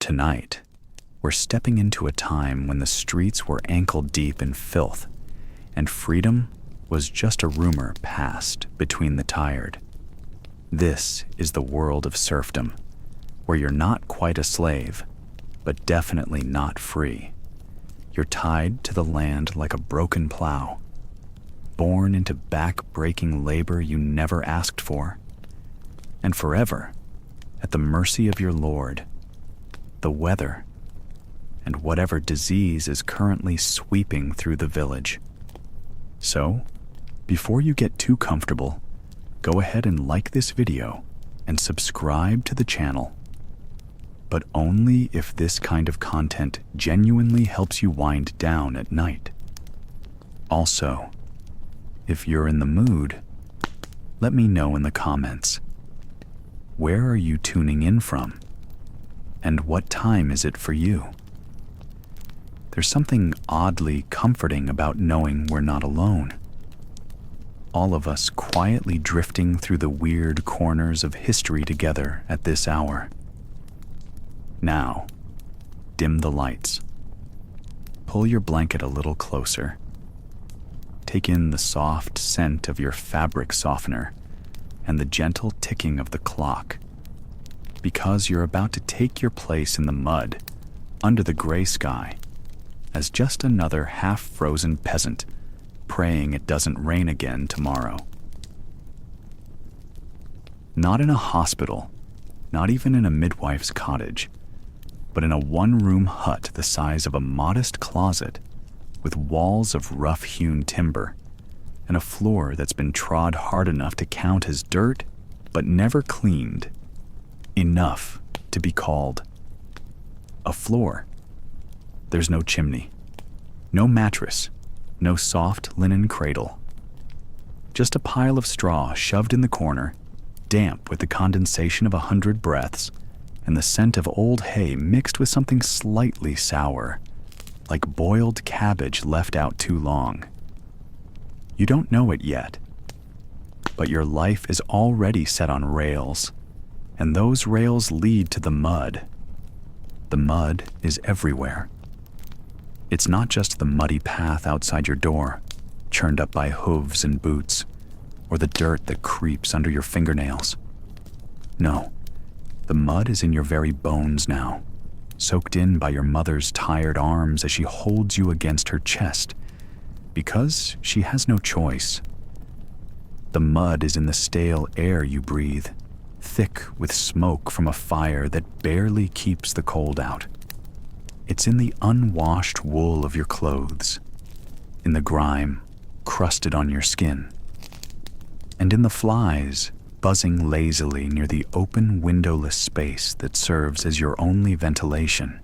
Tonight, we're stepping into a time when the streets were ankle-deep in filth, and freedom was just a rumor passed between the tired. This is the world of serfdom, where you're not quite a slave, but definitely not free. You're tied to the land like a broken plow, born into back-breaking labor you never asked for, and forever at the mercy of your Lord, the weather, and whatever disease is currently sweeping through the village. So, before you get too comfortable, go ahead and like this video and subscribe to the channel. But only if this kind of content genuinely helps you wind down at night. Also, if you're in the mood, let me know in the comments. Where are you tuning in from? And what time is it for you? There's something oddly comforting about knowing we're not alone. All of us quietly drifting through the weird corners of history together at this hour. Now, dim the lights. Pull your blanket a little closer. Take in the soft scent of your fabric softener and the gentle ticking of the clock, because you're about to take your place in the mud under the gray sky as just another half-frozen peasant praying it doesn't rain again tomorrow. Not in a hospital, not even in a midwife's cottage, but in a one-room hut the size of a modest closet with walls of rough-hewn timber and a floor that's been trod hard enough to count as dirt but never cleaned, enough to be called a floor. There's no chimney, no mattress, no soft linen cradle. Just a pile of straw shoved in the corner, damp with the condensation of 100 breaths, and the scent of old hay mixed with something slightly sour, like boiled cabbage left out too long. You don't know it yet, but your life is already set on rails, and those rails lead to the mud. The mud is everywhere. It's not just the muddy path outside your door, churned up by hooves and boots, or the dirt that creeps under your fingernails. No, the mud is in your very bones now, soaked in by your mother's tired arms as she holds you against her chest, because she has no choice. The mud is in the stale air you breathe, thick with smoke from a fire that barely keeps the cold out. It's in the unwashed wool of your clothes, in the grime crusted on your skin, and in the flies buzzing lazily near the open windowless space that serves as your only ventilation.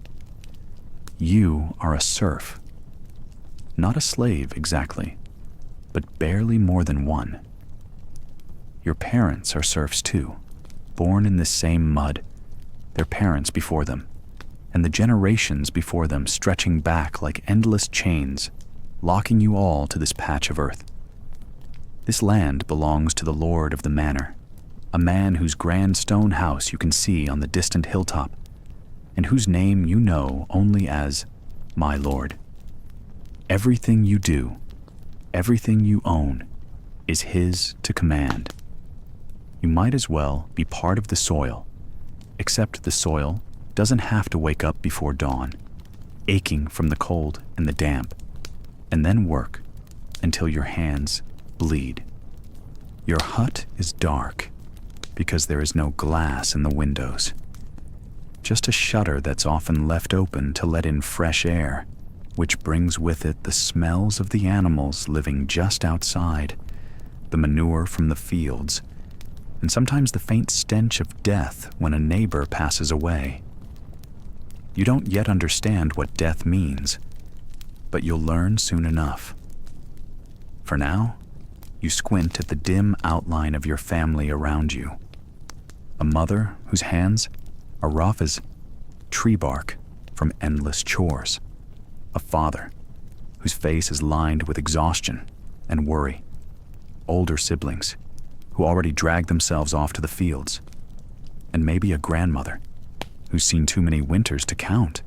You are a serf. Not a slave exactly, but barely more than one. Your parents are serfs too, born in this same mud, their parents before them, and the generations before them stretching back like endless chains, locking you all to this patch of earth. This land belongs to the lord of the manor, a man whose grand stone house you can see on the distant hilltop, and whose name you know only as my lord. Everything you do, everything you own, is his to command. You might as well be part of the soil, except the soil doesn't have to wake up before dawn, aching from the cold and the damp, and then work until your hands bleed. Your hut is dark because there is no glass in the windows, just a shutter that's often left open to let in fresh air, which brings with it the smells of the animals living just outside, the manure from the fields, and sometimes the faint stench of death when a neighbor passes away. You don't yet understand what death means, but you'll learn soon enough. For now, you squint at the dim outline of your family around you. A mother whose hands are rough as tree bark from endless chores. A father whose face is lined with exhaustion and worry. Older siblings who already drag themselves off to the fields. And maybe a grandmother who's seen too many winters to count.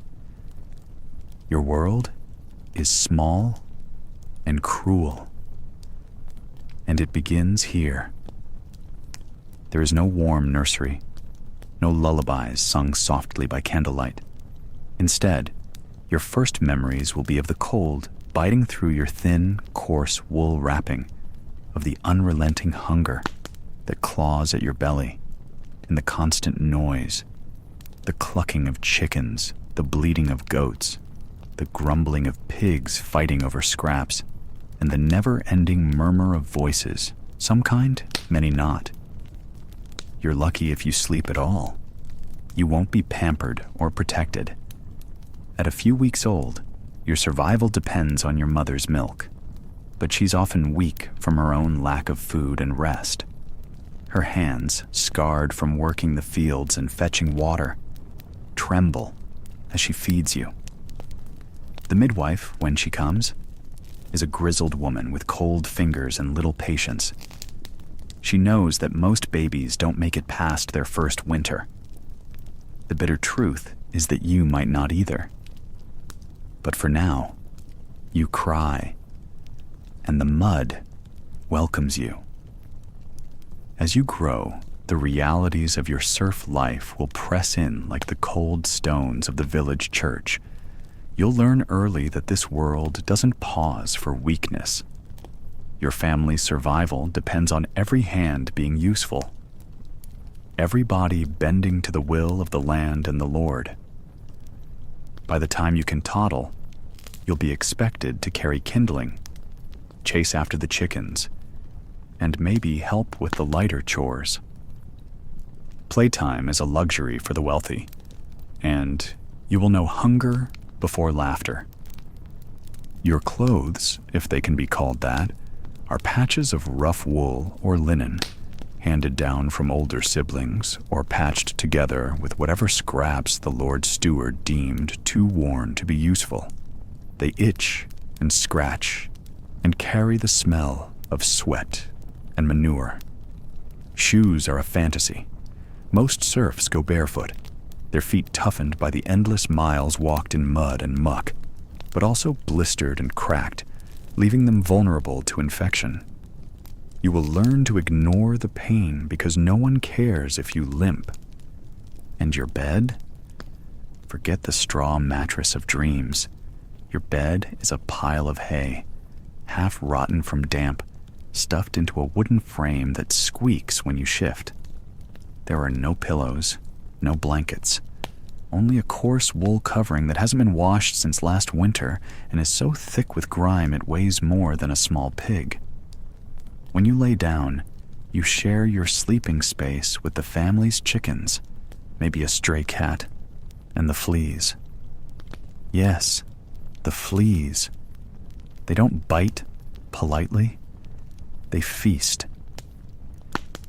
Your world is small and cruel, and it begins here. There is no warm nursery, no lullabies sung softly by candlelight. Instead, your first memories will be of the cold biting through your thin, coarse wool wrapping, of the unrelenting hunger that claws at your belly, and the constant noise, the clucking of chickens, the bleating of goats, the grumbling of pigs fighting over scraps, and the never-ending murmur of voices, some kind, many not. You're lucky if you sleep at all. You won't be pampered or protected. At a few weeks old, your survival depends on your mother's milk, but she's often weak from her own lack of food and rest. Her hands, scarred from working the fields and fetching water, tremble as she feeds you. The midwife, when she comes, is a grizzled woman with cold fingers and little patience. She knows that most babies don't make it past their first winter. The bitter truth is that you might not either. But for now, you cry, and the mud welcomes you. As you grow, the realities of your serf life will press in like the cold stones of the village church. You'll learn early that this world doesn't pause for weakness. Your family's survival depends on every hand being useful, every body bending to the will of the land and the Lord. By the time you can toddle, you'll be expected to carry kindling, chase after the chickens, and maybe help with the lighter chores. Playtime is a luxury for the wealthy, and you will know hunger before laughter. Your clothes, if they can be called that, are patches of rough wool or linen, handed down from older siblings or patched together with whatever scraps the Lord Steward deemed too worn to be useful. They itch and scratch and carry the smell of sweat and manure. Shoes are a fantasy. Most serfs go barefoot, their feet toughened by the endless miles walked in mud and muck, but also blistered and cracked, leaving them vulnerable to infection. You will learn to ignore the pain because no one cares if you limp. And your bed? Forget the straw mattress of dreams. Your bed is a pile of hay, half rotten from damp, stuffed into a wooden frame that squeaks when you shift. There are no pillows, no blankets, only a coarse wool covering that hasn't been washed since last winter and is so thick with grime it weighs more than a small pig. When you lay down, you share your sleeping space with the family's chickens, maybe a stray cat, and the fleas. Yes, the fleas. They don't bite politely, they feast.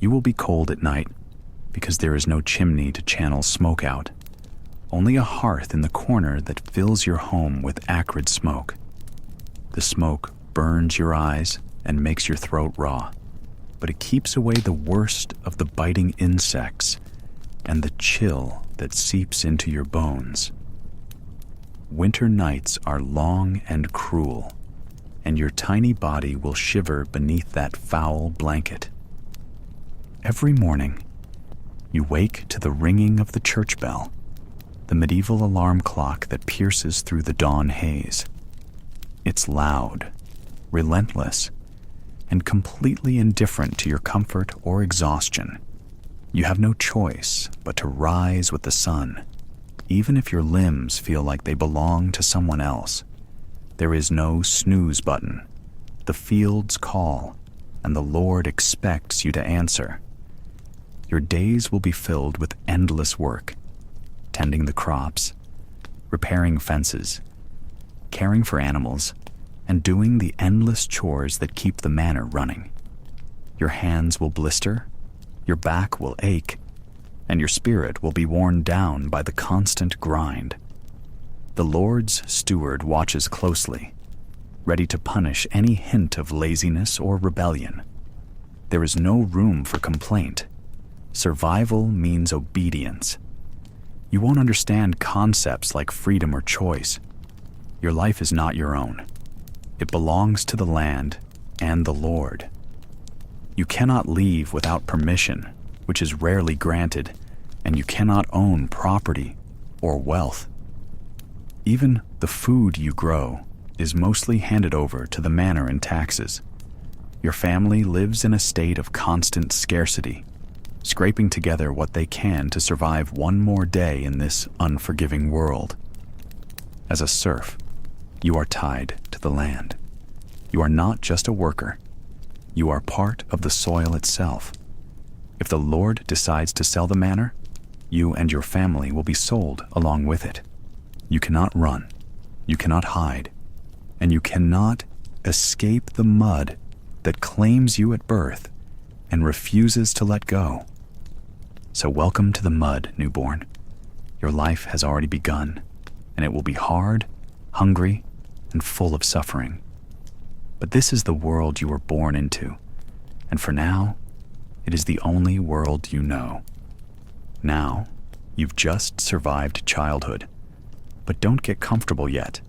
You will be cold at night because there is no chimney to channel smoke out, only a hearth in the corner that fills your home with acrid smoke. The smoke burns your eyes and makes your throat raw, but it keeps away the worst of the biting insects and the chill that seeps into your bones. Winter nights are long and cruel, and your tiny body will shiver beneath that foul blanket. Every morning, you wake to the ringing of the church bell, the medieval alarm clock that pierces through the dawn haze. It's loud, relentless, and completely indifferent to your comfort or exhaustion. You have no choice but to rise with the sun, even if your limbs feel like they belong to someone else. There is no snooze button. The fields call, and the Lord expects you to answer. Your days will be filled with endless work, tending the crops, repairing fences, caring for animals, and doing the endless chores that keep the manor running. Your hands will blister, your back will ache, and your spirit will be worn down by the constant grind. The Lord's steward watches closely, ready to punish any hint of laziness or rebellion. There is no room for complaint. Survival means obedience. You won't understand concepts like freedom or choice. Your life is not your own. It belongs to the land and the Lord. You cannot leave without permission, which is rarely granted, and you cannot own property or wealth. Even the food you grow is mostly handed over to the manor in taxes. Your family lives in a state of constant scarcity, scraping together what they can to survive one more day in this unforgiving world. As a serf, you are tied to the land. You are not just a worker. You are part of the soil itself. If the Lord decides to sell the manor, you and your family will be sold along with it. You cannot run, you cannot hide, and you cannot escape the mud that claims you at birth and refuses to let go. So welcome to the mud, newborn. Your life has already begun, and it will be hard, hungry, and full of suffering. But this is the world you were born into, and for now, it is the only world you know. Now, you've just survived childhood, but don't get comfortable yet.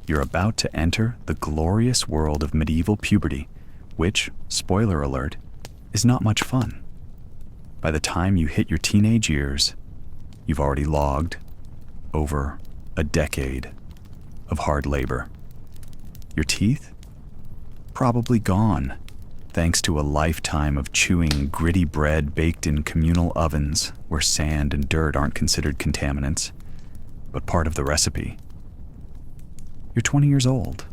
You're about to enter the glorious world of medieval puberty, which, spoiler alert, is not much fun. By the time you hit your teenage years, you've already logged over a decade of hard labor. Your teeth? Probably gone, thanks to a lifetime of chewing gritty bread baked in communal ovens where sand and dirt aren't considered contaminants, but part of the recipe. You're 20 years old,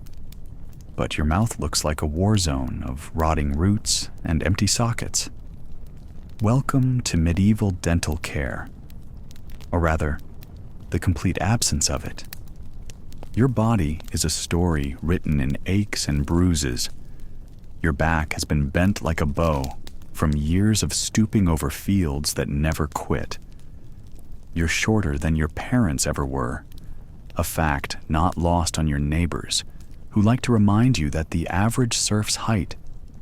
but your mouth looks like a war zone of rotting roots and empty sockets. Welcome to medieval dental care, or rather, the complete absence of it. Your body is a story written in aches and bruises. Your back has been bent like a bow from years of stooping over fields that never quit. You're shorter than your parents ever were, a fact not lost on your neighbors, who like to remind you that the average serf's height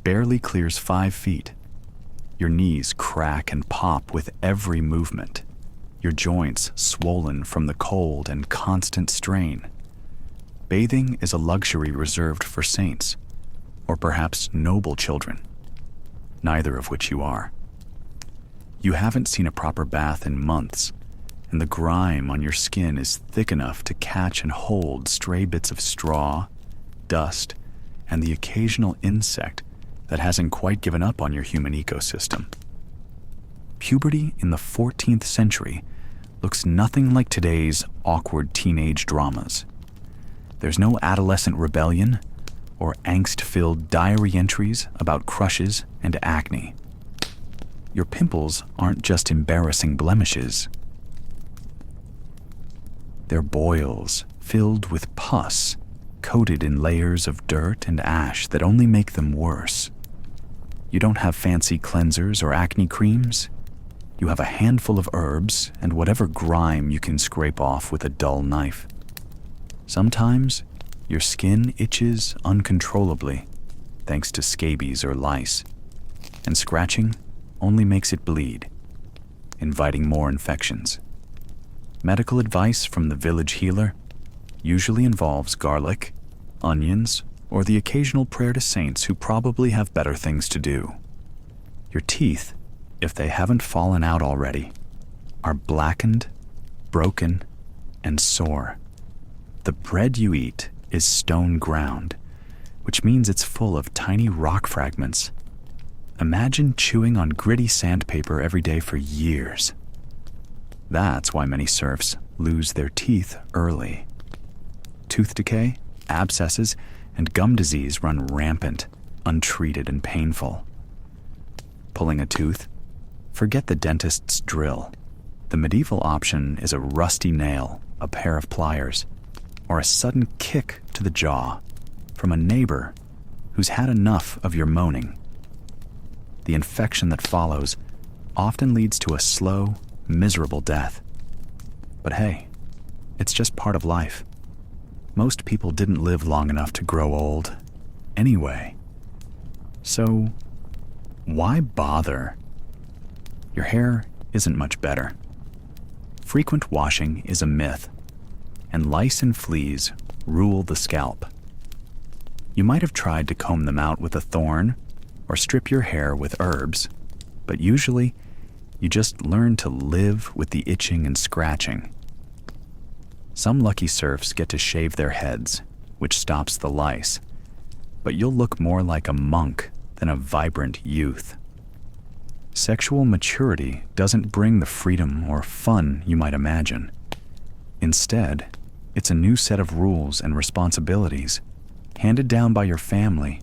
barely clears 5 feet. Your knees crack and pop with every movement, your joints swollen from the cold and constant strain. Bathing is a luxury reserved for saints, or perhaps noble children, neither of which you are. You haven't seen a proper bath in months, and the grime on your skin is thick enough to catch and hold stray bits of straw, dust, and the occasional insect that hasn't quite given up on your human ecosystem. Puberty in the 14th century looks nothing like today's awkward teenage dramas. There's no adolescent rebellion or angst-filled diary entries about crushes and acne. Your pimples aren't just embarrassing blemishes. They're boils filled with pus, coated in layers of dirt and ash that only make them worse. You don't have fancy cleansers or acne creams. You have a handful of herbs and whatever grime you can scrape off with a dull knife. Sometimes, your skin itches uncontrollably, thanks to scabies or lice, and scratching only makes it bleed, inviting more infections. Medical advice from the village healer usually involves garlic, onions, or the occasional prayer to saints who probably have better things to do. Your teeth, if they haven't fallen out already, are blackened, broken, and sore. The bread you eat is stone ground, which means it's full of tiny rock fragments. Imagine chewing on gritty sandpaper every day for years. That's why many serfs lose their teeth early. Tooth decay, abscesses, and gum disease run rampant, untreated and painful. Pulling a tooth? Forget the dentist's drill. The medieval option is a rusty nail, a pair of pliers, or a sudden kick to the jaw from a neighbor who's had enough of your moaning. The infection that follows often leads to a slow, miserable death. But hey, it's just part of life. Most people didn't live long enough to grow old anyway. So, why bother? Your hair isn't much better. frequent washing is a myth, and lice and fleas rule the scalp. You might have tried to comb them out with a thorn or strip your hair with herbs, but usually you just learn to live with the itching and scratching. Some lucky serfs get to shave their heads, which stops the lice, but you'll look more like a monk than a vibrant youth. Sexual maturity doesn't bring the freedom or fun you might imagine. Instead, it's a new set of rules and responsibilities handed down by your family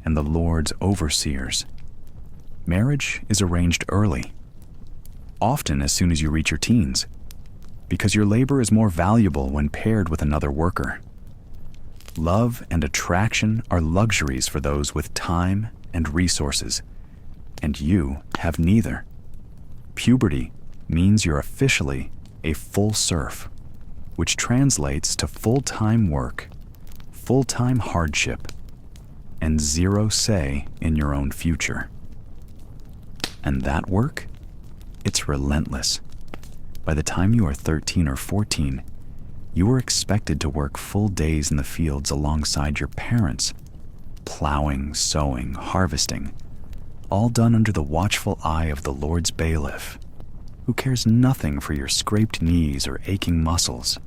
and the Lord's overseers. Marriage is arranged early, often as soon as you reach your teens, because your labor is more valuable when paired with another worker. Love and attraction are luxuries for those with time and resources, and you have neither. Puberty means you're officially a full serf, which translates to full-time work, full-time hardship, and zero say in your own future. And that work? It's relentless. By the time you are 13 or 14, you are expected to work full days in the fields alongside your parents, plowing, sowing, harvesting, all done under the watchful eye of the Lord's bailiff, who cares nothing for your scraped knees or aching muscles.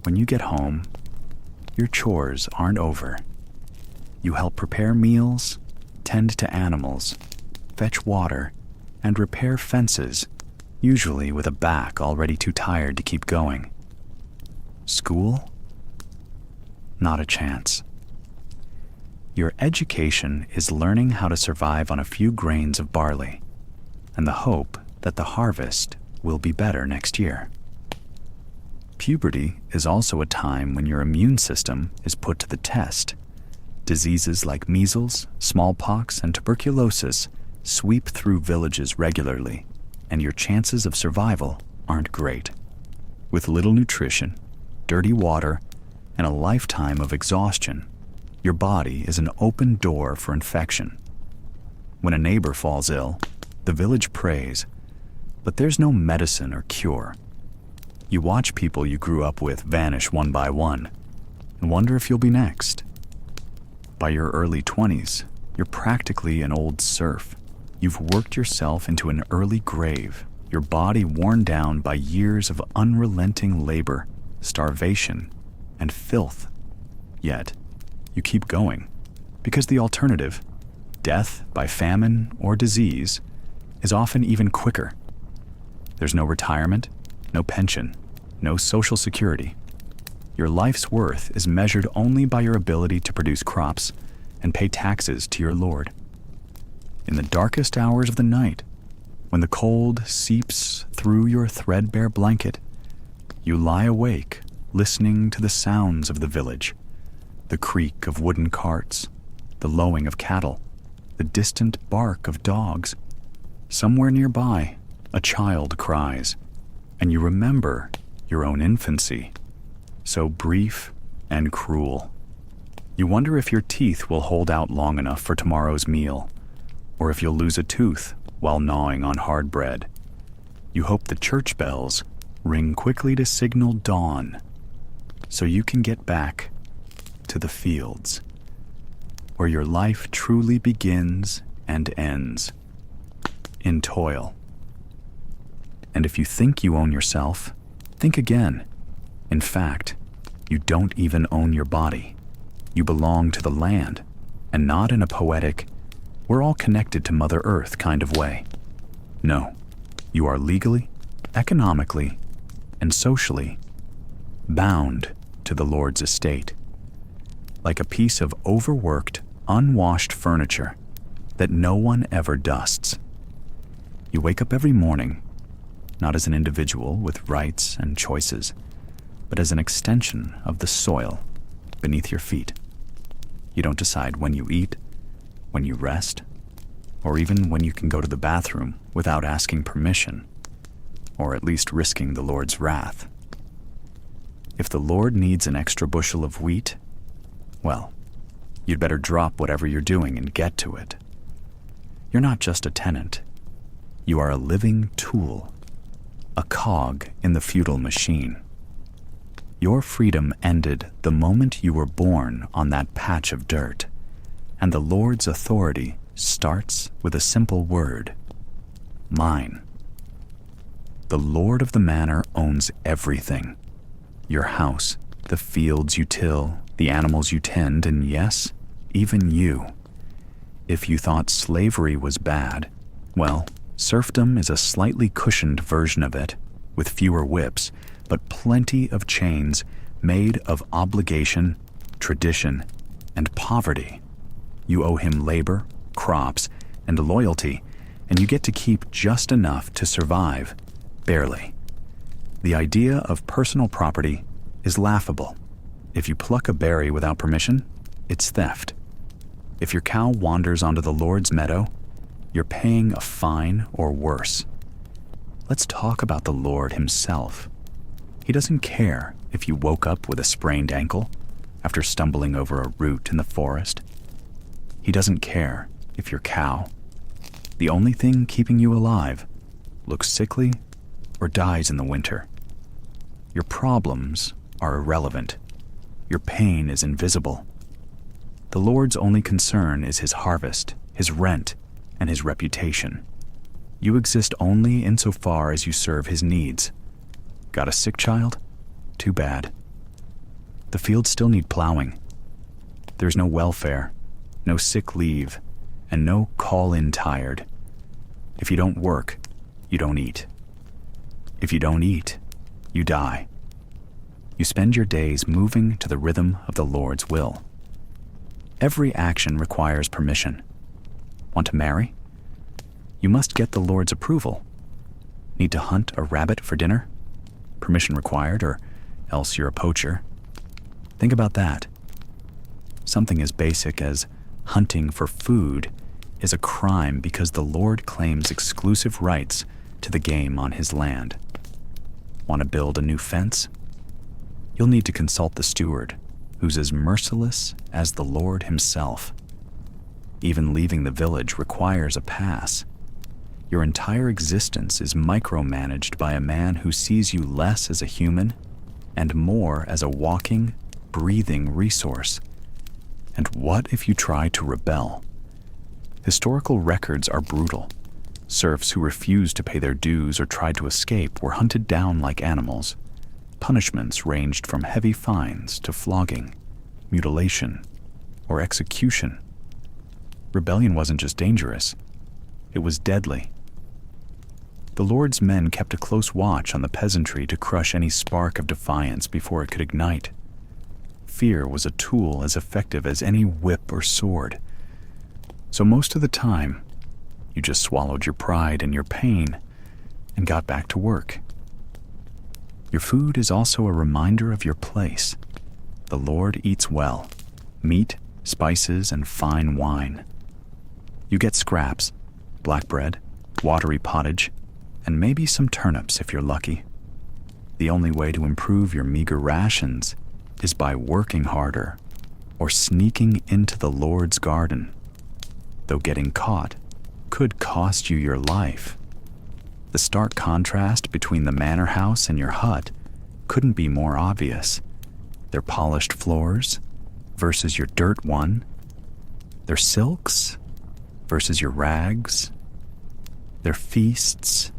When you get home, your chores aren't over. You help prepare meals, tend to animals, fetch water, and repair fences, usually with a back already too tired to keep going. School? Not a chance. Your education is learning how to survive on a few grains of barley, and the hope that the harvest will be better next year. Puberty is also a time when your immune system is put to the test. Diseases like measles, smallpox, and tuberculosis sweep through villages regularly, and your chances of survival aren't great. With little nutrition, dirty water, and a lifetime of exhaustion, your body is an open door for infection. When a neighbor falls ill, the village prays, but there's no medicine or cure. You watch people you grew up with vanish one by one and wonder if you'll be next. By your early 20s, you're practically an old serf. You've worked yourself into an early grave, your body worn down by years of unrelenting labor, starvation, and filth. Yet, you keep going, because the alternative, death by famine or disease, is often even quicker. There's no retirement, no pension, no social security. Your life's worth is measured only by your ability to produce crops and pay taxes to your Lord. In the darkest hours of the night, when the cold seeps through your threadbare blanket, you lie awake listening to the sounds of the village, the creak of wooden carts, the lowing of cattle, the distant bark of dogs. Somewhere nearby, a child cries, and you remember your own infancy, so brief and cruel. You wonder if your teeth will hold out long enough for tomorrow's meal, or if you'll lose a tooth while gnawing on hard bread. You hope the church bells ring quickly to signal dawn, so you can get back to the fields, where your life truly begins and ends, in toil. And if you think you own yourself, think again. In fact, you don't even own your body. You belong to the land, and not in a poetic, we're all connected to Mother Earth kind of way. No, you are legally, economically, and socially bound to the Lord's estate, like a piece of overworked, unwashed furniture that no one ever dusts. You wake up every morning, not as an individual with rights and choices, but as an extension of the soil beneath your feet. You don't decide when you eat, when you rest, or even when you can go to the bathroom without asking permission, or at least risking the Lord's wrath. If the Lord needs an extra bushel of wheat, well, you'd better drop whatever you're doing and get to it. You're not just a tenant. You are a living tool, a cog in the feudal machine. Your freedom ended the moment you were born on that patch of dirt, and the Lord's authority starts with a simple word: mine. The Lord of the manor owns everything: your house, the fields you till, the animals you tend, and yes, even you. If you thought slavery was bad, well, serfdom is a slightly cushioned version of it, with fewer whips, but plenty of chains made of obligation, tradition, and poverty. You owe him labor, crops, and loyalty, and you get to keep just enough to survive, barely. The idea of personal property is laughable. If you pluck a berry without permission, it's theft. If your cow wanders onto the Lord's meadow, you're paying a fine or worse. Let's talk about the Lord himself. He doesn't care if you woke up with a sprained ankle after stumbling over a root in the forest. He doesn't care if your cow, the only thing keeping you alive, looks sickly or dies in the winter. Your problems are irrelevant. Your pain is invisible. The Lord's only concern is his harvest, his rent, and his reputation. You exist only insofar as you serve his needs. Got a sick child? Too bad. The fields still need plowing. There's no welfare, no sick leave, and no call-in tired. If you don't work, you don't eat. If you don't eat, you die. You spend your days moving to the rhythm of the Lord's will. Every action requires permission. Want to marry? You must get the Lord's approval. Need to hunt a rabbit for dinner? Permission required, or else you're a poacher. Think about that. Something as basic as hunting for food is a crime because the Lord claims exclusive rights to the game on his land. Want to build a new fence? You'll need to consult the steward, who's as merciless as the Lord himself. Even leaving the village requires a pass. Your entire existence is micromanaged by a man who sees you less as a human and more as a walking, breathing resource. And what if you try to rebel? Historical records are brutal. Serfs who refused to pay their dues or tried to escape were hunted down like animals. Punishments ranged from heavy fines to flogging, mutilation, or execution. Rebellion wasn't just dangerous, it was deadly. The Lord's men kept a close watch on the peasantry to crush any spark of defiance before it could ignite. Fear was a tool as effective as any whip or sword. So most of the time, you just swallowed your pride and your pain and got back to work. Your food is also a reminder of your place. The Lord eats well: meat, spices, and fine wine. You get scraps, black bread, watery pottage, and maybe some turnips if you're lucky. The only way to improve your meager rations is by working harder or sneaking into the Lord's garden, though getting caught could cost you your life. The stark contrast between the manor house and your hut couldn't be more obvious. Their polished floors versus your dirt one, their silks versus your rags, their feasts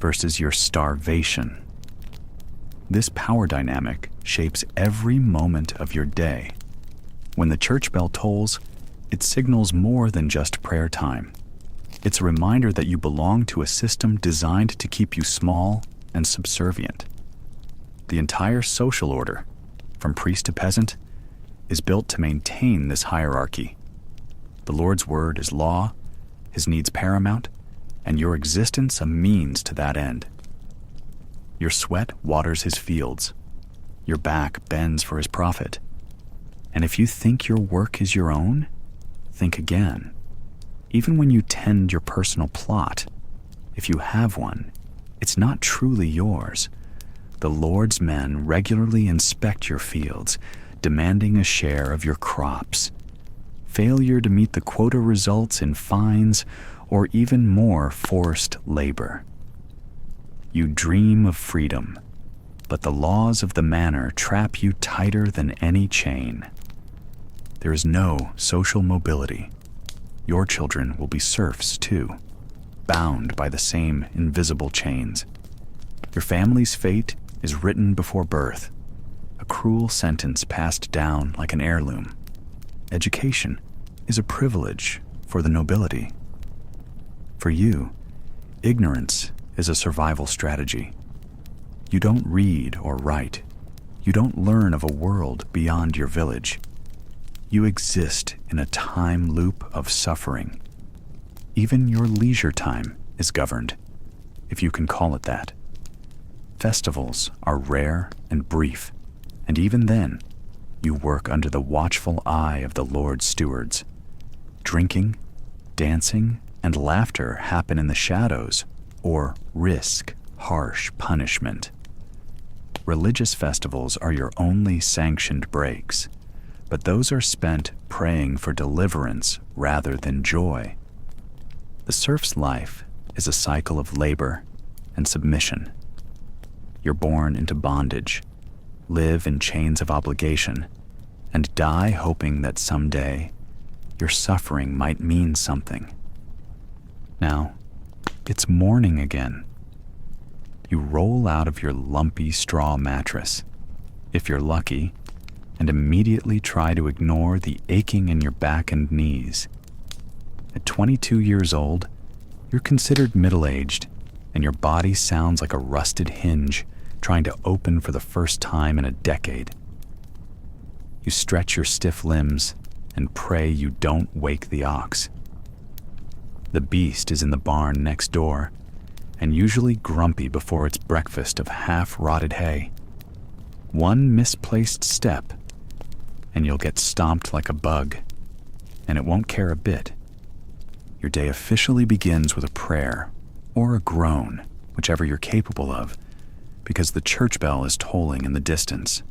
versus your starvation. This power dynamic shapes every moment of your day. When the church bell tolls, it signals more than just prayer time. It's a reminder that you belong to a system designed to keep you small and subservient. The entire social order, from priest to peasant, is built to maintain this hierarchy. The Lord's word is law, his needs paramount, and your existence a means to that end. Your sweat waters his fields. Your back bends for his profit. And if you think your work is your own, think again. Even when you tend your personal plot, if you have one, it's not truly yours. The Lord's men regularly inspect your fields, demanding a share of your crops. Failure to meet the quota results in fines or even more forced labor. You dream of freedom, but the laws of the manor trap you tighter than any chain. There is no social mobility. Your children will be serfs too, bound by the same invisible chains. Your family's fate is written before birth, a cruel sentence passed down like an heirloom. Education is a privilege for the nobility. For you, ignorance is a survival strategy. You don't read or write. You don't learn of a world beyond your village. You exist in a time loop of suffering. Even your leisure time is governed, if you can call it that. Festivals are rare and brief, and even then, you work under the watchful eye of the Lord's stewards. Drinking, dancing, and laughter happen in the shadows or risk harsh punishment. Religious festivals are your only sanctioned breaks, but those are spent praying for deliverance rather than joy. The serf's life is a cycle of labor and submission. You're born into bondage, live in chains of obligation, and die hoping that someday your suffering might mean something. Now, it's morning again. You roll out of your lumpy straw mattress, if you're lucky, and immediately try to ignore the aching in your back and knees. At 22 years old, you're considered middle-aged, and your body sounds like a rusted hinge trying to open for the first time in a decade. You stretch your stiff limbs and pray you don't wake the ox. The beast is in the barn next door, and usually grumpy before its breakfast of half-rotted hay. One misplaced step, and you'll get stomped like a bug, and it won't care a bit. Your day officially begins with a prayer, or a groan, whichever you're capable of, because the church bell is tolling in the distance.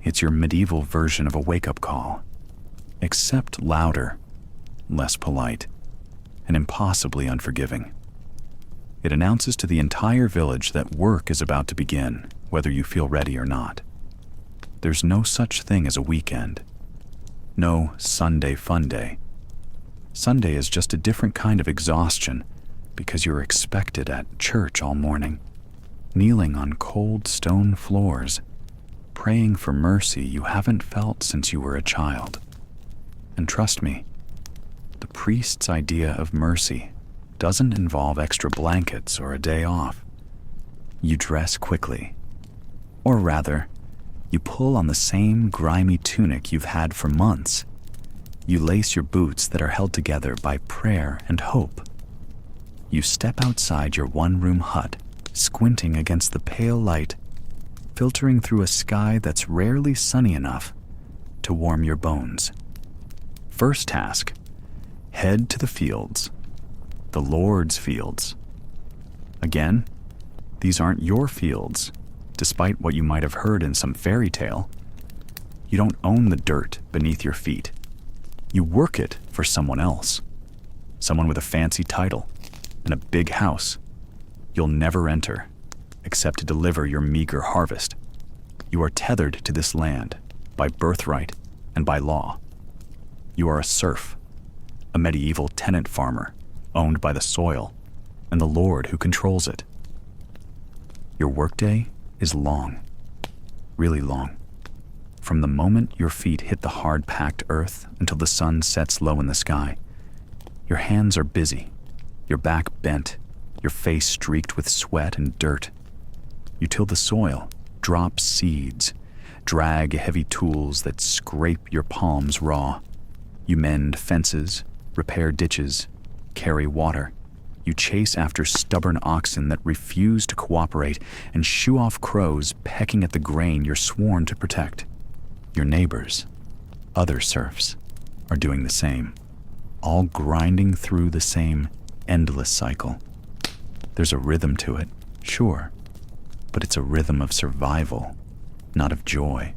It's your medieval version of a wake-up call, except louder, less polite, and impossibly unforgiving. It announces to the entire village that work is about to begin, whether you feel ready or not. There's no such thing as a weekend. No Sunday fun day. Sunday is just a different kind of exhaustion because you're expected at church all morning, kneeling on cold stone floors, praying for mercy you haven't felt since you were a child. And trust me, the priest's idea of mercy doesn't involve extra blankets or a day off. You dress quickly. Or rather, you pull on the same grimy tunic you've had for months. You lace your boots that are held together by prayer and hope. You step outside your one-room hut, squinting against the pale light, filtering through a sky that's rarely sunny enough to warm your bones. First task, head to the fields, the Lord's fields. Again, these aren't your fields, despite what you might have heard in some fairy tale. You don't own the dirt beneath your feet. You work it for someone else, someone with a fancy title and a big house. You'll never enter, except to deliver your meager harvest. You are tethered to this land by birthright and by law. You are a serf, a medieval tenant farmer owned by the soil and the lord who controls it. Your workday is long, really long. From the moment your feet hit the hard-packed earth until the sun sets low in the sky, your hands are busy, your back bent, your face streaked with sweat and dirt. You till the soil, drop seeds, drag heavy tools that scrape your palms raw. You mend fences, repair ditches, carry water. You chase after stubborn oxen that refuse to cooperate and shoo off crows pecking at the grain you're sworn to protect. Your neighbors, other serfs, are doing the same, all grinding through the same endless cycle. There's a rhythm to it, sure, but it's a rhythm of survival, not of joy.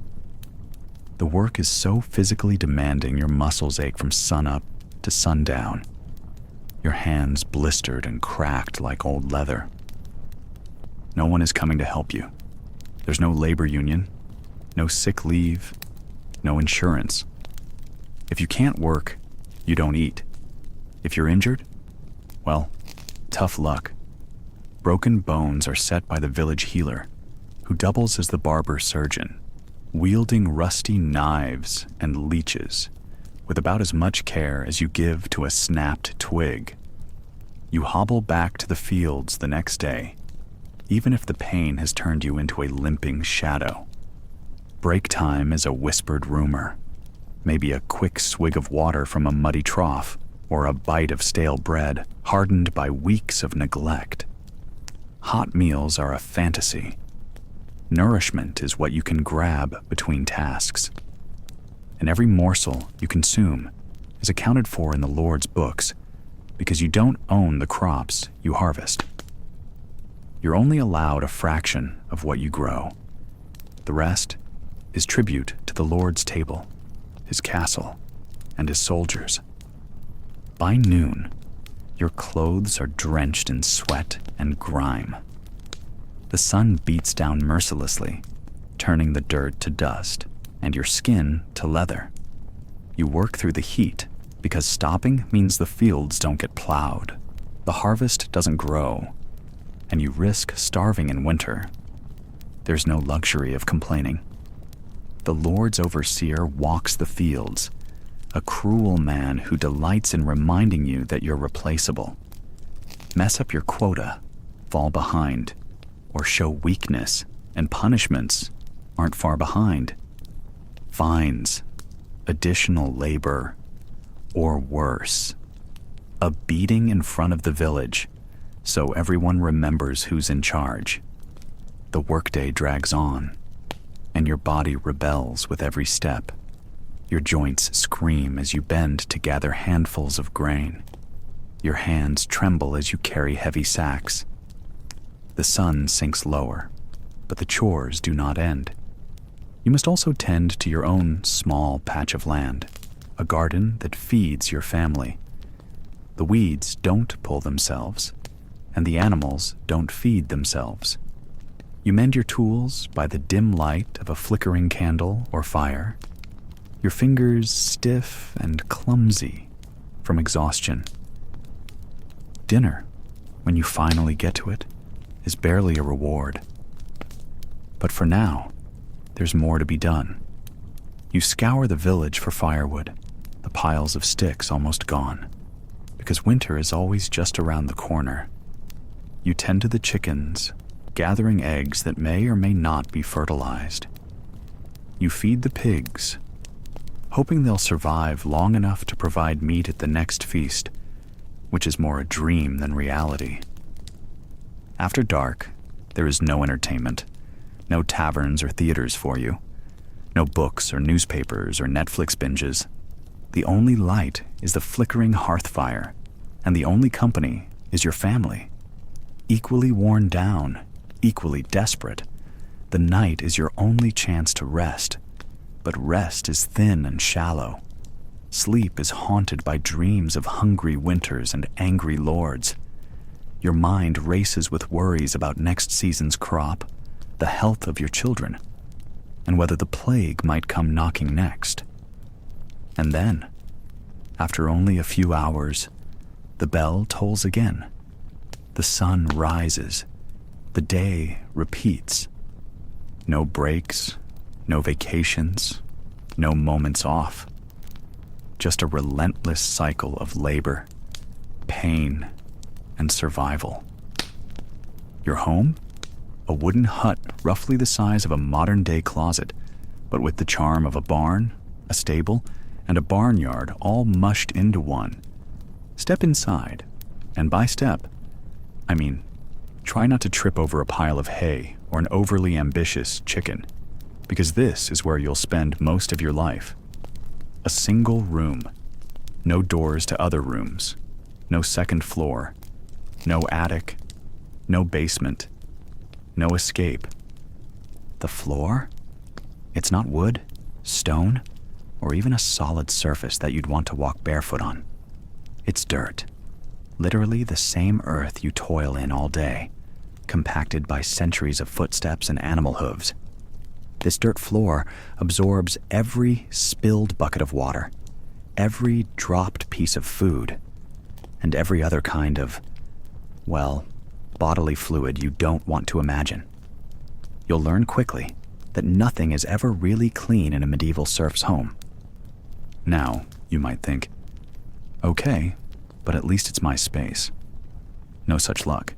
The work is so physically demanding your muscles ache from sunup to sundown. Your hands blistered and cracked like old leather. No one is coming to help you. There's no labor union, no sick leave, no insurance. If you can't work, you don't eat. If you're injured, well, tough luck. Broken bones are set by the village healer, who doubles as the barber surgeon, wielding rusty knives and leeches with about as much care as you give to a snapped twig. You hobble back to the fields the next day, even if the pain has turned you into a limping shadow. Break time is a whispered rumor, maybe a quick swig of water from a muddy trough, or a bite of stale bread hardened by weeks of neglect. Hot meals are a fantasy. Nourishment is what you can grab between tasks. And every morsel you consume is accounted for in the Lord's books because you don't own the crops you harvest. You're only allowed a fraction of what you grow. The rest is tribute to the Lord's table, his castle, and his soldiers. By noon, your clothes are drenched in sweat and grime. The sun beats down mercilessly, turning the dirt to dust and your skin to leather. You work through the heat because stopping means the fields don't get plowed, the harvest doesn't grow, and you risk starving in winter. There's no luxury of complaining. The Lord's overseer walks the fields, a cruel man who delights in reminding you that you're replaceable. Mess up your quota, fall behind, or show weakness, and punishments aren't far behind. Fines, additional labor, or worse, a beating in front of the village so everyone remembers who's in charge. The workday drags on, and your body rebels with every step. Your joints scream as you bend to gather handfuls of grain. Your hands tremble as you carry heavy sacks. The sun sinks lower, but the chores do not end. You must also tend to your own small patch of land, a garden that feeds your family. The weeds don't pull themselves, and the animals don't feed themselves. You mend your tools by the dim light of a flickering candle or fire, your fingers stiff and clumsy from exhaustion. Dinner, when you finally get to it, is barely a reward. But for now, there's more to be done. You scour the village for firewood, the piles of sticks almost gone, because winter is always just around the corner. You tend to the chickens, gathering eggs that may or may not be fertilized. You feed the pigs, hoping they'll survive long enough to provide meat at the next feast, which is more a dream than reality. After dark, there is no entertainment, no taverns or theaters for you, no books or newspapers or Netflix binges. The only light is the flickering hearth fire, and the only company is your family. Equally worn down, equally desperate, the night is your only chance to rest, but rest is thin and shallow. Sleep is haunted by dreams of hungry winters and angry lords. Your mind races with worries about next season's crop, the health of your children, and whether the plague might come knocking next. And then, after only a few hours, the bell tolls again. The sun rises. The day repeats. No breaks, no vacations, no moments off. Just a relentless cycle of labor, pain, and survival. Your home? A wooden hut roughly the size of a modern-day closet, but with the charm of a barn, a stable, and a barnyard all mushed into one. Step inside, and by step, I mean, try not to trip over a pile of hay or an overly ambitious chicken, because this is where you'll spend most of your life. A single room, no doors to other rooms, no second floor, no attic, no basement, no escape. The floor? It's not wood, stone, or even a solid surface that you'd want to walk barefoot on. It's dirt, literally the same earth you toil in all day, compacted by centuries of footsteps and animal hooves. This dirt floor absorbs every spilled bucket of water, every dropped piece of food, and every other kind of, well, bodily fluid you don't want to imagine. You'll learn quickly that nothing is ever really clean in a medieval serf's home. Now, you might think, okay, but at least it's my space. No such luck.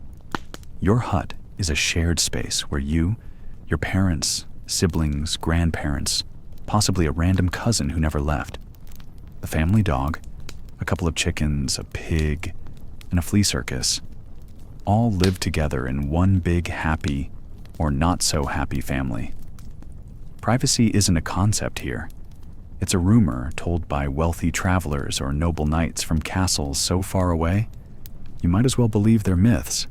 Your hut is a shared space where you, your parents, siblings, grandparents, possibly a random cousin who never left, the family dog, a couple of chickens, a pig, and a flea circus, all live together in one big happy or not so happy family. Privacy isn't a concept here. It's a rumor told by wealthy travelers or noble knights from castles so far away, you might as well believe they're myths.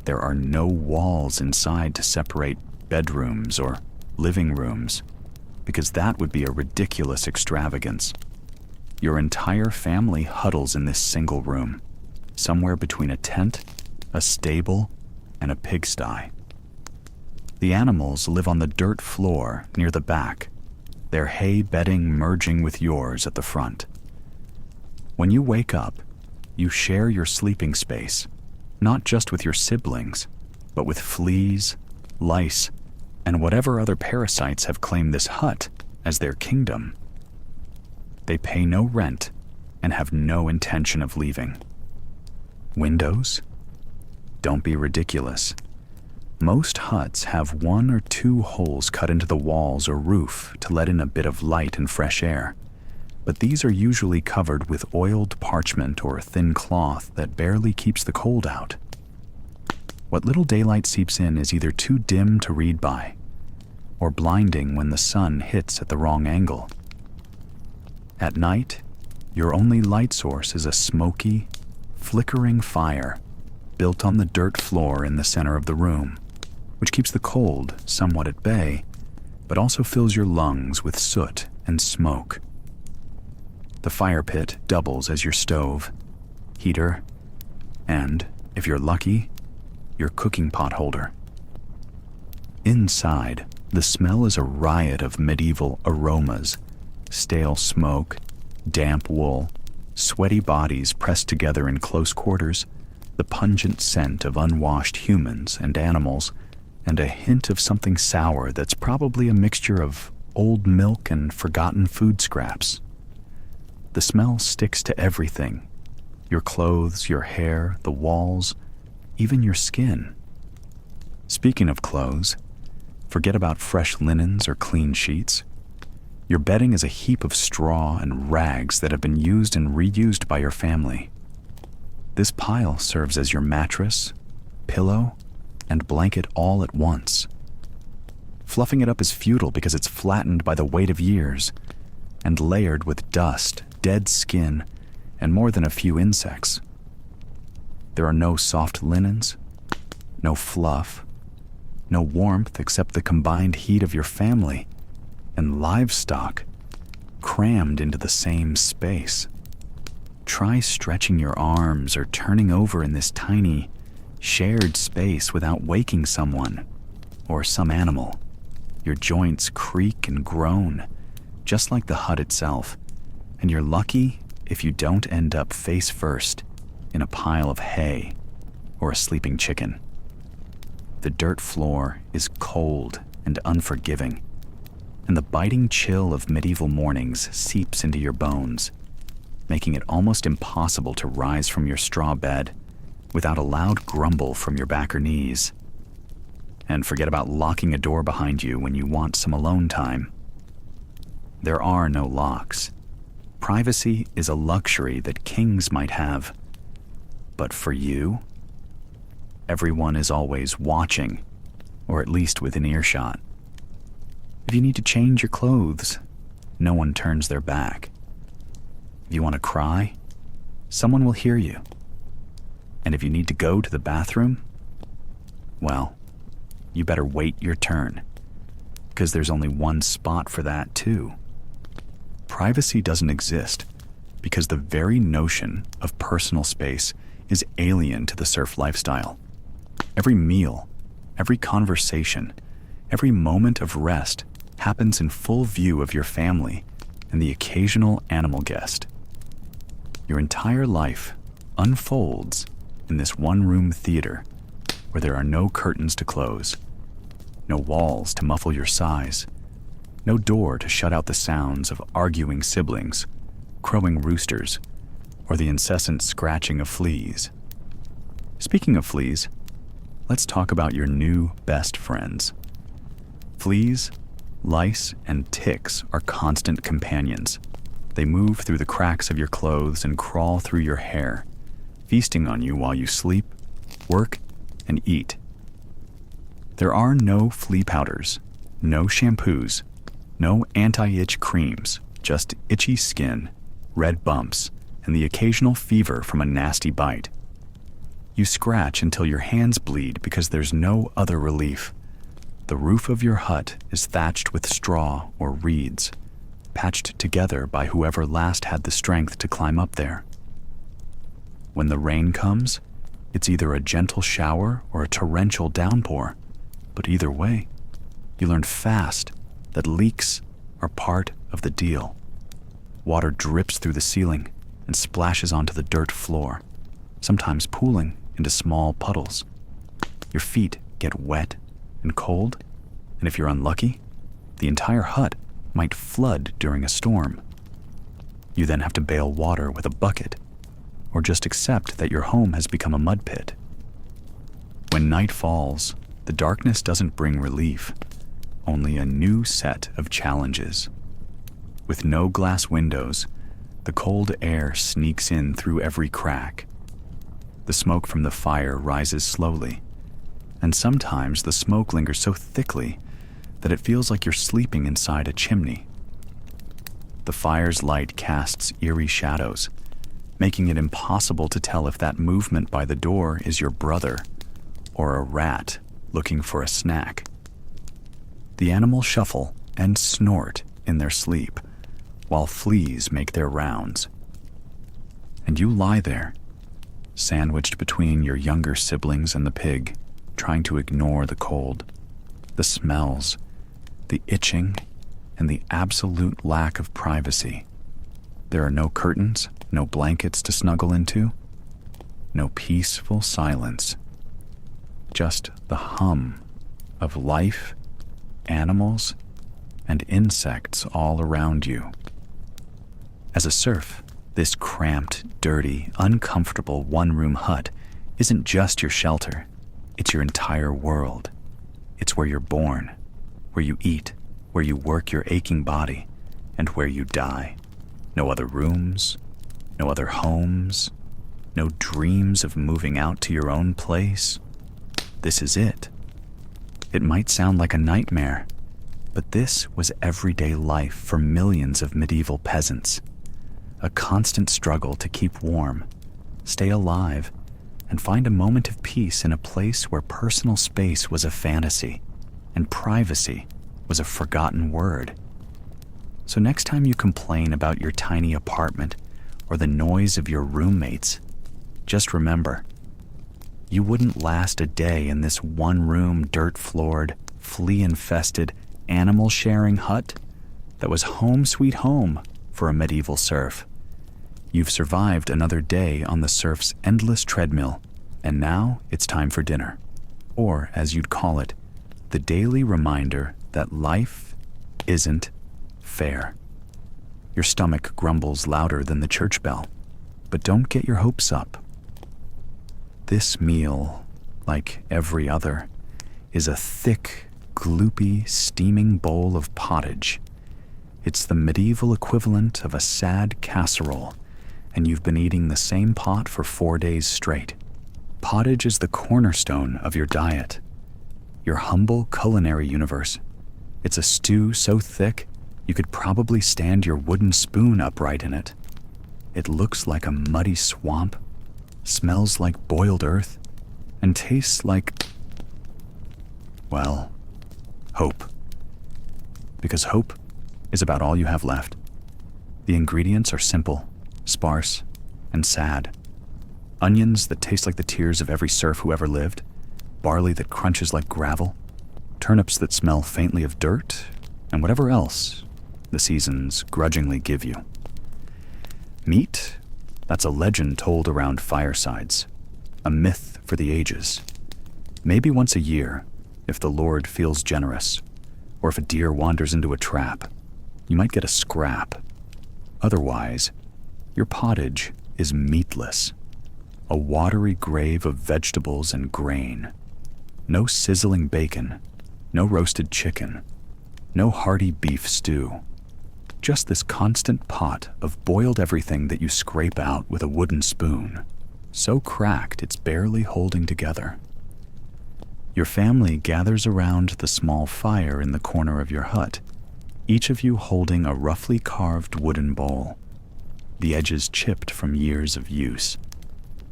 There are no walls inside to separate bedrooms or living rooms, because that would be a ridiculous extravagance. Your entire family huddles in this single room, somewhere between a tent, a stable, and a pigsty. The animals live on the dirt floor near the back, their hay bedding merging with yours at the front. When you wake up, you share your sleeping space, not just with your siblings, but with fleas, lice, and whatever other parasites have claimed this hut as their kingdom. They pay no rent and have no intention of leaving. Windows? Don't be ridiculous. Most huts have 1 or 2 holes cut into the walls or roof to let in a bit of light and fresh air, but these are usually covered with oiled parchment or thin cloth that barely keeps the cold out. What little daylight seeps in is either too dim to read by, or blinding when the sun hits at the wrong angle. At night, your only light source is a smoky, flickering fire built on the dirt floor in the center of the room, which keeps the cold somewhat at bay, but also fills your lungs with soot and smoke. The fire pit doubles as your stove, heater, and, if you're lucky, your cooking pot holder. Inside, the smell is a riot of medieval aromas: stale smoke, damp wool, sweaty bodies pressed together in close quarters, the pungent scent of unwashed humans and animals, and a hint of something sour that's probably a mixture of old milk and forgotten food scraps. The smell sticks to everything: your clothes, your hair, the walls, even your skin. Speaking of clothes, forget about fresh linens or clean sheets. Your bedding is a heap of straw and rags that have been used and reused by your family. This pile serves as your mattress, pillow, and blanket all at once. Fluffing it up is futile because it's flattened by the weight of years and layered with dust, dead skin, and more than a few insects. There are no soft linens, no fluff, no warmth except the combined heat of your family and livestock crammed into the same space. Try stretching your arms or turning over in this tiny, shared space without waking someone or some animal. Your joints creak and groan, just like the hut itself, and you're lucky if you don't end up face first in a pile of hay or a sleeping chicken. The dirt floor is cold and unforgiving, and the biting chill of medieval mornings seeps into your bones, making it almost impossible to rise from your straw bed without a loud grumble from your back or knees. And forget about locking a door behind you when you want some alone time. There are no locks. Privacy is a luxury that kings might have. But for you, everyone is always watching, or at least within earshot. If you need to change your clothes, no one turns their back. If you want to cry, someone will hear you. And if you need to go to the bathroom, well, you better wait your turn, because there's only one spot for that too. Privacy doesn't exist because the very notion of personal space is alien to the serf lifestyle. Every meal, every conversation, every moment of rest happens in full view of your family and the occasional animal guest. Your entire life unfolds in this one-room theater where there are no curtains to close, no walls to muffle your sighs, no door to shut out the sounds of arguing siblings, crowing roosters, or the incessant scratching of fleas. Speaking of fleas, let's talk about your new best friends. Fleas, lice, and ticks are constant companions. They move through the cracks of your clothes and crawl through your hair, feasting on you while you sleep, work, and eat. There are no flea powders, no shampoos, no anti-itch creams, just itchy skin, red bumps, and the occasional fever from a nasty bite. You scratch until your hands bleed because there's no other relief. The roof of your hut is thatched with straw or reeds, patched together by whoever last had the strength to climb up there. When the rain comes, it's either a gentle shower or a torrential downpour, but either way, you learn fast that leaks are part of the deal. Water drips through the ceiling and splashes onto the dirt floor, sometimes pooling into small puddles. Your feet get wet and cold, and if you're unlucky, the entire hut might flood during a storm. You then have to bail water with a bucket, or just accept that your home has become a mud pit. When night falls, the darkness doesn't bring relief, only a new set of challenges. With no glass windows, the cold air sneaks in through every crack. The smoke from the fire rises slowly, and sometimes the smoke lingers so thickly that it feels like you're sleeping inside a chimney. The fire's light casts eerie shadows, making it impossible to tell if that movement by the door is your brother or a rat looking for a snack. The animals shuffle and snort in their sleep, while fleas make their rounds. And you lie there, sandwiched between your younger siblings and the pig, trying to ignore the cold, the smells, the itching, and the absolute lack of privacy. There are no curtains, no blankets to snuggle into, no peaceful silence. Just the hum of life, animals, and insects all around you. As a serf, this cramped, dirty, uncomfortable one-room hut isn't just your shelter, it's your entire world. It's where you're born, where you eat, where you work your aching body, and where you die. No other rooms, no other homes, no dreams of moving out to your own place. This is it. It might sound like a nightmare, but this was everyday life for millions of medieval peasants. A constant struggle to keep warm, stay alive, and find a moment of peace in a place where personal space was a fantasy and privacy was a forgotten word. So next time you complain about your tiny apartment or the noise of your roommates, just remember, you wouldn't last a day in this one-room, dirt-floored, flea-infested, animal-sharing hut that was home sweet home for a medieval serf. You've survived another day on the serf's endless treadmill, and now it's time for dinner. Or, as you'd call it, the daily reminder that life isn't fair. Your stomach grumbles louder than the church bell, but don't get your hopes up. This meal, like every other, is a thick, gloopy, steaming bowl of pottage. It's the medieval equivalent of a sad casserole, and you've been eating the same pot for 4 days straight. Pottage is the cornerstone of your diet, your humble culinary universe. It's a stew so thick, you could probably stand your wooden spoon upright in it. It looks like a muddy swamp, smells like boiled earth, and tastes like, well, hope. Because hope is about all you have left. The ingredients are simple, sparse, and sad. Onions that taste like the tears of every serf who ever lived, barley that crunches like gravel, turnips that smell faintly of dirt, and whatever else the seasons grudgingly give you. Meat, that's a legend told around firesides, a myth for the ages. Maybe once a year, if the Lord feels generous, or if a deer wanders into a trap, you might get a scrap. Otherwise, your pottage is meatless, a watery grave of vegetables and grain. No sizzling bacon, no roasted chicken, no hearty beef stew. Just this constant pot of boiled everything that you scrape out with a wooden spoon, so cracked it's barely holding together. Your family gathers around the small fire in the corner of your hut, each of you holding a roughly carved wooden bowl, the edges chipped from years of use.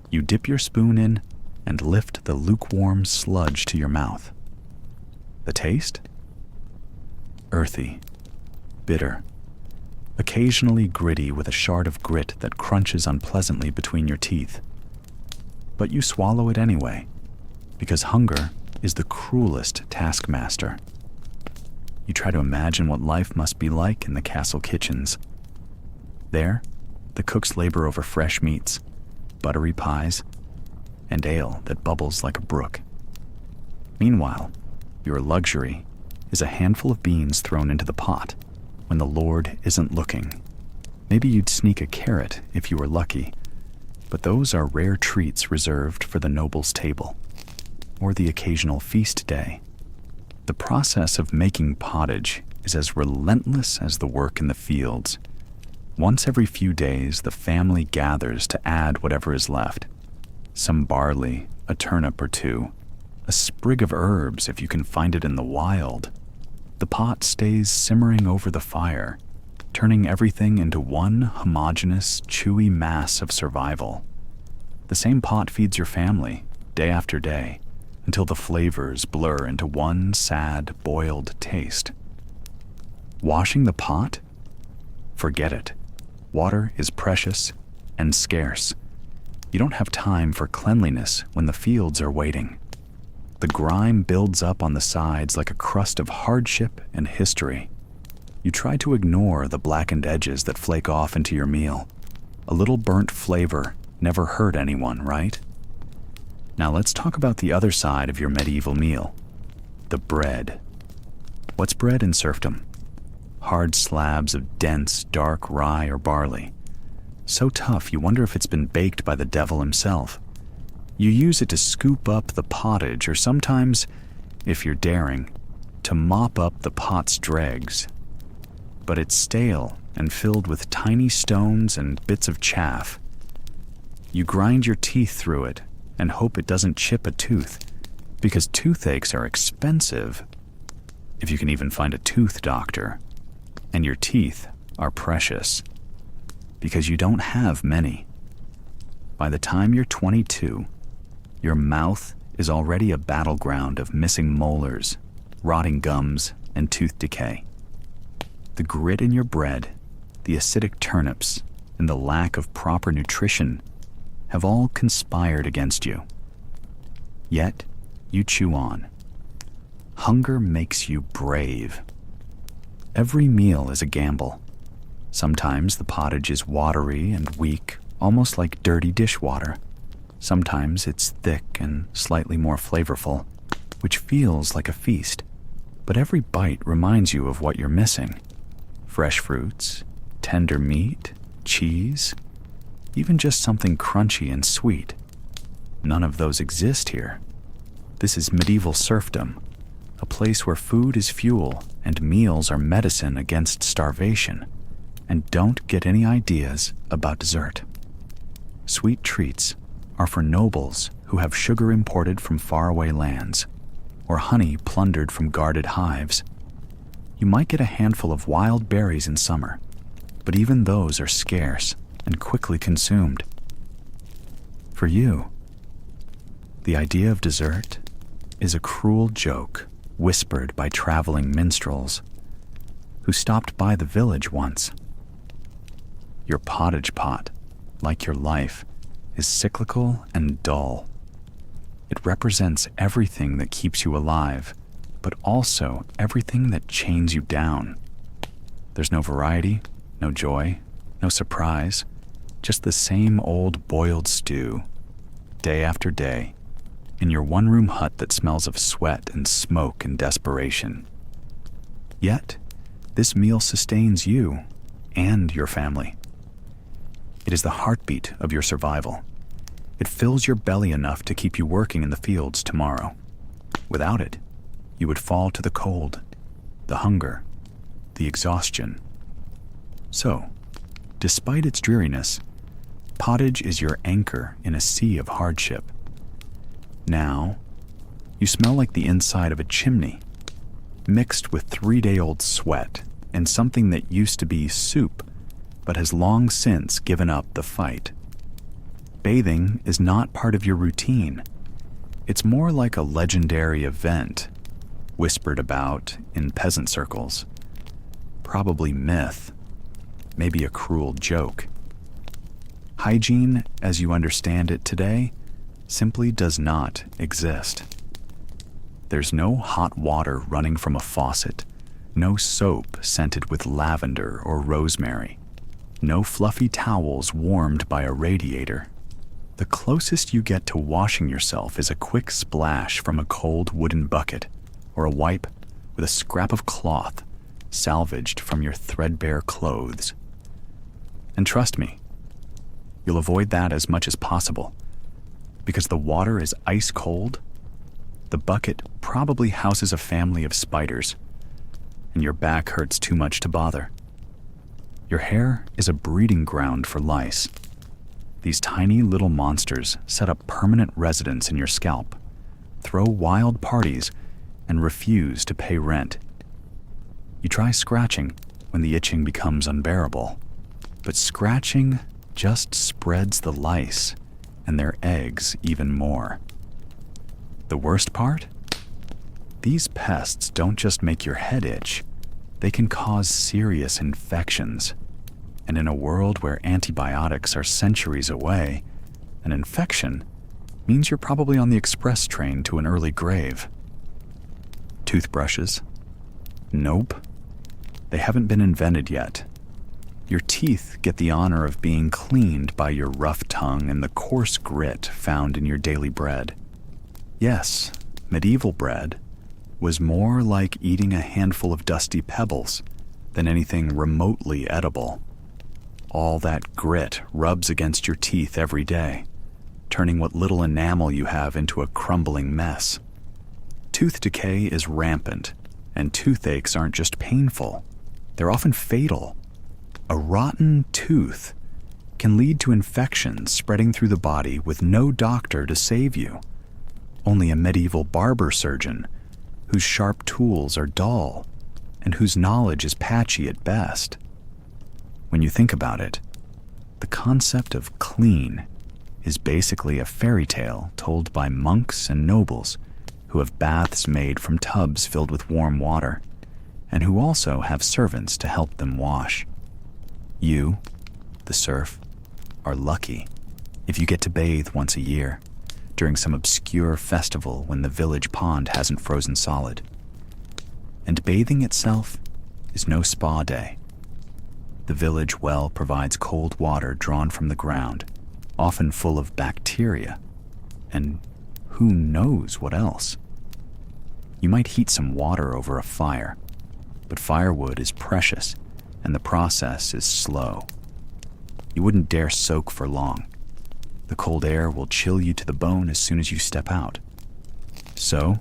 You dip your spoon in and lift the lukewarm sludge to your mouth. The taste? Earthy, bitter, occasionally gritty with a shard of grit that crunches unpleasantly between your teeth. But you swallow it anyway, because hunger is the cruelest taskmaster. You try to imagine what life must be like in the castle kitchens. There, the cooks labor over fresh meats, buttery pies, and ale that bubbles like a brook. Meanwhile, your luxury is a handful of beans thrown into the pot when the Lord isn't looking. Maybe you'd sneak a carrot if you were lucky, but those are rare treats reserved for the noble's table, or the occasional feast day. The process of making pottage is as relentless as the work in the fields. Once every few days, the family gathers to add whatever is left. Some barley, a turnip or two, a sprig of herbs if you can find it in the wild. The pot stays simmering over the fire, turning everything into one homogeneous, chewy mass of survival. The same pot feeds your family, day after day, until the flavors blur into one sad, boiled taste. Washing the pot? Forget it. Water is precious and scarce. You don't have time for cleanliness when the fields are waiting. The grime builds up on the sides like a crust of hardship and history. You try to ignore the blackened edges that flake off into your meal. A little burnt flavor never hurt anyone, right? Now let's talk about the other side of your medieval meal, the bread. What's bread in serfdom? Hard slabs of dense, dark rye or barley. So tough you wonder if it's been baked by the devil himself. You use it to scoop up the pottage, or sometimes, if you're daring, to mop up the pot's dregs. But it's stale and filled with tiny stones and bits of chaff. You grind your teeth through it and hope it doesn't chip a tooth, because toothaches are expensive, if you can even find a tooth doctor. And your teeth are precious, because you don't have many. By the time you're 22, your mouth is already a battleground of missing molars, rotting gums, and tooth decay. The grit in your bread, the acidic turnips, and the lack of proper nutrition have all conspired against you. Yet, you chew on. Hunger makes you brave. Every meal is a gamble. Sometimes the pottage is watery and weak, almost like dirty dishwater. Sometimes it's thick and slightly more flavorful, which feels like a feast. But every bite reminds you of what you're missing. Fresh fruits, tender meat, cheese, even just something crunchy and sweet. None of those exist here. This is medieval serfdom, a place where food is fuel and meals are medicine against starvation. And don't get any ideas about dessert. Sweet treats are for nobles who have sugar imported from faraway lands, or honey plundered from guarded hives. You might get a handful of wild berries in summer, but even those are scarce and quickly consumed. For you, the idea of dessert is a cruel joke whispered by traveling minstrels who stopped by the village once. Your pottage pot, like your life, is cyclical and dull. It represents everything that keeps you alive, but also everything that chains you down. There's no variety, no joy, no surprise, just the same old boiled stew, day after day, in your one-room hut that smells of sweat and smoke and desperation. Yet, this meal sustains you and your family. It is the heartbeat of your survival. It fills your belly enough to keep you working in the fields tomorrow. Without it, you would fall to the cold, the hunger, the exhaustion. So, despite its dreariness, pottage is your anchor in a sea of hardship. Now, you smell like the inside of a chimney, mixed with 3-day-old sweat and something that used to be soup, but has long since given up the fight. Bathing is not part of your routine. It's more like a legendary event, whispered about in peasant circles. Probably myth, maybe a cruel joke. Hygiene, as you understand it today, simply does not exist. There's no hot water running from a faucet, no soap scented with lavender or rosemary, no fluffy towels warmed by a radiator. The closest you get to washing yourself is a quick splash from a cold wooden bucket, or a wipe with a scrap of cloth salvaged from your threadbare clothes. And trust me, you'll avoid that as much as possible, because the water is ice cold. The bucket probably houses a family of spiders, and your back hurts too much to bother. Your hair is a breeding ground for lice. These tiny little monsters set up permanent residence in your scalp, throw wild parties, and refuse to pay rent. You try scratching when the itching becomes unbearable, but scratching just spreads the lice and their eggs even more. The worst part? These pests don't just make your head itch, they can cause serious infections. And in a world where antibiotics are centuries away, an infection means you're probably on the express train to an early grave. Toothbrushes? Nope. They haven't been invented yet. Your teeth get the honor of being cleaned by your rough tongue and the coarse grit found in your daily bread. Yes, medieval bread was more like eating a handful of dusty pebbles than anything remotely edible. All that grit rubs against your teeth every day, turning what little enamel you have into a crumbling mess. Tooth decay is rampant, and toothaches aren't just painful, they're often fatal. A rotten tooth can lead to infections spreading through the body with no doctor to save you. Only a medieval barber surgeon, whose sharp tools are dull, and whose knowledge is patchy at best. When you think about it, the concept of clean is basically a fairy tale told by monks and nobles who have baths made from tubs filled with warm water, and who also have servants to help them wash. You, the serf, are lucky if you get to bathe once a year, during some obscure festival when the village pond hasn't frozen solid. And bathing itself is no spa day. The village well provides cold water drawn from the ground, often full of bacteria, and who knows what else. You might heat some water over a fire, but firewood is precious and the process is slow. You wouldn't dare soak for long. The cold air will chill you to the bone as soon as you step out. So,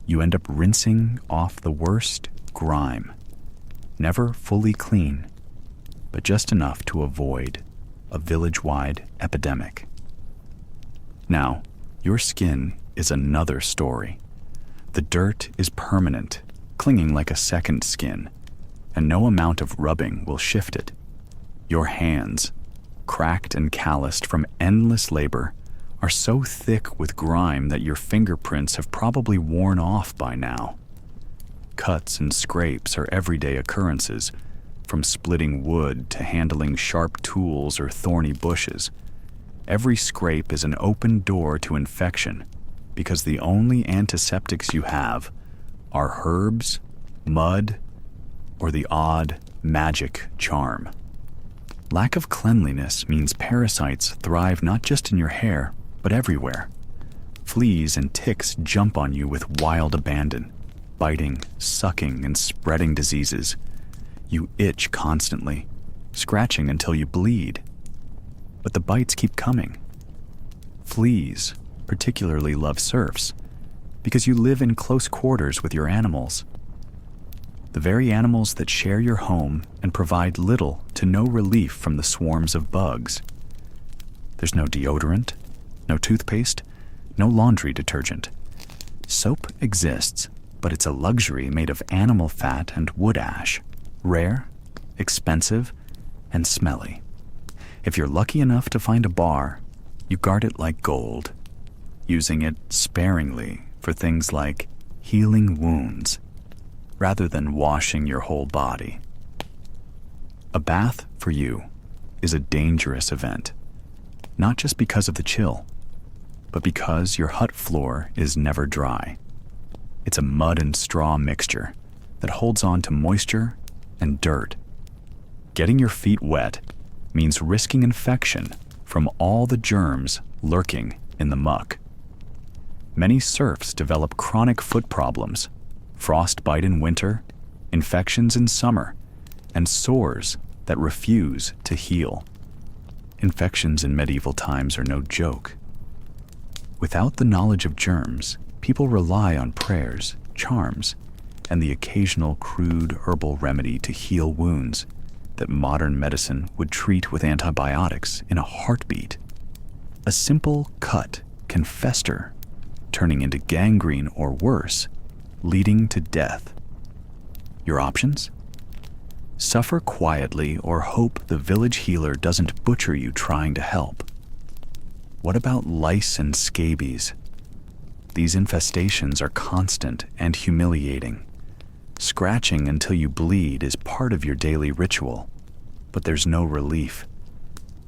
you end up rinsing off the worst grime, never fully clean, but just enough to avoid a village-wide epidemic. Now, your skin is another story. The dirt is permanent, clinging like a second skin, and no amount of rubbing will shift it. Your hands, cracked and calloused from endless labor, are so thick with grime that your fingerprints have probably worn off by now. Cuts and scrapes are everyday occurrences, from splitting wood to handling sharp tools or thorny bushes. Every scrape is an open door to infection, because the only antiseptics you have are herbs, mud, or the odd magic charm. Lack of cleanliness means parasites thrive not just in your hair, but everywhere. Fleas and ticks jump on you with wild abandon, biting, sucking, and spreading diseases. You itch constantly, scratching until you bleed. But the bites keep coming. Fleas particularly love serfs because you live in close quarters with your animals. The very animals that share your home and provide little to no relief from the swarms of bugs. There's no deodorant, no toothpaste, no laundry detergent. Soap exists, but it's a luxury made of animal fat and wood ash, rare, expensive, and smelly. If you're lucky enough to find a bar, you guard it like gold, using it sparingly for things like healing wounds, rather than washing your whole body. A bath for you is a dangerous event, not just because of the chill, but because your hut floor is never dry. It's a mud and straw mixture that holds on to moisture and dirt. Getting your feet wet means risking infection from all the germs lurking in the muck. Many serfs develop chronic foot problems, frostbite in winter, infections in summer, and sores that refuse to heal. Infections in medieval times are no joke. Without the knowledge of germs, people rely on prayers, charms, and the occasional crude herbal remedy to heal wounds that modern medicine would treat with antibiotics in a heartbeat. A simple cut can fester, turning into gangrene or worse, leading to death. Your options? Suffer quietly or hope the village healer doesn't butcher you trying to help. What about lice and scabies? These infestations are constant and humiliating. Scratching until you bleed is part of your daily ritual, but there's no relief.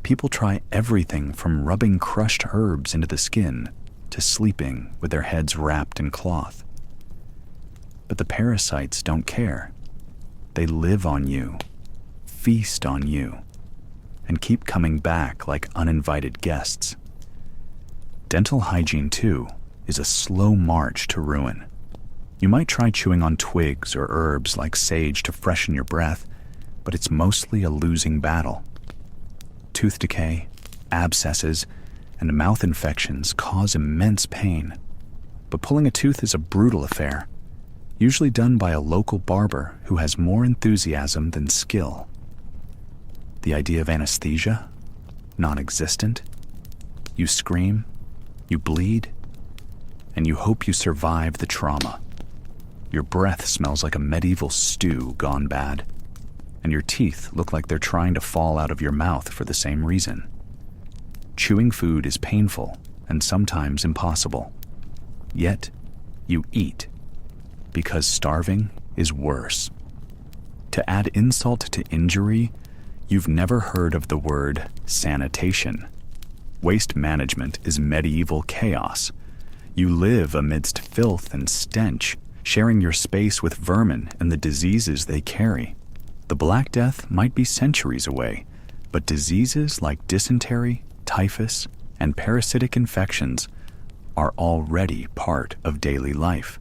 People try everything from rubbing crushed herbs into the skin to sleeping with their heads wrapped in cloth. But the parasites don't care. They live on you, feast on you, and keep coming back like uninvited guests. Dental hygiene, too, is a slow march to ruin. You might try chewing on twigs or herbs like sage to freshen your breath, but it's mostly a losing battle. Tooth decay, abscesses, and mouth infections cause immense pain. But pulling a tooth is a brutal affair, usually done by a local barber who has more enthusiasm than skill. The idea of anesthesia? Non-existent. You scream, you bleed, and you hope you survive the trauma. Your breath smells like a medieval stew gone bad, and your teeth look like they're trying to fall out of your mouth for the same reason. Chewing food is painful and sometimes impossible. Yet, you eat, because starving is worse. To add insult to injury, you've never heard of the word sanitation. Waste management is medieval chaos. You live amidst filth and stench, sharing your space with vermin and the diseases they carry. The Black Death might be centuries away, but diseases like dysentery, typhus, and parasitic infections are already part of daily life.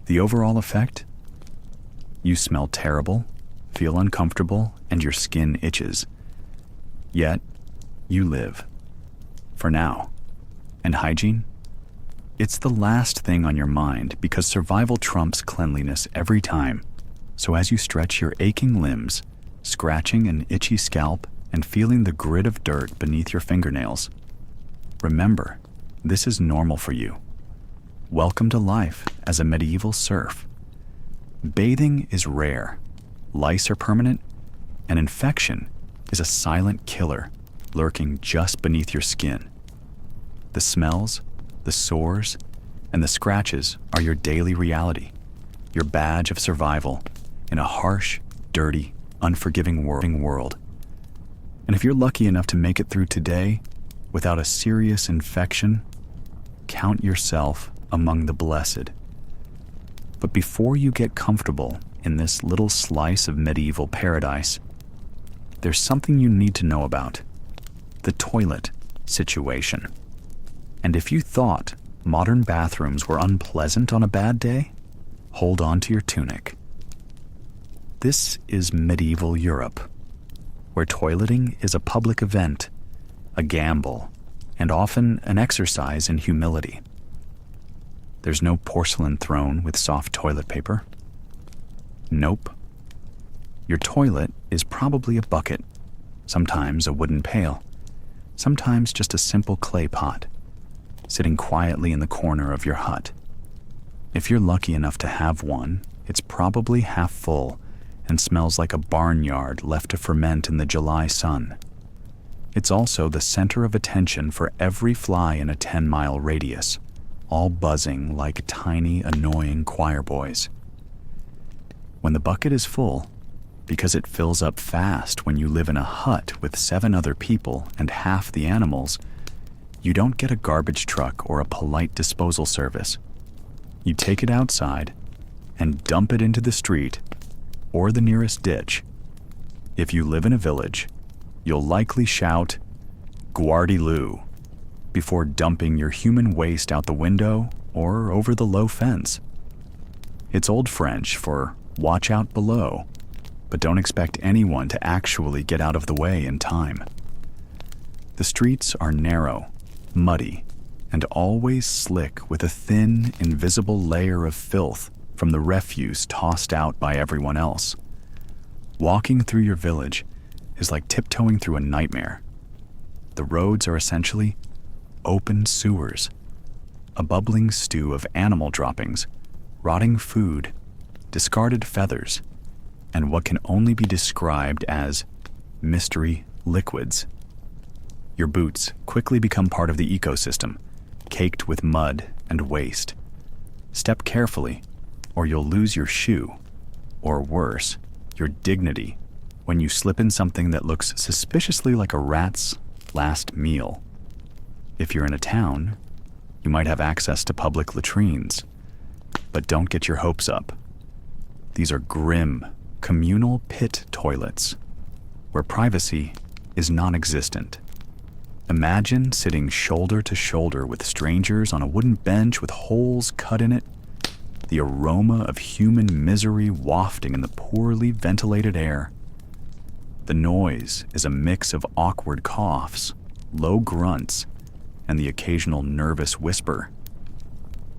The overall effect? You smell terrible, feel uncomfortable, and your skin itches. Yet, you live. For now. And hygiene? It's the last thing on your mind because survival trumps cleanliness every time. So as you stretch your aching limbs, scratching an itchy scalp, and feeling the grit of dirt beneath your fingernails, remember, this is normal for you. Welcome to life as a medieval serf. Bathing is rare, lice are permanent, and infection is a silent killer lurking just beneath your skin. The smells, the sores, and the scratches are your daily reality, your badge of survival in a harsh, dirty, unforgiving world. And if you're lucky enough to make it through today without a serious infection, count yourself among the blessed. But before you get comfortable in this little slice of medieval paradise, there's something you need to know about: the toilet situation. And if you thought modern bathrooms were unpleasant on a bad day, hold on to your tunic. This is medieval Europe, where toileting is a public event, a gamble, and often an exercise in humility. There's no porcelain throne with soft toilet paper. Nope. Your toilet is probably a bucket, sometimes a wooden pail, sometimes just a simple clay pot, sitting quietly in the corner of your hut. If you're lucky enough to have one, it's probably half full and smells like a barnyard left to ferment in the July sun. It's also the center of attention for every fly in a 10-mile radius, all buzzing like tiny, annoying choir boys. When the bucket is full, because it fills up fast when you live in a hut with 7 other people and half the animals, you don't get a garbage truck or a polite disposal service. You take it outside and dump it into the street or the nearest ditch. If you live in a village, you'll likely shout, "Guardi-loo," before dumping your human waste out the window or over the low fence. It's Old French for "watch out below," but don't expect anyone to actually get out of the way in time. The streets are narrow, muddy, and always slick with a thin, invisible layer of filth from the refuse tossed out by everyone else. Walking through your village is like tiptoeing through a nightmare. The roads are essentially open sewers, a bubbling stew of animal droppings, rotting food, discarded feathers, and what can only be described as mystery liquids. Your boots quickly become part of the ecosystem, caked with mud and waste. Step carefully, or you'll lose your shoe, or worse, your dignity, when you slip in something that looks suspiciously like a rat's last meal. If you're in a town, you might have access to public latrines, but don't get your hopes up. These are grim, communal pit toilets, where privacy is non-existent. Imagine sitting shoulder to shoulder with strangers on a wooden bench with holes cut in it, the aroma of human misery wafting in the poorly ventilated air. The noise is a mix of awkward coughs, low grunts, and the occasional nervous whisper.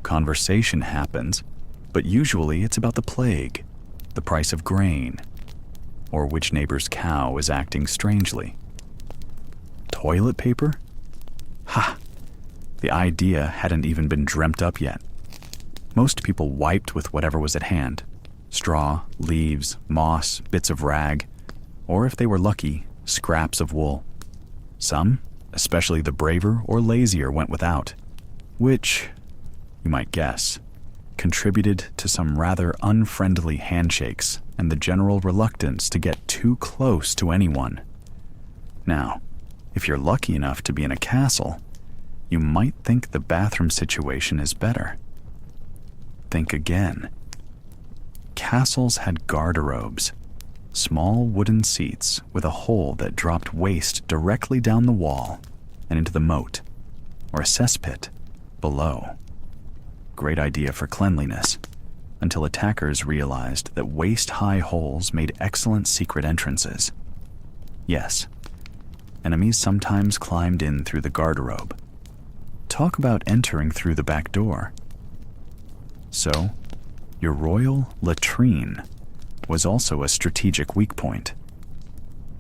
Conversation happens, but usually it's about the plague, the price of grain, or which neighbor's cow is acting strangely. Toilet paper? Ha! The idea hadn't even been dreamt up yet. Most people wiped with whatever was at hand: straw, leaves, moss, bits of rag, or if they were lucky, scraps of wool. Some, especially the braver or lazier, went without, which, you might guess, contributed to some rather unfriendly handshakes and the general reluctance to get too close to anyone. Now, if you're lucky enough to be in a castle, you might think the bathroom situation is better. Think again. Castles had garderobes, small wooden seats with a hole that dropped waste directly down the wall and into the moat, or a cesspit below. Great idea for cleanliness, until attackers realized that waist-high holes made excellent secret entrances. Yes, enemies sometimes climbed in through the garderobe. Talk about entering through the back door. So, your royal latrine was also a strategic weak point.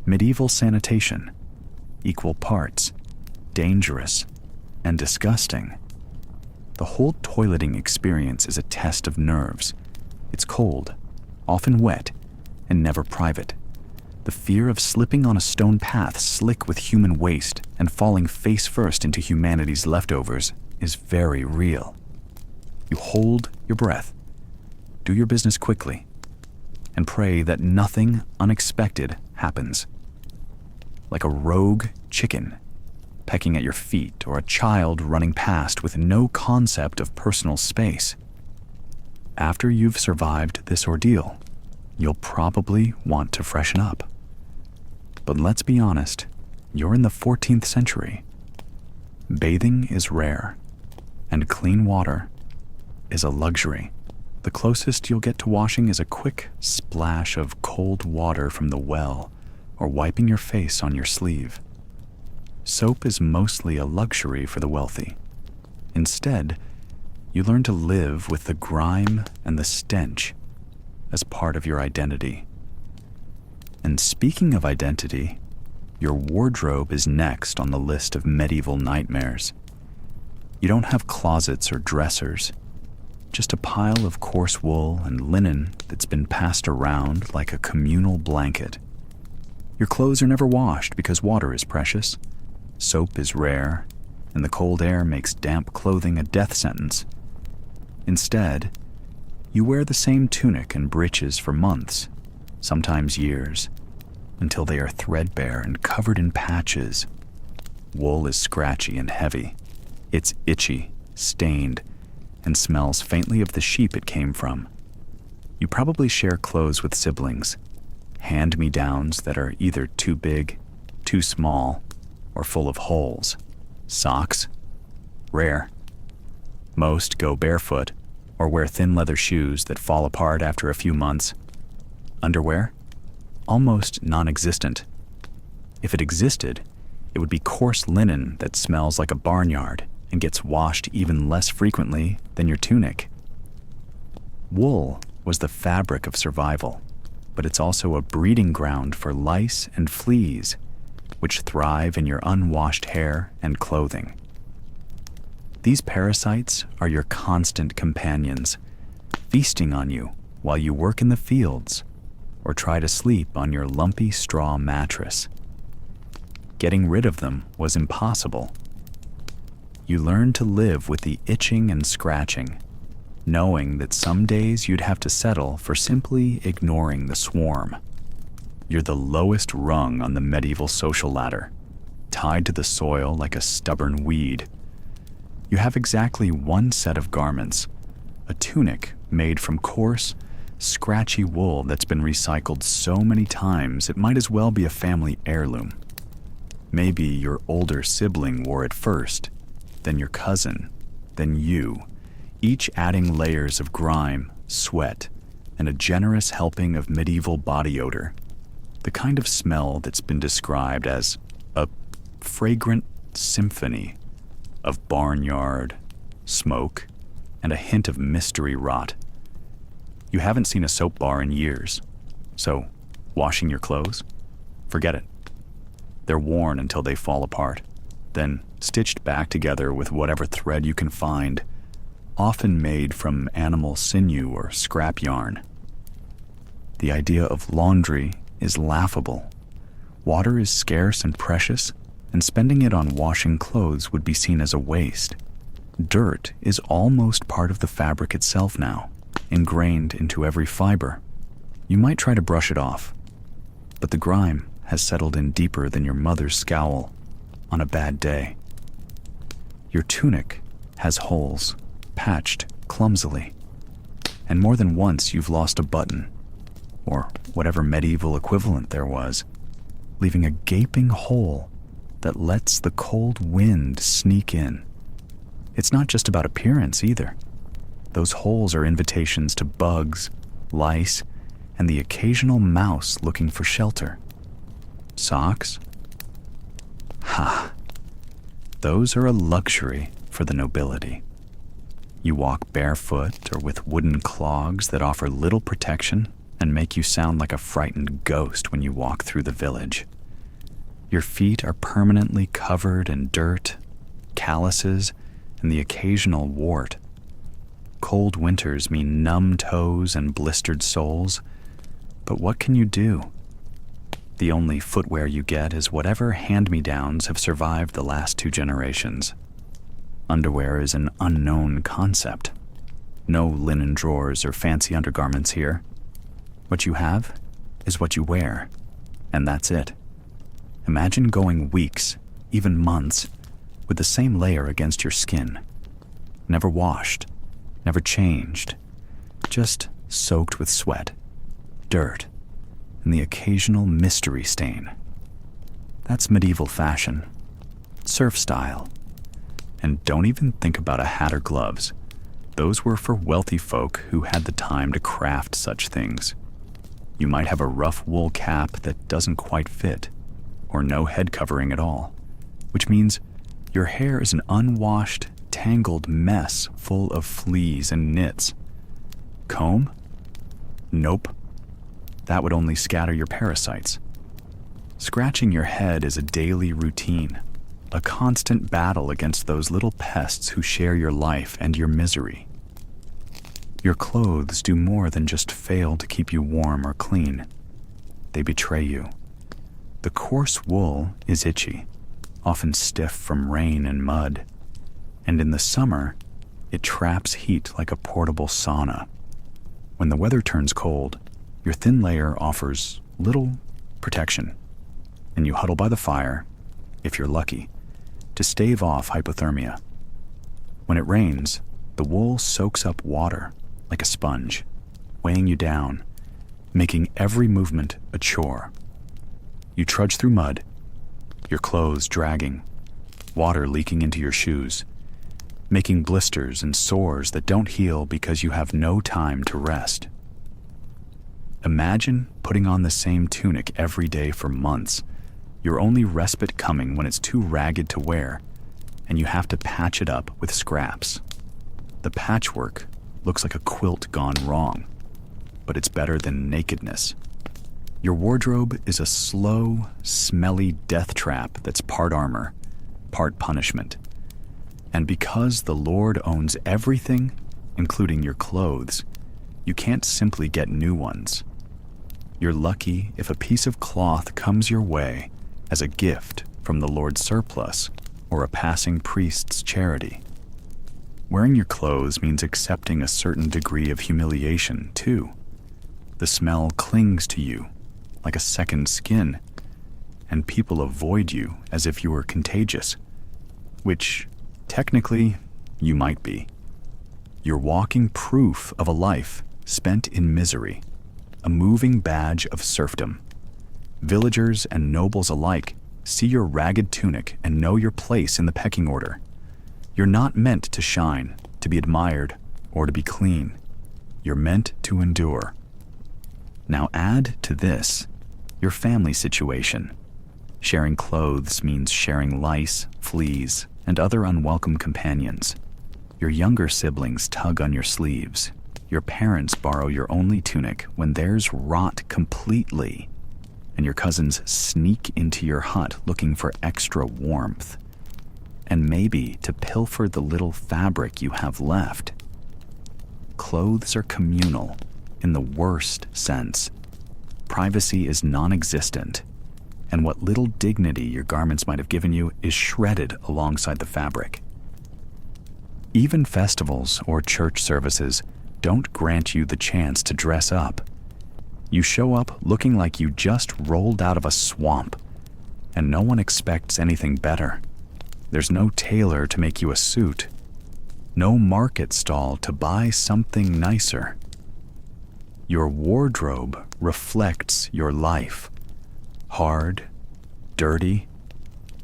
Medieval sanitation, equal parts, dangerous and disgusting. The whole toileting experience is a test of nerves. It's cold, often wet, and never private. The fear of slipping on a stone path slick with human waste and falling face first into humanity's leftovers is very real. You hold your breath, do your business quickly, and pray that nothing unexpected happens. Like a rogue chicken, pecking at your feet or a child running past with no concept of personal space. After you've survived this ordeal, you'll probably want to freshen up. But let's be honest, you're in the 14th century. Bathing is rare, and clean water is a luxury. The closest you'll get to washing is a quick splash of cold water from the well or wiping your face on your sleeve. Soap is mostly a luxury for the wealthy. Instead, you learn to live with the grime and the stench as part of your identity. And speaking of identity, your wardrobe is next on the list of medieval nightmares. You don't have closets or dressers, just a pile of coarse wool and linen that's been passed around like a communal blanket. Your clothes are never washed because water is precious, soap is rare, and the cold air makes damp clothing a death sentence. Instead, you wear the same tunic and breeches for months, sometimes years, until they are threadbare and covered in patches. Wool is scratchy and heavy. It's itchy, stained, and smells faintly of the sheep it came from. You probably share clothes with siblings, hand-me-downs that are either too big, too small, or full of holes. Socks? Rare. Most go barefoot or wear thin leather shoes that fall apart after a few months. Underwear? Almost non-existent. If it existed, it would be coarse linen that smells like a barnyard and gets washed even less frequently than your tunic. Wool was the fabric of survival, but it's also a breeding ground for lice and fleas, which thrive in your unwashed hair and clothing. These parasites are your constant companions, feasting on you while you work in the fields or try to sleep on your lumpy straw mattress. Getting rid of them was impossible. You learned to live with the itching and scratching, knowing that some days you'd have to settle for simply ignoring the swarm. You're the lowest rung on the medieval social ladder, tied to the soil like a stubborn weed. You have exactly one set of garments, a tunic made from coarse, scratchy wool that's been recycled so many times it might as well be a family heirloom. Maybe your older sibling wore it first, then your cousin, then you, each adding layers of grime, sweat, and a generous helping of medieval body odor, the kind of smell that's been described as a fragrant symphony of barnyard, smoke, and a hint of mystery rot. You haven't seen a soap bar in years, so washing your clothes? Forget it. They're worn until they fall apart, then stitched back together with whatever thread you can find, often made from animal sinew or scrap yarn. The idea of laundry is laughable. Water is scarce and precious, and spending it on washing clothes would be seen as a waste. Dirt is almost part of the fabric itself now, ingrained into every fiber. You might try to brush it off, but the grime has settled in deeper than your mother's scowl on a bad day. Your tunic has holes, patched clumsily, and more than once you've lost a button, or whatever medieval equivalent there was, leaving a gaping hole that lets the cold wind sneak in. It's not just about appearance either. Those holes are invitations to bugs, lice, and the occasional mouse looking for shelter. Socks? Ha! Those are a luxury for the nobility. You walk barefoot or with wooden clogs that offer little protection and make you sound like a frightened ghost when you walk through the village. Your feet are permanently covered in dirt, calluses, and the occasional wart. Cold winters mean numb toes and blistered soles, but what can you do? The only footwear you get is whatever hand-me-downs have survived the last 2 generations. Underwear is an unknown concept. No linen drawers or fancy undergarments here. What you have is what you wear, and that's it. Imagine going weeks, even months, with the same layer against your skin. Never washed, never changed, just soaked with sweat, dirt, and the occasional mystery stain. That's medieval fashion, serf style. And don't even think about a hat or gloves. Those were for wealthy folk who had the time to craft such things. You might have a rough wool cap that doesn't quite fit, or no head covering at all, which means your hair is an unwashed, tangled mess full of fleas and nits. Comb? Nope. That would only scatter your parasites. Scratching your head is a daily routine, a constant battle against those little pests who share your life and your misery. Your clothes do more than just fail to keep you warm or clean. They betray you. The coarse wool is itchy, often stiff from rain and mud, and in the summer, it traps heat like a portable sauna. When the weather turns cold, your thin layer offers little protection, and you huddle by the fire, if you're lucky, to stave off hypothermia. When it rains, the wool soaks up water like a sponge, weighing you down, making every movement a chore. You trudge through mud, your clothes dragging, water leaking into your shoes, making blisters and sores that don't heal because you have no time to rest. Imagine putting on the same tunic every day for months, your only respite coming when it's too ragged to wear, and you have to patch it up with scraps. The patchwork looks like a quilt gone wrong, but it's better than nakedness. Your wardrobe is a slow, smelly death trap that's part armor, part punishment. And because the Lord owns everything, including your clothes, you can't simply get new ones. You're lucky if a piece of cloth comes your way as a gift from the Lord's surplus or a passing priest's charity. Wearing your clothes means accepting a certain degree of humiliation, too. The smell clings to you like a second skin, and people avoid you as if you were contagious, which, technically, you might be. You're walking proof of a life spent in misery, a moving badge of serfdom. Villagers and nobles alike see your ragged tunic and know your place in the pecking order. You're not meant to shine, to be admired, or to be clean. You're meant to endure. Now add to this your family situation. Sharing clothes means sharing lice, fleas, and other unwelcome companions. Your younger siblings tug on your sleeves. Your parents borrow your only tunic when theirs rot completely, and your cousins sneak into your hut looking for extra warmth, and maybe to pilfer the little fabric you have left. Clothes are communal in the worst sense. Privacy is non-existent, and what little dignity your garments might have given you is shredded alongside the fabric. Even festivals or church services don't grant you the chance to dress up. You show up looking like you just rolled out of a swamp, and no one expects anything better. There's no tailor to make you a suit, no market stall to buy something nicer. Your wardrobe reflects your life, hard, dirty,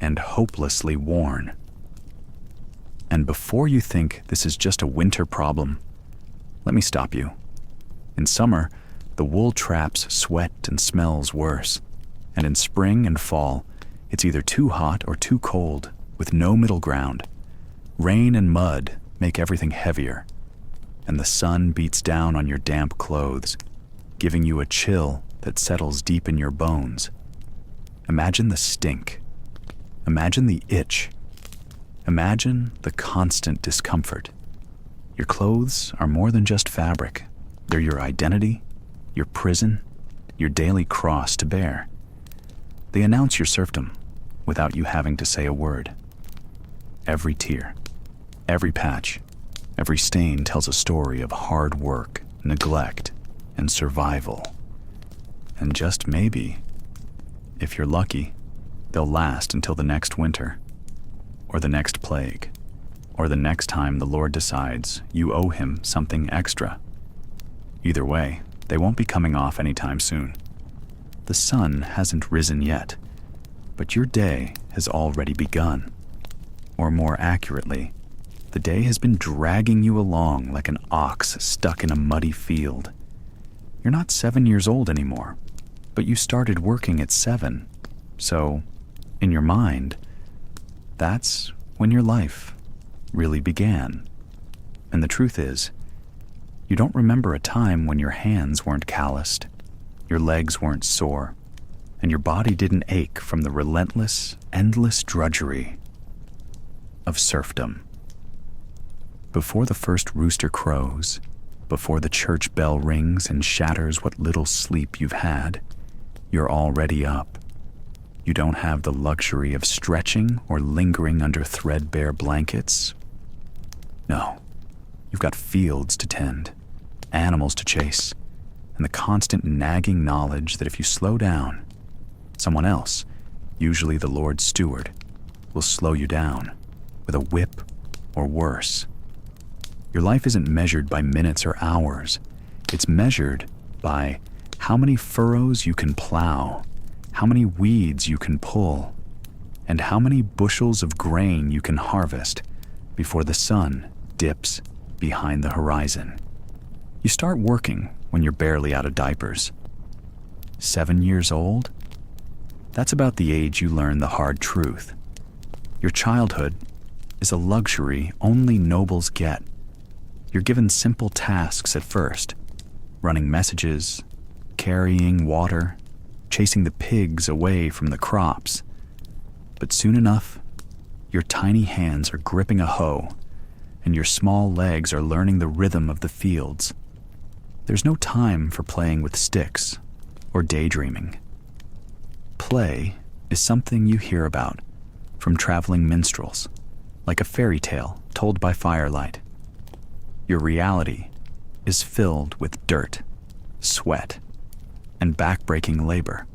and hopelessly worn. And before you think this is just a winter problem, let me stop you. In summer, the wool traps sweat and smells worse, and in spring and fall, it's either too hot or too cold, with no middle ground. Rain and mud make everything heavier, and the sun beats down on your damp clothes, giving you a chill that settles deep in your bones. Imagine the stink. Imagine the itch. Imagine the constant discomfort. Your clothes are more than just fabric. They're your identity, your prison, your daily cross to bear. They announce your serfdom without you having to say a word. Every tear, every patch, every stain tells a story of hard work, neglect, and survival. And just maybe, if you're lucky, they'll last until the next winter, or the next plague, or the next time the Lord decides you owe him something extra. Either way, they won't be coming off anytime soon. The sun hasn't risen yet, but your day has already begun. Or more accurately, the day has been dragging you along like an ox stuck in a muddy field. You're not 7 years old anymore, but you started working at 7. So, in your mind, that's when your life really began. And the truth is, you don't remember a time when your hands weren't calloused, your legs weren't sore, and your body didn't ache from the relentless, endless drudgery of serfdom. Before the first rooster crows, before the church bell rings and shatters what little sleep you've had, you're already up. You don't have the luxury of stretching or lingering under threadbare blankets. No, you've got fields to tend, animals to chase, and the constant nagging knowledge that if you slow down, someone else, usually the Lord's steward, will slow you down with a whip or worse. Your life isn't measured by minutes or hours. It's measured by how many furrows you can plow, how many weeds you can pull, and how many bushels of grain you can harvest before the sun dips behind the horizon. You start working when you're barely out of diapers. 7 years old? That's about the age you learn the hard truth. Your childhood is a luxury only nobles get. You're given simple tasks at first, running messages, carrying water, chasing the pigs away from the crops. But soon enough, your tiny hands are gripping a hoe, and your small legs are learning the rhythm of the fields. There's no time for playing with sticks or daydreaming. Play is something you hear about from traveling minstrels, like a fairy tale told by firelight. Your reality is filled with dirt, sweat, and back-breaking labor.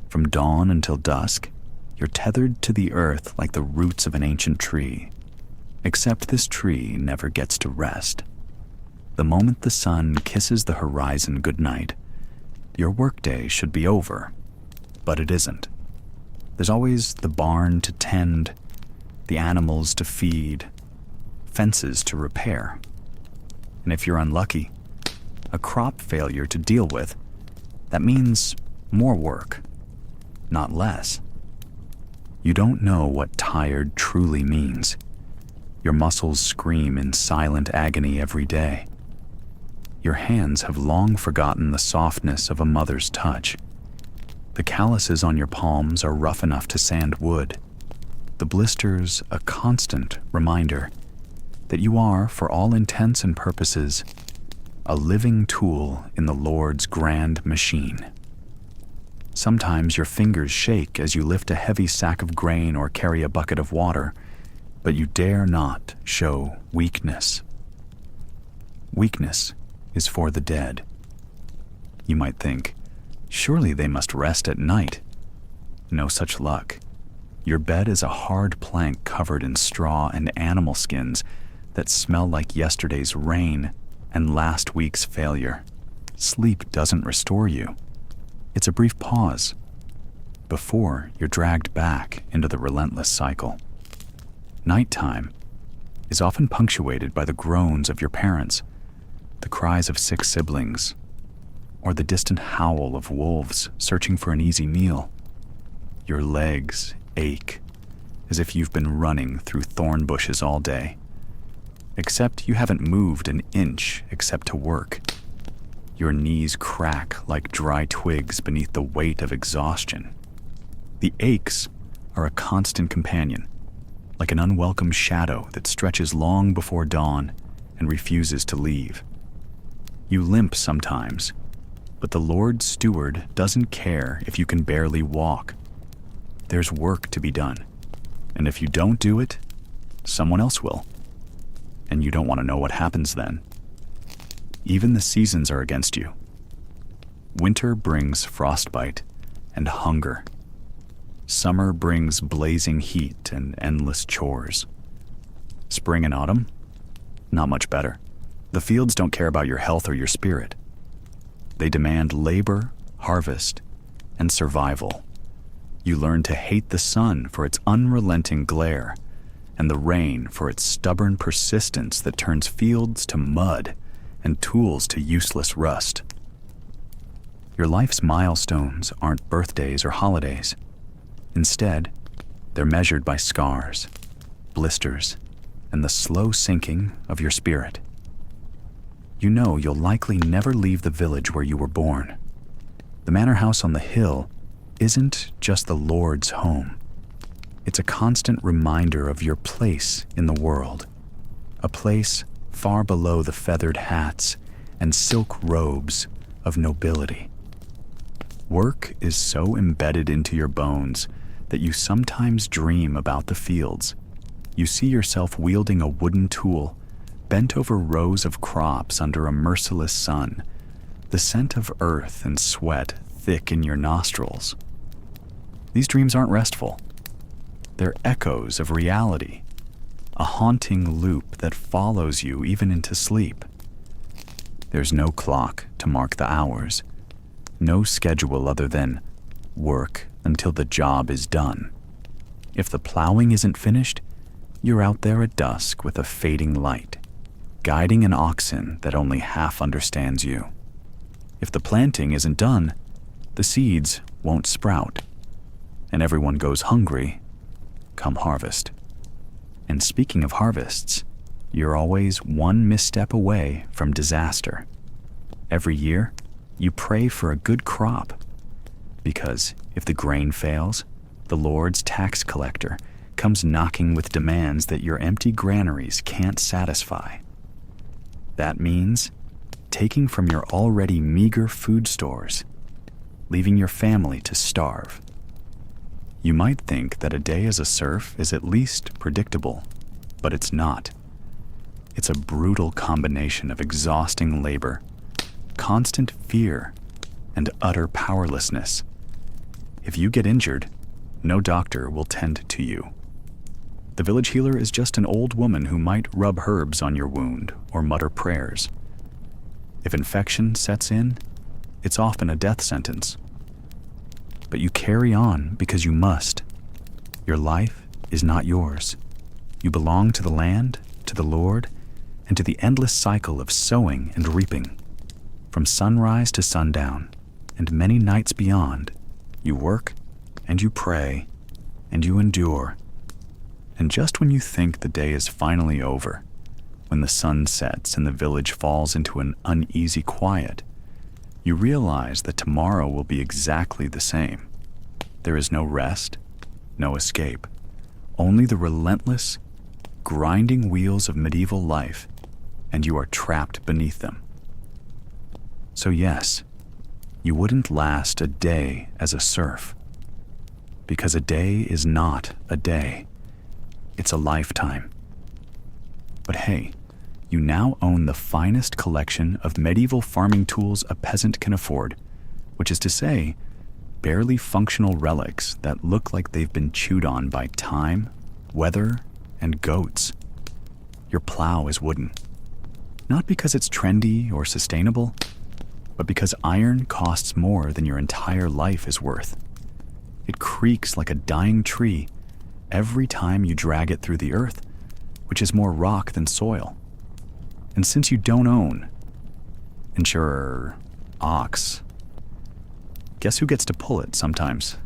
From dawn until dusk, you're tethered to the earth like the roots of an ancient tree, except this tree never gets to rest. The moment the sun kisses the horizon goodnight, your workday should be over, but it isn't. There's always the barn to tend, the animals to feed, fences to repair. And if you're unlucky, a crop failure to deal with, that means more work, not less. You don't know what tired truly means. Your muscles scream in silent agony every day. Your hands have long forgotten the softness of a mother's touch. The calluses on your palms are rough enough to sand wood. The blisters a constant reminder that you are, for all intents and purposes, a living tool in the Lord's grand machine. Sometimes your fingers shake as you lift a heavy sack of grain or carry a bucket of water, but you dare not show weakness. Weakness is for the dead. You might think, surely they must rest at night. No such luck. Your bed is a hard plank covered in straw and animal skins that smell like yesterday's rain and last week's failure. Sleep doesn't restore you. It's a brief pause before you're dragged back into the relentless cycle. Nighttime is often punctuated by the groans of your parents, the cries of sick siblings, or the distant howl of wolves searching for an easy meal. Your legs ache as if you've been running through thorn bushes all day, except you haven't moved an inch except to work. Your knees crack like dry twigs beneath the weight of exhaustion. The aches are a constant companion, like an unwelcome shadow that stretches long before dawn and refuses to leave. You limp sometimes, but the Lord's steward doesn't care if you can barely walk. There's work to be done, and if you don't do it, someone else will. And you don't want to know what happens then. Even the seasons are against you. Winter brings frostbite and hunger. summer brings blazing heat and endless chores. Spring and autumn? Not much better. The fields don't care about your health or your spirit. They demand labor, harvest, and survival. You learn to hate the sun for its unrelenting glare and the rain for its stubborn persistence that turns fields to mud and tools to useless rust. Your life's milestones aren't birthdays or holidays. Instead, they're measured by scars, blisters, and the slow sinking of your spirit. You know you'll likely never leave the village where you were born. The manor house on the hill isn't just the Lord's home. It's a constant reminder of your place in the world, a place far below the feathered hats and silk robes of nobility. Work is so embedded into your bones that you sometimes dream about the fields. You see yourself wielding a wooden tool, bent over rows of crops under a merciless sun, the scent of earth and sweat thick in your nostrils. These dreams aren't restful. They're echoes of reality, a haunting loop that follows you even into sleep. There's no clock to mark the hours, no schedule other than work until the job is done. If the plowing isn't finished, you're out there at dusk with a fading light, guiding an oxen that only half understands you. If the planting isn't done, the seeds won't sprout, and everyone goes hungry come harvest. And speaking of harvests, you're always one misstep away from disaster. Every year, you pray for a good crop, because if the grain fails, the Lord's tax collector comes knocking with demands that your empty granaries can't satisfy. That means taking from your already meager food stores, leaving your family to starve. You might think that a day as a serf is at least predictable, but it's not. It's a brutal combination of exhausting labor, constant fear, and utter powerlessness. If you get injured, no doctor will tend to you. The village healer is just an old woman who might rub herbs on your wound or mutter prayers. If infection sets in, it's often a death sentence. But you carry on because you must. Your life is not yours. You belong to the land, to the Lord, and to the endless cycle of sowing and reaping. From sunrise to sundown, and many nights beyond, you work and you pray and you endure. And just when you think the day is finally over, when the sun sets and the village falls into an uneasy quiet, you realize that tomorrow will be exactly the same. There is no rest, no escape, only the relentless, grinding wheels of medieval life, and you are trapped beneath them. So yes, you wouldn't last a day as a serf, because a day is not a day. It's a lifetime. But hey, you now own the finest collection of medieval farming tools a peasant can afford, which is to say, barely functional relics that look like they've been chewed on by time, weather, and goats. Your plow is wooden. Not because it's trendy or sustainable, but because iron costs more than your entire life is worth. It creaks like a dying tree every time you drag it through the earth, which is more rock than soil. And since you don't own insurer ox, guess who gets to pull it sometimes?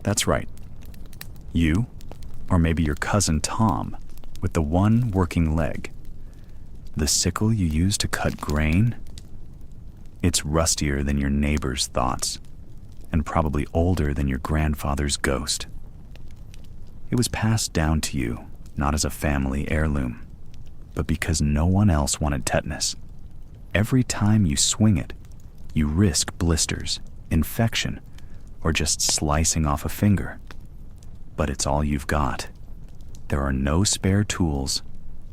That's right. You, or maybe your cousin Tom, with the one working leg. The sickle you use to cut grain? It's rustier than your neighbor's thoughts, and probably older than your grandfather's ghost. It was passed down to you, not as a family heirloom, but because no one else wanted tetanus. Every time you swing it, you risk blisters, infection, or just slicing off a finger. But it's all you've got. There are no spare tools,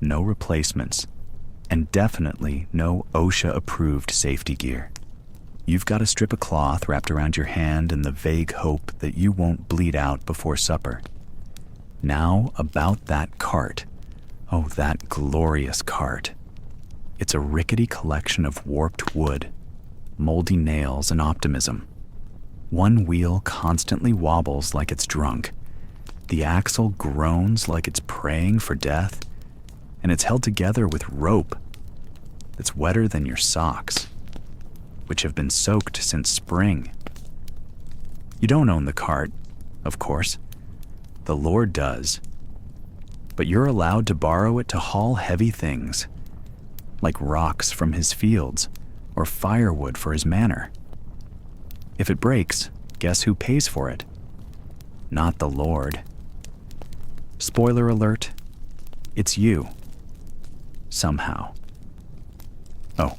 no replacements, and definitely no OSHA-approved safety gear. You've got a strip of cloth wrapped around your hand in the vague hope that you won't bleed out before supper. Now about that cart. Oh, that glorious cart. It's a rickety collection of warped wood, moldy nails, and optimism. One wheel constantly wobbles like it's drunk. The axle groans like it's praying for death, and it's held together with rope that's wetter than your socks, which have been soaked since spring. You don't own the cart, of course. The Lord does. But you're allowed to borrow it to haul heavy things, like rocks from his fields or firewood for his manor. If it breaks, guess who pays for it? Not the Lord. Spoiler alert, it's you. Somehow. Oh,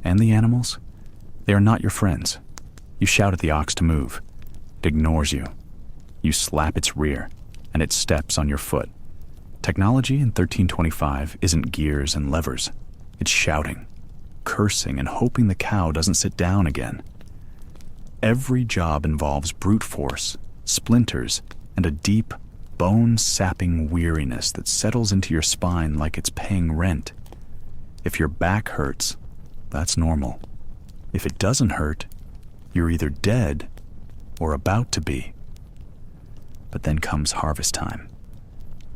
and the animals? They are not your friends. You shout at the ox to move. It ignores you. You slap its rear, and it steps on your foot. Technology in 1325 isn't gears and levers. It's shouting, cursing, and hoping the cow doesn't sit down again. Every job involves brute force, splinters, and a deep, bone-sapping weariness that settles into your spine like it's paying rent. If your back hurts, that's normal. If it doesn't hurt, you're either dead or about to be. But then comes harvest time,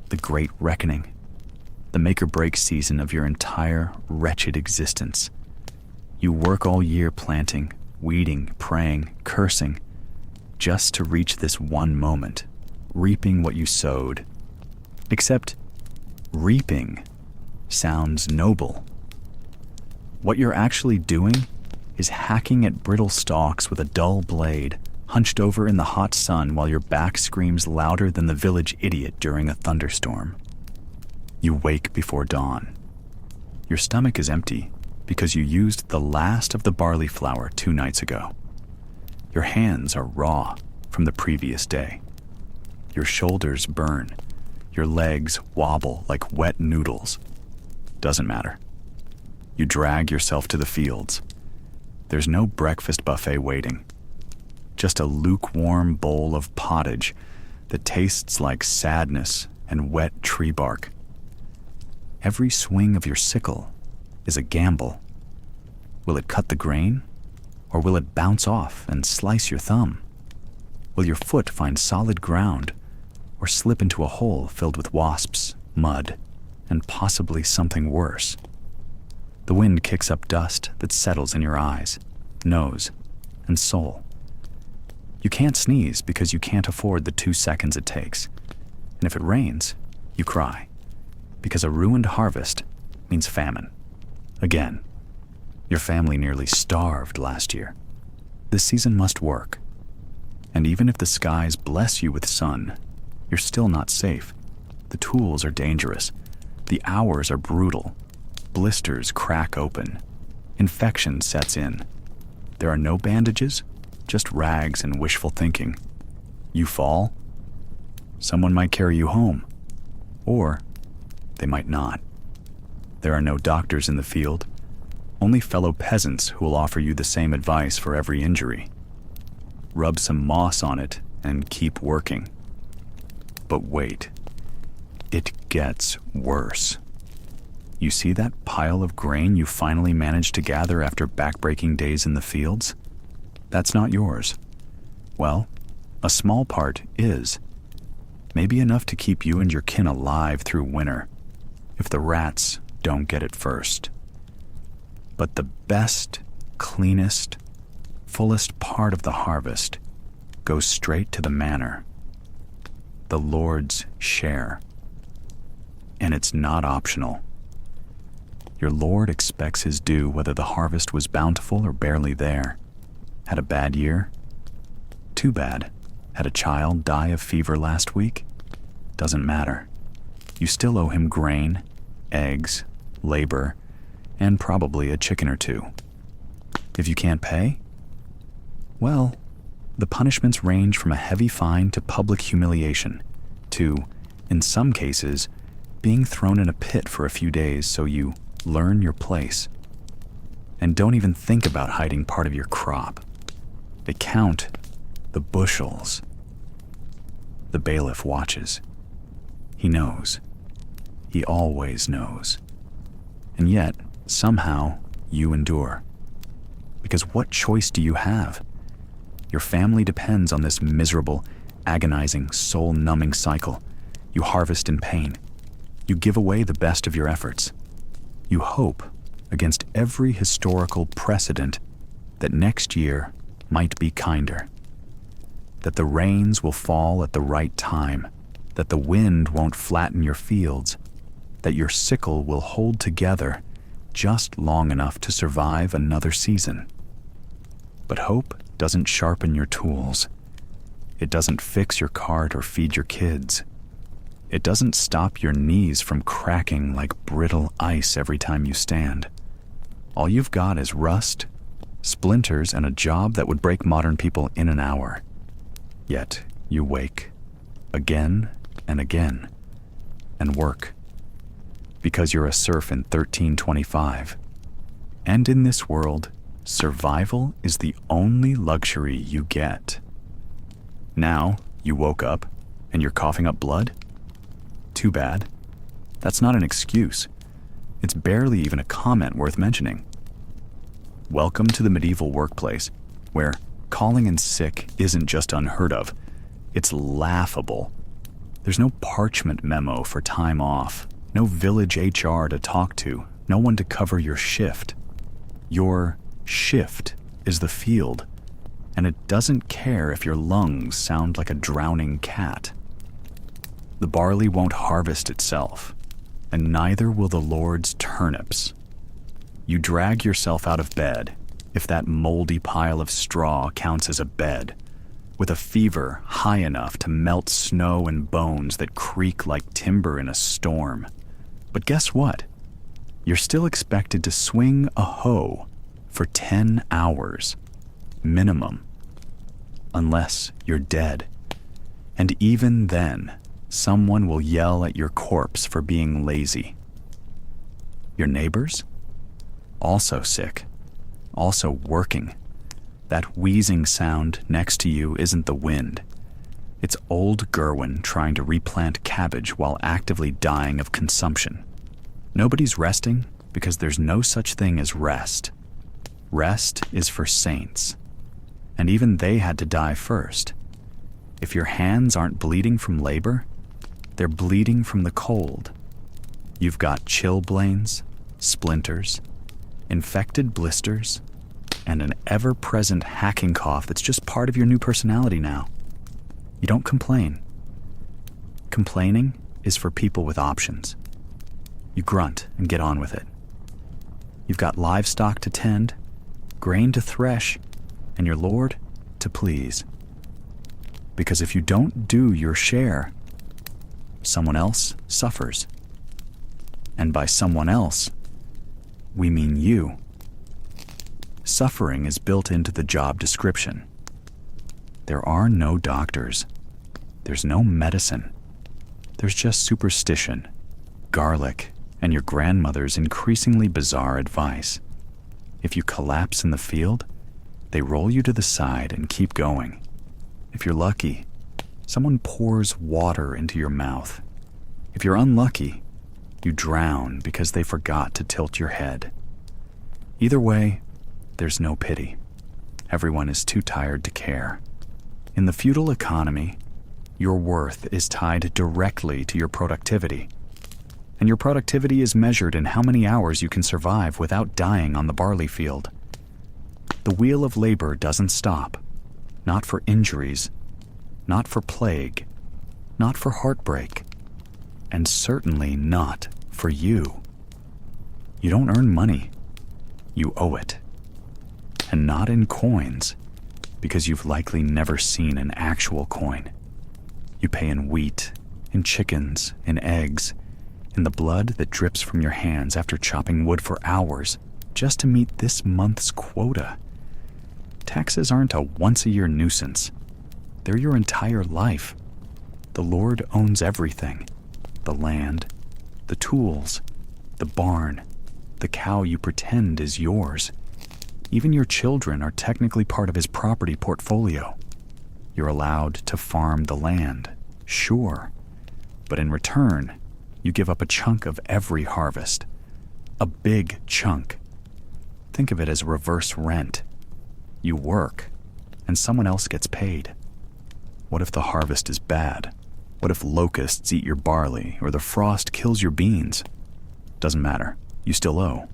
the great reckoning, the make-or-break season of your entire wretched existence. You work all year planting, weeding, praying, cursing, just to reach this one moment, reaping what you sowed. Except, reaping sounds noble. What you're actually doing is hacking at brittle stalks with a dull blade, hunched over in the hot sun while your back screams louder than the village idiot during a thunderstorm. You wake before dawn. Your stomach is empty because you used the last of the barley flour 2 nights ago. Your hands are raw from the previous day. Your shoulders burn. Your legs wobble like wet noodles. Doesn't matter. You drag yourself to the fields. There's no breakfast buffet waiting. Just a lukewarm bowl of pottage that tastes like sadness and wet tree bark. Every swing of your sickle is a gamble. Will it cut the grain, or will it bounce off and slice your thumb? Will your foot find solid ground, or slip into a hole filled with wasps, mud, and possibly something worse? The wind kicks up dust that settles in your eyes, nose, and soul. You can't sneeze because you can't afford the 2 seconds it takes. And if it rains, you cry, because a ruined harvest means famine. Again, your family nearly starved last year. This season must work. And even if the skies bless you with sun, you're still not safe. The tools are dangerous. The hours are brutal. Blisters crack open. Infection sets in. There are no bandages, just rags and wishful thinking. You fall, someone might carry you home. Or they might not. There are no doctors in the field, only fellow peasants who will offer you the same advice for every injury. Rub some moss on it and keep working. But wait, it gets worse. You see that pile of grain you finally managed to gather after backbreaking days in the fields? That's not yours. Well, a small part is. Maybe enough to keep you and your kin alive through winter, if the rats don't get it first. But the best, cleanest, fullest part of the harvest goes straight to the manor. The Lord's share. And it's not optional. Your Lord expects his due whether the harvest was bountiful or barely there. Had a bad year? Too bad. Had a child die of fever last week? Doesn't matter. You still owe him grain, eggs, labor, and probably a chicken or 2. If you can't pay, well, the punishments range from a heavy fine to public humiliation to, in some cases, being thrown in a pit for a few days so you learn your place. and don't even think about hiding part of your crop. They count the bushels. The bailiff watches. He knows. He always knows. And yet, somehow, you endure. Because what choice do you have? Your family depends on this miserable, agonizing, soul-numbing cycle. You harvest in pain. You give away the best of your efforts. You hope, against every historical precedent, that next year might be kinder. That the rains will fall at the right time. That the wind won't flatten your fields. That your sickle will hold together just long enough to survive another season. But hope doesn't sharpen your tools. It doesn't fix your cart or feed your kids. It doesn't stop your knees from cracking like brittle ice every time you stand. All you've got is rust, splinters, and a job that would break modern people in an hour. Yet you wake, again and again, and work. Because you're a serf in 1325. And in this world, survival is the only luxury you get. Now, you woke up, and you're coughing up blood? Too bad. That's not an excuse. It's barely even a comment worth mentioning. Welcome to the medieval workplace, where calling in sick isn't just unheard of, it's laughable. There's no parchment memo for time off, no village HR to talk to, no one to cover your shift. Your shift is the field, and it doesn't care if your lungs sound like a drowning cat. The barley won't harvest itself, and neither will the Lord's turnips. You drag yourself out of bed, if that moldy pile of straw counts as a bed, with a fever high enough to melt snow and bones that creak like timber in a storm. But guess what? You're still expected to swing a hoe for 10 hours, minimum, unless you're dead. And even then, someone will yell at your corpse for being lazy. Your neighbors? Also sick, also working. That wheezing sound next to you isn't the wind. It's old Gerwin trying to replant cabbage while actively dying of consumption. Nobody's resting because there's no such thing as rest. Rest is for saints. And even they had to die first. If your hands aren't bleeding from labor, they're bleeding from the cold. You've got chilblains, splinters, infected blisters, and an ever-present hacking cough that's just part of your new personality now. You don't complain. Complaining is for people with options. You grunt and get on with it. You've got livestock to tend, grain to thresh, and your Lord to please. Because if you don't do your share, someone else suffers. And by someone else, we mean you. Suffering is built into the job description. There are no doctors. There's no medicine. There's just superstition, garlic, and your grandmother's increasingly bizarre advice. If you collapse in the field, they roll you to the side and keep going. If you're lucky, someone pours water into your mouth. If you're unlucky, you drown because they forgot to tilt your head. Either way, there's no pity. Everyone is too tired to care. In the feudal economy, your worth is tied directly to your productivity. And your productivity is measured in how many hours you can survive without dying on the barley field. The wheel of labor doesn't stop. Not for injuries, not for plague, not for heartbreak, and certainly not for you. You don't earn money. You owe it. And not in coins, because you've likely never seen an actual coin. You pay in wheat, in chickens, in eggs, in the blood that drips from your hands after chopping wood for hours just to meet this month's quota. Taxes aren't a once-a-year nuisance. They're your entire life. The Lord owns everything. The land, the tools, the barn, the cow you pretend is yours. Even your children are technically part of his property portfolio. You're allowed to farm the land, sure, but in return, you give up a chunk of every harvest. A big chunk. Think of it as reverse rent. You work, and someone else gets paid. What if the harvest is bad? What if locusts eat your barley, or the frost kills your beans? Doesn't matter. You still owe.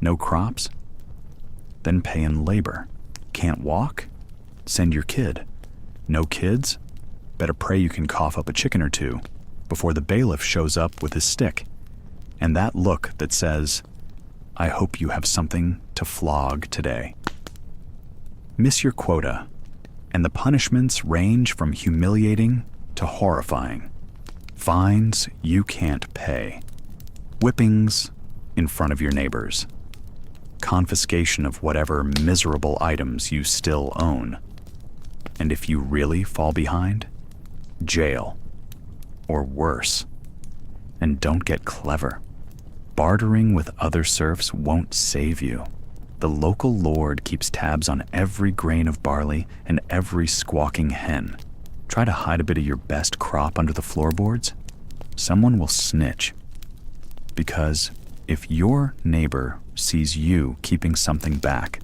No crops? Then pay in labor. Can't walk? Send your kid. No kids? Better pray you can cough up a chicken or two before the bailiff shows up with his stick and that look that says, "I hope you have something to flog today." Miss your quota, and the punishments range from humiliating to horrifying. Fines you can't pay. Whippings in front of your neighbors. Confiscation of whatever miserable items you still own. And if you really fall behind, jail. Or worse. And don't get clever. Bartering with other serfs won't save you. The local lord keeps tabs on every grain of barley and every squawking hen. Try to hide a bit of your best crop under the floorboards, someone will snitch. Because if your neighbor sees you keeping something back,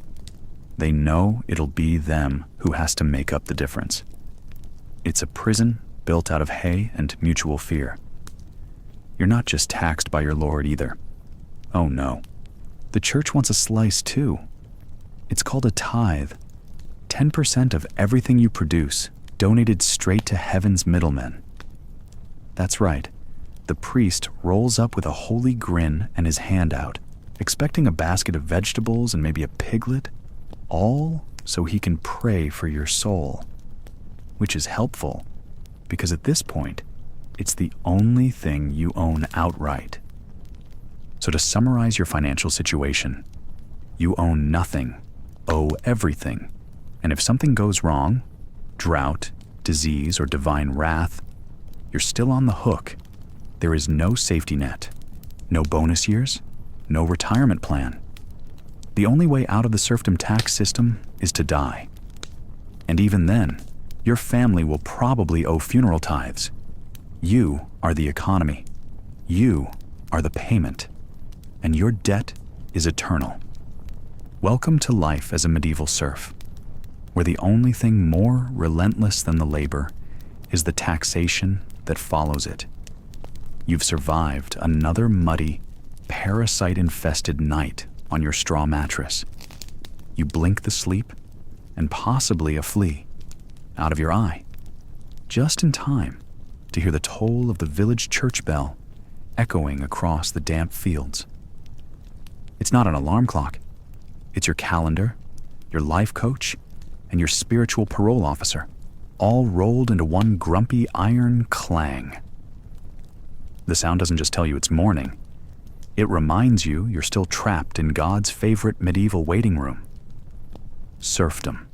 they know it'll be them who has to make up the difference. It's a prison built out of hay and mutual fear. You're not just taxed by your lord either. Oh no. The church wants a slice too. It's called a tithe. 10% of everything you produce, donated straight to heaven's middlemen. That's right. The priest rolls up with a holy grin and his hand out, expecting a basket of vegetables and maybe a piglet, all so he can pray for your soul. Which is helpful, because at this point, it's the only thing you own outright. So to summarize your financial situation, you own nothing, owe everything, and if something goes wrong, drought, disease, or divine wrath, you're still on the hook. There is no safety net, no bonus years, no retirement plan. The only way out of the serfdom tax system is to die. And even then, your family will probably owe funeral tithes. You are the economy. You are the payment. And your debt is eternal. Welcome to life as a medieval serf, where the only thing more relentless than the labor is the taxation that follows it. You've survived another muddy, parasite-infested night on your straw mattress. You blink the sleep, and possibly a flea, out of your eye, just in time to hear the toll of the village church bell echoing across the damp fields. It's not an alarm clock. It's your calendar, your life coach, and your spiritual parole officer, all rolled into one grumpy iron clang. The sound doesn't just tell you it's morning. It reminds you you're still trapped in God's favorite medieval waiting room. Serfdom.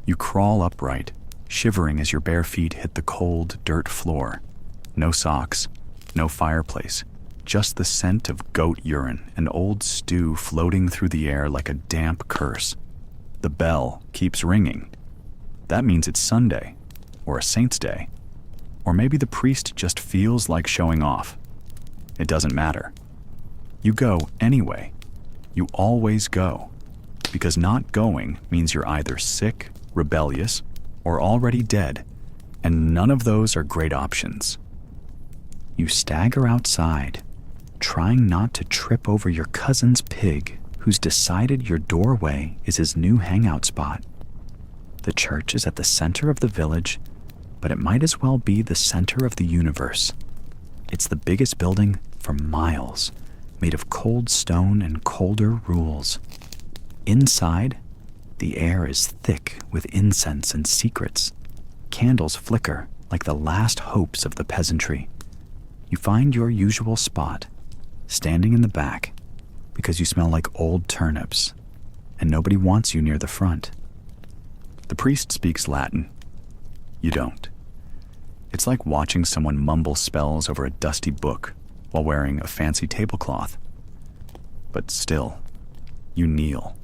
You crawl upright, shivering as your bare feet hit the cold dirt floor. No socks, no fireplace, just the scent of goat urine and old stew floating through the air like a damp curse. The bell keeps ringing. That means it's Sunday, or a saint's day. Or maybe the priest just feels like showing off. It doesn't matter. You go anyway. You always go. Because not going means you're either sick, rebellious, or already dead, and none of those are great options. You stagger outside, trying not to trip over your cousin's pig who's decided your doorway is his new hangout spot. The church is at the center of the village, but it might as well be the center of the universe. It's the biggest building for miles, made of cold stone and colder rules. Inside, the air is thick with incense and secrets. Candles flicker like the last hopes of the peasantry. You find your usual spot, standing in the back, because you smell like old turnips, and nobody wants you near the front. The priest speaks Latin. You don't. It's like watching someone mumble spells over a dusty book while wearing a fancy tablecloth. But still, You kneel.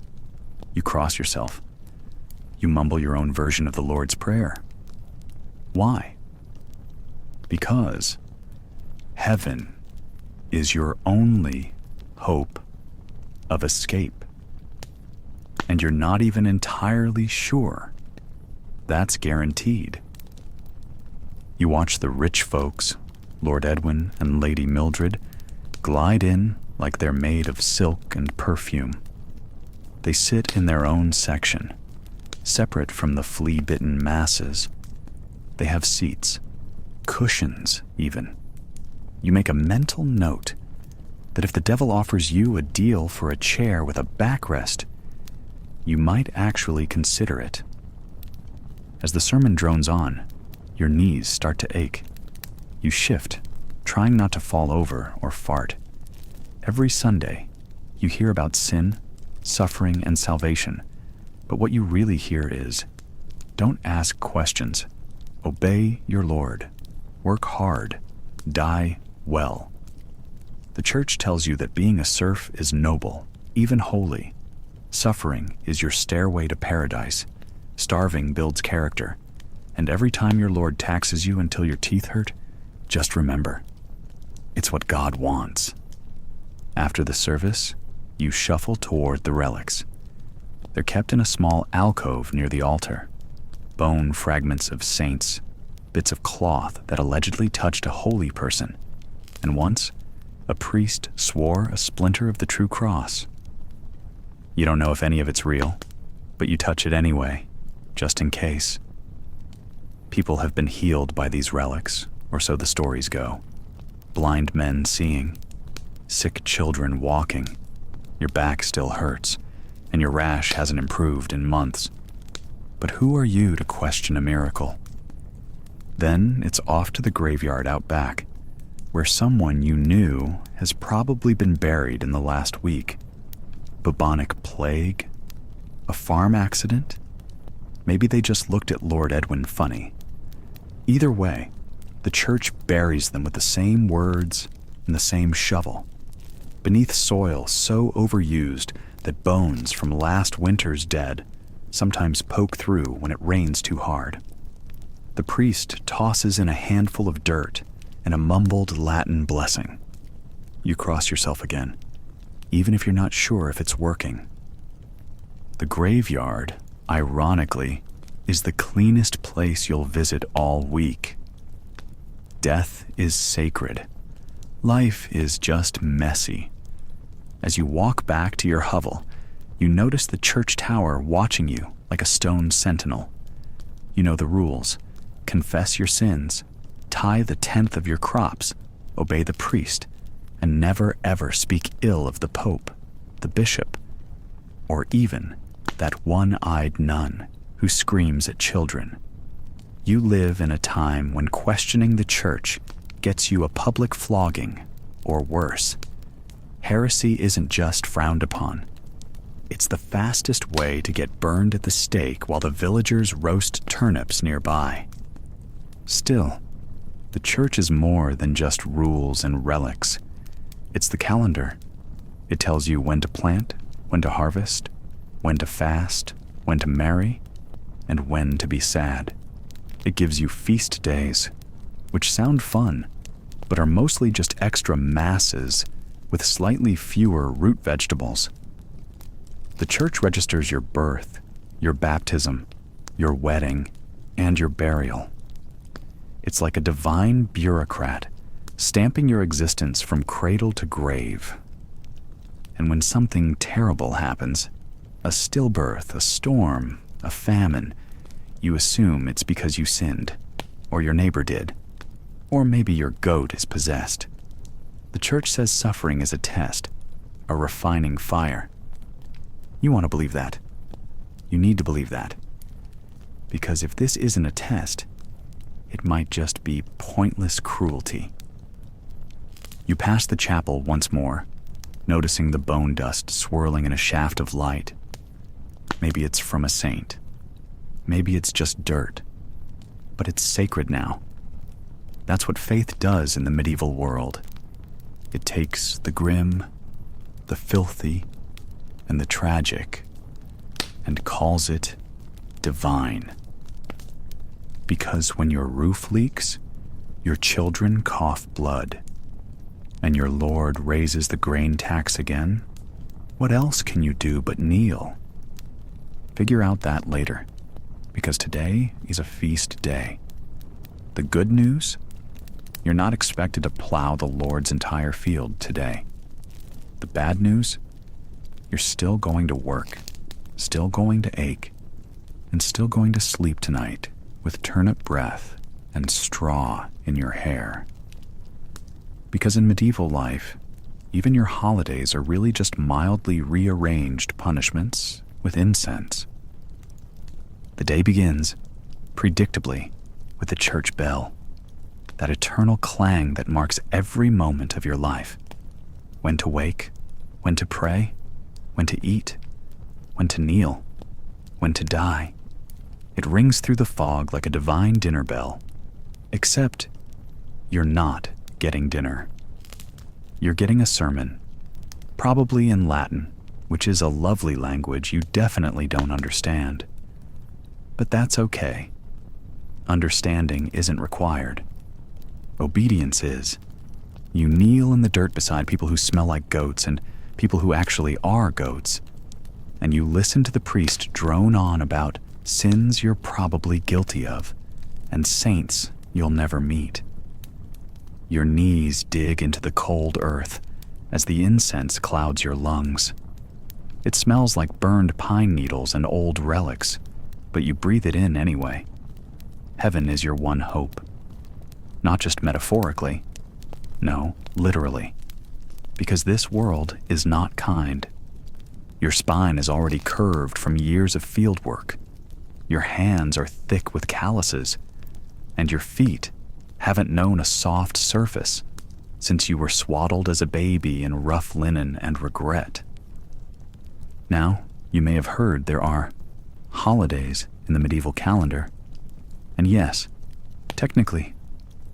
You cross yourself. You mumble your own version of the Lord's Prayer. Why? Because heaven is your only hope of escape. And you're not even entirely sure that's guaranteed. You watch the rich folks, Lord Edwin and Lady Mildred, glide in like they're made of silk and perfume. They sit in their own section, separate from the flea-bitten masses. They have seats, cushions even. You make a mental note that if the devil offers you a deal for a chair with a backrest, you might actually consider it. As the sermon drones on, your knees start to ache. You shift, trying not to fall over or fart. Every Sunday, you hear about sin, suffering, and salvation, but what you really hear is, don't ask questions. Obey your Lord. Work hard. Die well. The church tells you that being a serf is noble, even holy. Suffering is your stairway to paradise. Starving builds character. And every time your Lord taxes you until your teeth hurt, just remember, it's what God wants. After the service, you shuffle toward the relics. They're kept in a small alcove near the altar. Bone fragments of saints, bits of cloth that allegedly touched a holy person. And once, a priest swore a splinter of the true cross. You don't know if any of it's real, but you touch it anyway, just in case. People have been healed by these relics, or so the stories go. Blind men seeing, sick children walking. Your back still hurts, and your rash hasn't improved in months. But who are you to question a miracle? Then it's off to the graveyard out back, where someone you knew has probably been buried in the last week. Bubonic plague? A farm accident? Maybe they just looked at Lord Edwin funny. Either way, the church buries them with the same words and the same shovel, beneath soil so overused that bones from last winter's dead sometimes poke through when it rains too hard. The priest tosses in a handful of dirt and a mumbled Latin blessing. You cross yourself again, even if you're not sure if it's working. The graveyard, ironically, is the cleanest place you'll visit all week. Death is sacred. Life is just messy. As you walk back to your hovel, you notice the church tower watching you like a stone sentinel. You know the rules. Confess your sins, tie the 10th of your crops, obey the priest, and never ever speak ill of the Pope, the bishop, or even that one-eyed nun who screams at children. You live in a time when questioning the church gets you a public flogging, or worse. Heresy isn't just frowned upon. It's the fastest way to get burned at the stake while the villagers roast turnips nearby. Still, the church is more than just rules and relics. It's the calendar. It tells you when to plant, when to harvest, when to fast, when to marry, and when to be sad. It gives you feast days, which sound fun, but are mostly just extra masses with slightly fewer root vegetables. The church registers your birth, your baptism, your wedding, and your burial. It's like a divine bureaucrat stamping your existence from cradle to grave. And when something terrible happens, a stillbirth, a storm, a famine, you assume it's because you sinned, or your neighbor did, or maybe your goat is possessed. The church says suffering is a test, a refining fire. You want to believe that. You need to believe that. Because if this isn't a test, it might just be pointless cruelty. You pass the chapel once more, noticing the bone dust swirling in a shaft of light. Maybe it's from a saint. Maybe it's just dirt. But it's sacred now. That's what faith does in the medieval world. It takes the grim, the filthy, and the tragic and calls it divine. Because when your roof leaks, your children cough blood, and your Lord raises the grain tax again, what else can you do but kneel? Figure out that later, because today is a feast day. The good news? You're not expected to plow the Lord's entire field today. The bad news? You're still going to work, still going to ache, and still going to sleep tonight with turnip breath and straw in your hair. Because in medieval life, even your holidays are really just mildly rearranged punishments with incense. The day begins, predictably, with the church bell, that eternal clang that marks every moment of your life. When to wake, when to pray, when to eat, when to kneel, when to die. It rings through the fog like a divine dinner bell. Except you're not getting dinner. You're getting a sermon, probably in Latin, which is a lovely language you definitely don't understand. But that's okay. Understanding isn't required. Obedience is. You kneel in the dirt beside people who smell like goats and people who actually are goats, and you listen to the priest drone on about sins you're probably guilty of and saints you'll never meet. Your knees dig into the cold earth as the incense clouds your lungs. It smells like burned pine needles and old relics, but you breathe it in anyway. Heaven is your one hope. Not just metaphorically. No, literally. Because this world is not kind. Your spine is already curved from years of field work. Your hands are thick with calluses, and your feet haven't known a soft surface since you were swaddled as a baby in rough linen and regret. Now, you may have heard there are holidays in the medieval calendar. And yes, technically,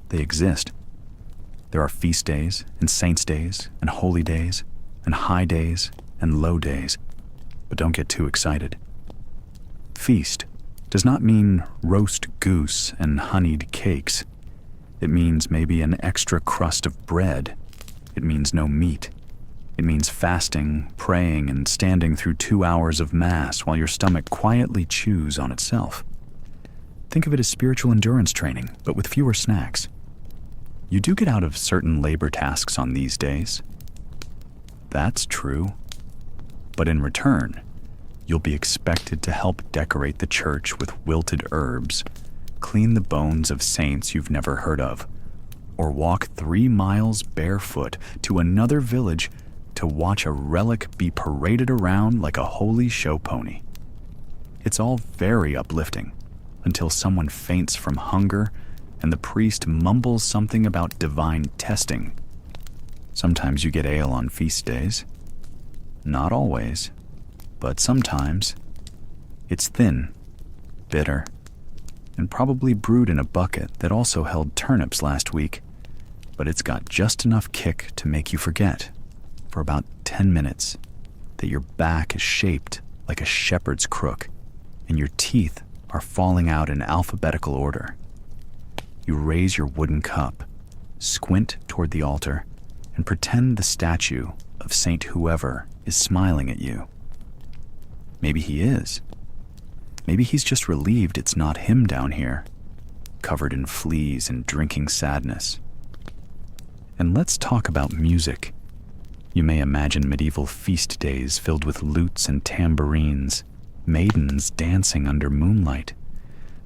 they exist. There are feast days and saints' days and holy days and high days and low days, but don't get too excited. Feast does not mean roast goose and honeyed cakes. It means maybe an extra crust of bread. It means no meat. It means fasting, praying, and standing through 2 hours of Mass while your stomach quietly chews on itself. Think of it as spiritual endurance training, but with fewer snacks. You do get out of certain labor tasks on these days. That's true. But in return, you'll be expected to help decorate the church with wilted herbs, clean the bones of saints you've never heard of, or walk 3 miles barefoot to another village to watch a relic be paraded around like a holy show pony. It's all very uplifting until someone faints from hunger and the priest mumbles something about divine testing. Sometimes you get ale on feast days. Not always, but sometimes. It's thin, bitter, and probably brewed in a bucket that also held turnips last week, but it's got just enough kick to make you forget, for about 10 minutes, that your back is shaped like a shepherd's crook, and your teeth are falling out in alphabetical order. You raise your wooden cup, squint toward the altar, and pretend the statue of Saint whoever is smiling at you. Maybe he is. Maybe he's just relieved it's not him down here, covered in fleas and drinking sadness. And let's talk about music. You may imagine medieval feast days filled with lutes and tambourines, maidens dancing under moonlight,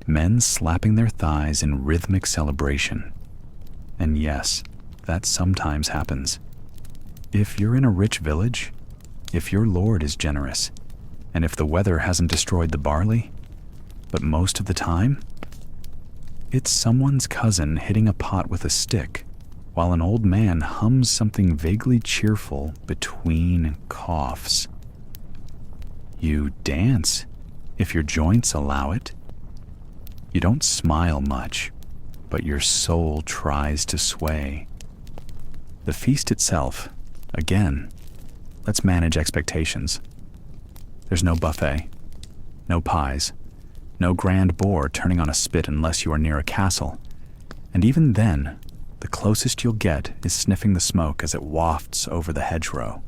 men slapping their thighs in rhythmic celebration. And yes, that sometimes happens. If you're in a rich village, if your Lord is generous, and if the weather hasn't destroyed the barley, but most of the time, it's someone's cousin hitting a pot with a stick while an old man hums something vaguely cheerful between coughs. You dance, if your joints allow it. You don't smile much, but your soul tries to sway. The feast itself, again, let's manage expectations. There's no buffet, no pies, no grand boar turning on a spit unless you are near a castle. And even then, the closest you'll get is sniffing the smoke as it wafts over the hedgerow.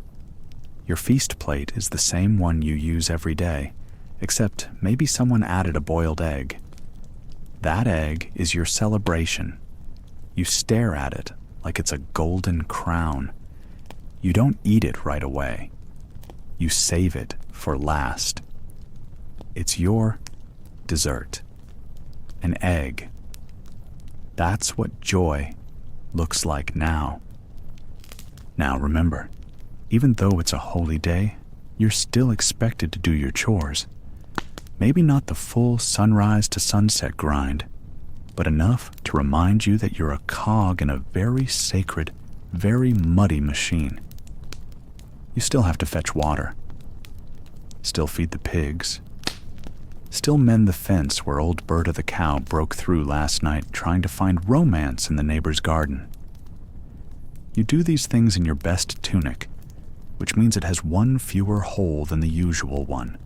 Your feast plate is the same one you use every day, except maybe someone added a boiled egg. That egg is your celebration. You stare at it like it's a golden crown. You don't eat it right away. You save it for last. It's your dessert. An egg. That's what joy looks like now. Now remember, even though it's a holy day, you're still expected to do your chores. Maybe not the full sunrise to sunset grind, but enough to remind you that you're a cog in a very sacred, very muddy machine. You still have to fetch water, still feed the pigs, still mend the fence where old Berta the cow broke through last night trying to find romance in the neighbor's garden. You do these things in your best tunic, which means it has one fewer hole than the usual one.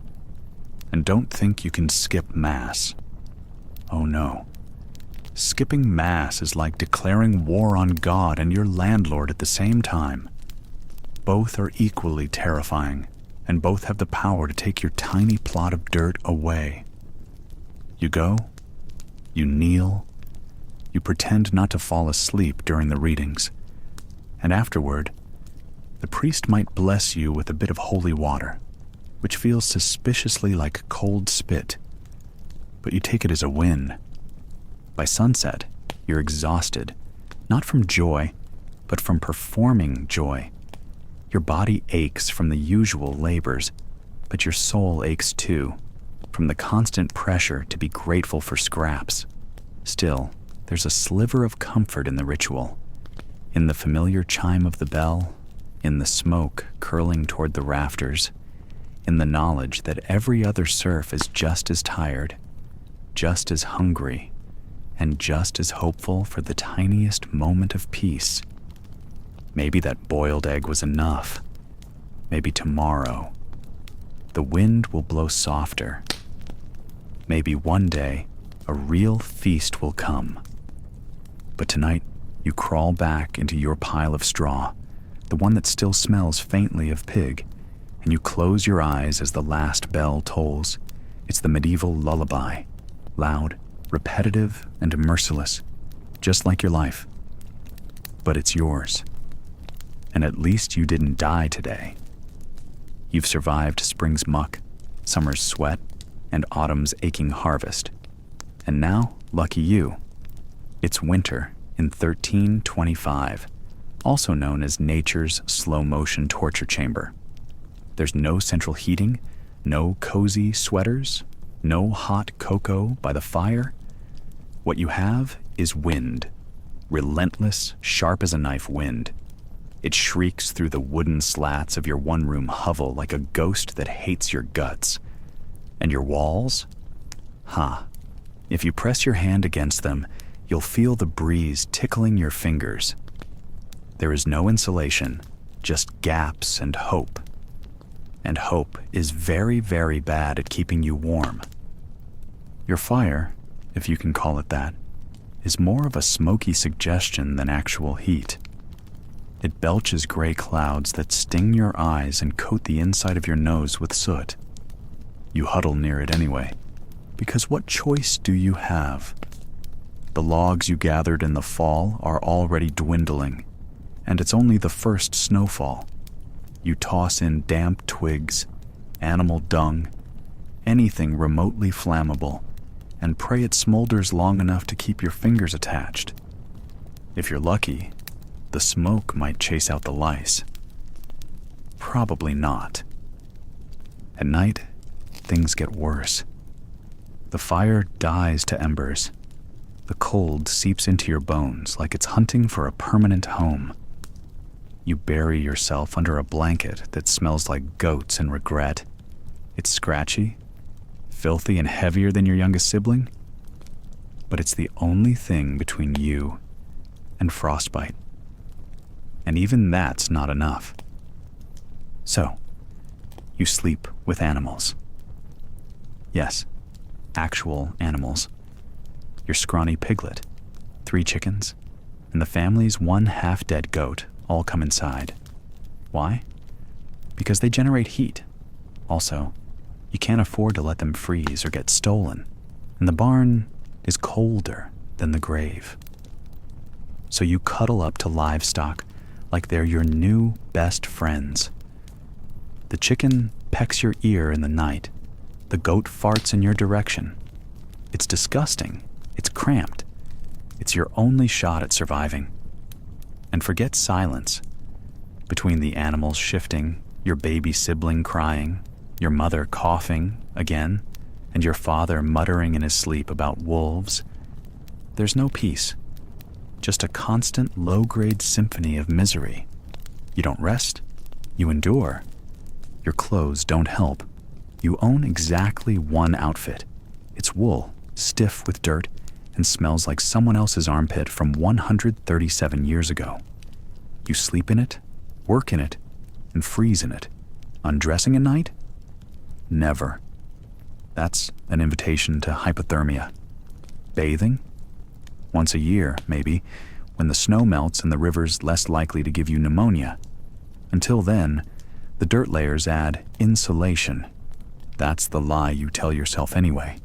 And don't think you can skip Mass. Oh no. Skipping Mass is like declaring war on God and your landlord at the same time. Both are equally terrifying, and both have the power to take your tiny plot of dirt away. You go, you kneel, you pretend not to fall asleep during the readings, and afterward, the priest might bless you with a bit of holy water, which feels suspiciously like cold spit, but you take it as a win. By sunset, you're exhausted, not from joy, but from performing joy. Your body aches from the usual labors, but your soul aches too, from the constant pressure to be grateful for scraps. Still, there's a sliver of comfort in the ritual, in the familiar chime of the bell, in the smoke curling toward the rafters, in the knowledge that every other serf is just as tired, just as hungry, and just as hopeful for the tiniest moment of peace. Maybe that boiled egg was enough. Maybe tomorrow, the wind will blow softer. Maybe one day, a real feast will come. But tonight, you crawl back into your pile of straw, the one that still smells faintly of pig, and you close your eyes as the last bell tolls. It's the medieval lullaby, loud, repetitive, and merciless, just like your life. But it's yours. And at least you didn't die today. You've survived spring's muck, summer's sweat, and autumn's aching harvest. And now, lucky you, it's winter in 1325, also known as nature's slow-motion torture chamber. There's no central heating, no cozy sweaters, no hot cocoa by the fire. What you have is wind, relentless, sharp as a knife wind. It shrieks through the wooden slats of your one-room hovel like a ghost that hates your guts. And your walls? If you press your hand against them, you'll feel the breeze tickling your fingers. There is no insulation, just gaps and hope. And hope is very, very bad at keeping you warm. Your fire, if you can call it that, is more of a smoky suggestion than actual heat. It belches gray clouds that sting your eyes and coat the inside of your nose with soot. You huddle near it anyway, because what choice do you have? The logs you gathered in the fall are already dwindling, and it's only the first snowfall. You toss in damp twigs, animal dung, anything remotely flammable, and pray it smolders long enough to keep your fingers attached. If you're lucky, the smoke might chase out the lice. Probably not. At night, things get worse. The fire dies to embers. The cold seeps into your bones like it's hunting for a permanent home. You bury yourself under a blanket that smells like goats and regret. It's scratchy, filthy, and heavier than your youngest sibling, but it's the only thing between you and frostbite. And even that's not enough. So, you sleep with animals. Yes, actual animals. Your scrawny piglet, 3 chickens, and the family's 1 half-dead goat all come inside. Why? Because they generate heat. Also, you can't afford to let them freeze or get stolen, and the barn is colder than the grave. So you cuddle up to livestock like they're your new best friends. The chicken pecks your ear in the night. The goat farts in your direction. It's disgusting. It's cramped. It's your only shot at surviving. And forget silence. Between the animals shifting, your baby sibling crying, your mother coughing again, and your father muttering in his sleep about wolves, there's no peace. Just a constant low-grade symphony of misery. You don't rest. You endure. Your clothes don't help. You own exactly one outfit. It's wool, stiff with dirt, and smells like someone else's armpit from 137 years ago. You sleep in it, work in it, and freeze in it. Undressing at night? Never. That's an invitation to hypothermia. Bathing? Once a year, maybe, when the snow melts and the river's less likely to give you pneumonia. Until then, the dirt layers add insulation. That's the lie you tell yourself anyway.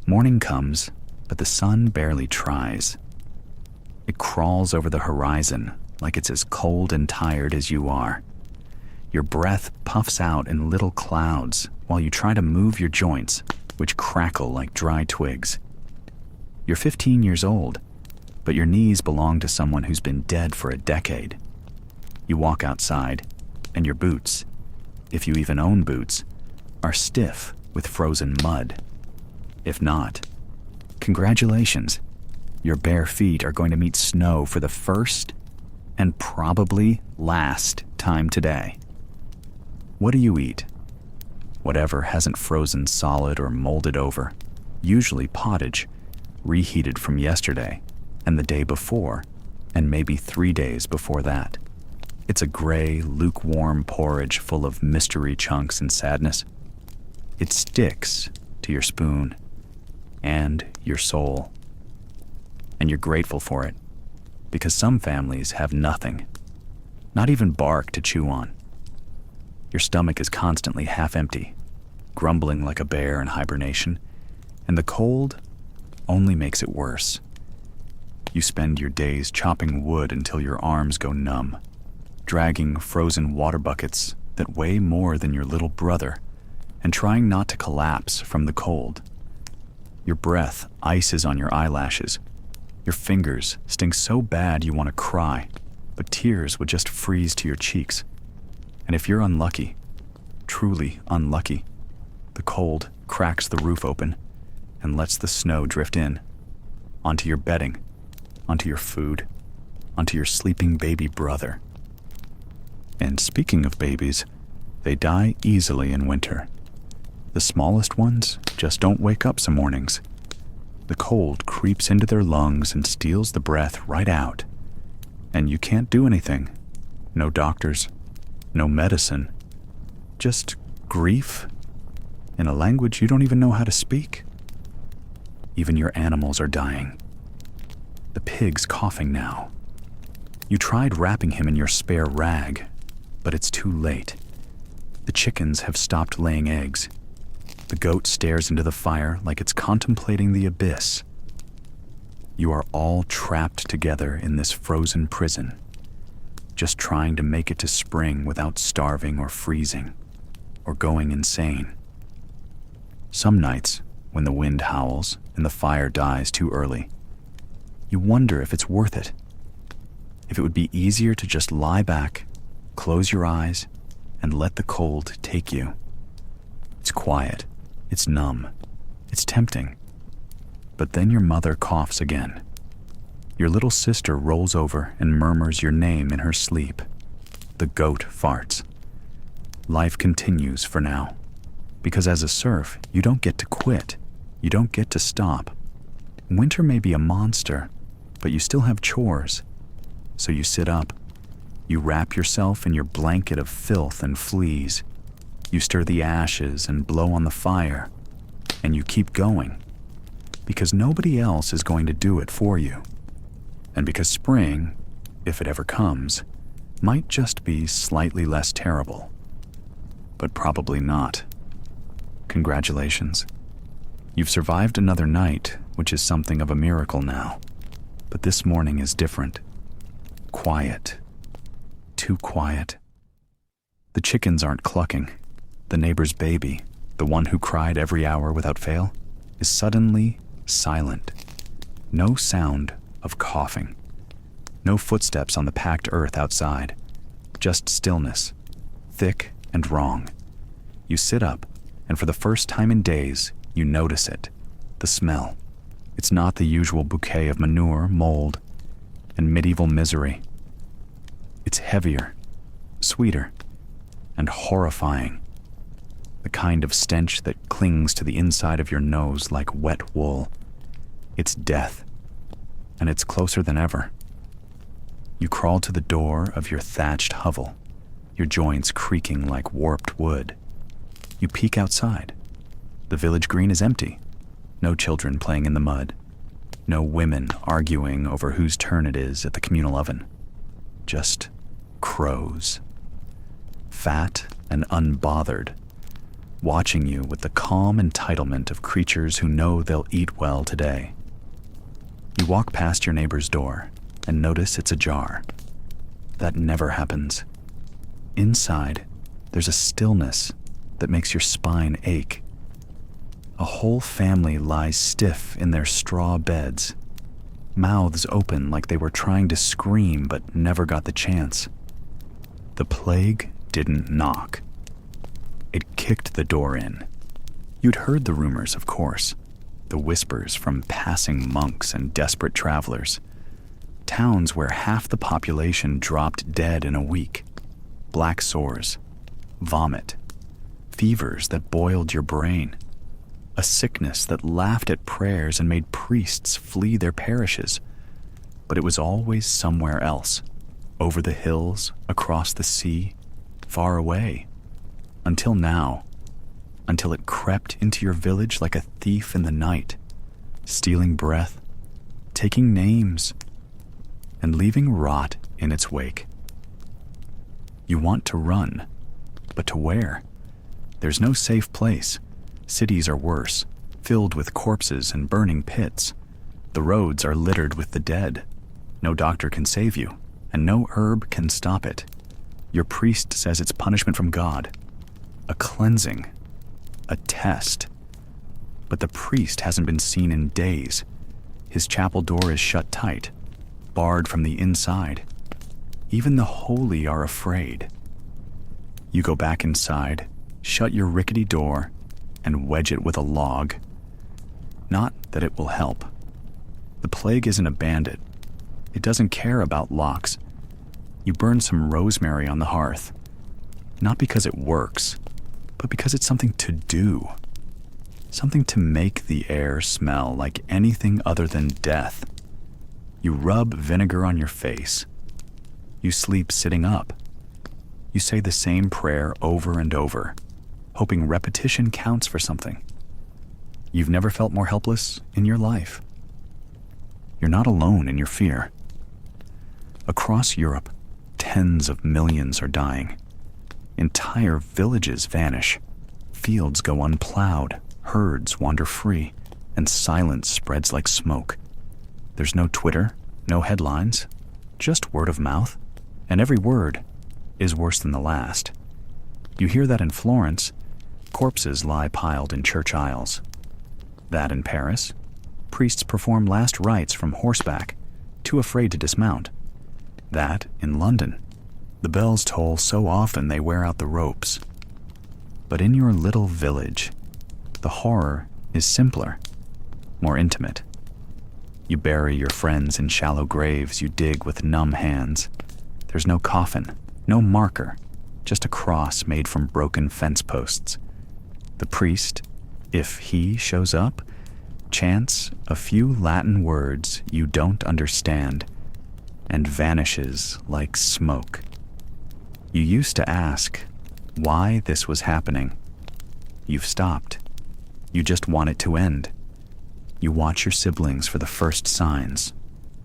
Morning comes, but the sun barely tries. It crawls over the horizon like it's as cold and tired as you are. Your breath puffs out in little clouds while you try to move your joints, which crackle like dry twigs. You're 15 years old, but your knees belong to someone who's been dead for a decade. You walk outside, and your boots, if you even own boots, are stiff with frozen mud. If not, congratulations. Your bare feet are going to meet snow for the first and probably last time today. What do you eat? Whatever hasn't frozen solid or molded over, usually pottage, reheated from yesterday and the day before, and maybe 3 days before that. It's a gray, lukewarm porridge full of mystery chunks and sadness. It sticks to your spoon and your soul. And you're grateful for it, because some families have nothing, not even bark to chew on. Your stomach is constantly half empty, grumbling like a bear in hibernation, and the cold only makes it worse. You spend your days chopping wood until your arms go numb, dragging frozen water buckets that weigh more than your little brother, and trying not to collapse from the cold. Your breath ices on your eyelashes. Your fingers sting so bad you want to cry, but tears would just freeze to your cheeks. And if you're unlucky, truly unlucky, the cold cracks the roof open and lets the snow drift in, onto your bedding, onto your food, onto your sleeping baby brother. And speaking of babies, they die easily in winter. The smallest ones just don't wake up some mornings. The cold creeps into their lungs and steals the breath right out. And you can't do anything. No doctors, no medicine, just grief in a language you don't even know how to speak. Even your animals are dying. The pig's coughing now. You tried wrapping him in your spare rag, but it's too late. The chickens have stopped laying eggs. The goat stares into the fire like it's contemplating the abyss. You are all trapped together in this frozen prison, just trying to make it to spring without starving or freezing, or going insane. Some nights, when the wind howls and the fire dies too early, you wonder if it's worth it. If it would be easier to just lie back, close your eyes, and let the cold take you. It's quiet. It's numb. It's tempting. But then your mother coughs again. Your little sister rolls over and murmurs your name in her sleep. The goat farts. Life continues for now. Because as a serf, you don't get to quit. You don't get to stop. Winter may be a monster, but you still have chores. So you sit up. You wrap yourself in your blanket of filth and fleas. You stir the ashes and blow on the fire, and you keep going, because nobody else is going to do it for you. And because spring, if it ever comes, might just be slightly less terrible. But probably not. Congratulations. You've survived another night, which is something of a miracle now. But this morning is different. Quiet. Too quiet. The chickens aren't clucking. The neighbor's baby, the one who cried every hour without fail, is suddenly silent. No sound of coughing. No footsteps on the packed earth outside. Just stillness, thick and wrong. You sit up, and for the first time in days, you notice it. The smell. It's not the usual bouquet of manure, mold, and medieval misery. It's heavier, sweeter, and horrifying. The kind of stench that clings to the inside of your nose like wet wool. It's death, and it's closer than ever. You crawl to the door of your thatched hovel, your joints creaking like warped wood. You peek outside. The village green is empty. No children playing in the mud. No women arguing over whose turn it is at the communal oven. Just crows. Fat and unbothered, watching you with the calm entitlement of creatures who know they'll eat well today. You walk past your neighbor's door and notice it's ajar. That never happens. Inside, there's a stillness that makes your spine ache. A whole family lies stiff in their straw beds, mouths open like they were trying to scream but never got the chance. The plague didn't knock. It kicked the door in. You'd heard the rumors, of course, the whispers from passing monks and desperate travelers. Towns where half the population dropped dead in a week. Black sores, vomit, fevers that boiled your brain. A sickness that laughed at prayers and made priests flee their parishes. But it was always somewhere else, over the hills, across the sea, far away. Until now, until it crept into your village like a thief in the night, stealing breath, taking names, and leaving rot in its wake. You want to run, but to where? There's no safe place. Cities are worse, filled with corpses and burning pits. The roads are littered with the dead. No doctor can save you, and no herb can stop it. Your priest says it's punishment from God, a cleansing, a test. But the priest hasn't been seen in days. His chapel door is shut tight, barred from the inside. Even the holy are afraid. You go back inside, shut your rickety door, and wedge it with a log. Not that it will help. The plague isn't a bandit. It doesn't care about locks. You burn some rosemary on the hearth, not because it works, but because it's something to do. Something to make the air smell like anything other than death. You rub vinegar on your face. You sleep sitting up. You say the same prayer over and over, hoping repetition counts for something. You've never felt more helpless in your life. You're not alone in your fear. Across Europe, tens of millions are dying. Entire villages vanish. Fields go unplowed, herds wander free, and silence spreads like smoke. There's no Twitter, no headlines, just word of mouth, and every word is worse than the last. You hear that in Florence, corpses lie piled in church aisles. That in Paris, priests perform last rites from horseback, too afraid to dismount. That in London, the bells toll so often they wear out the ropes. But in your little village, the horror is simpler, more intimate. You bury your friends in shallow graves you dig with numb hands. There's no coffin, no marker, just a cross made from broken fence posts. The priest, if he shows up, chants a few Latin words you don't understand and vanishes like smoke. You used to ask, why this was happening. You've stopped. You just want it to end. You watch your siblings for the first signs,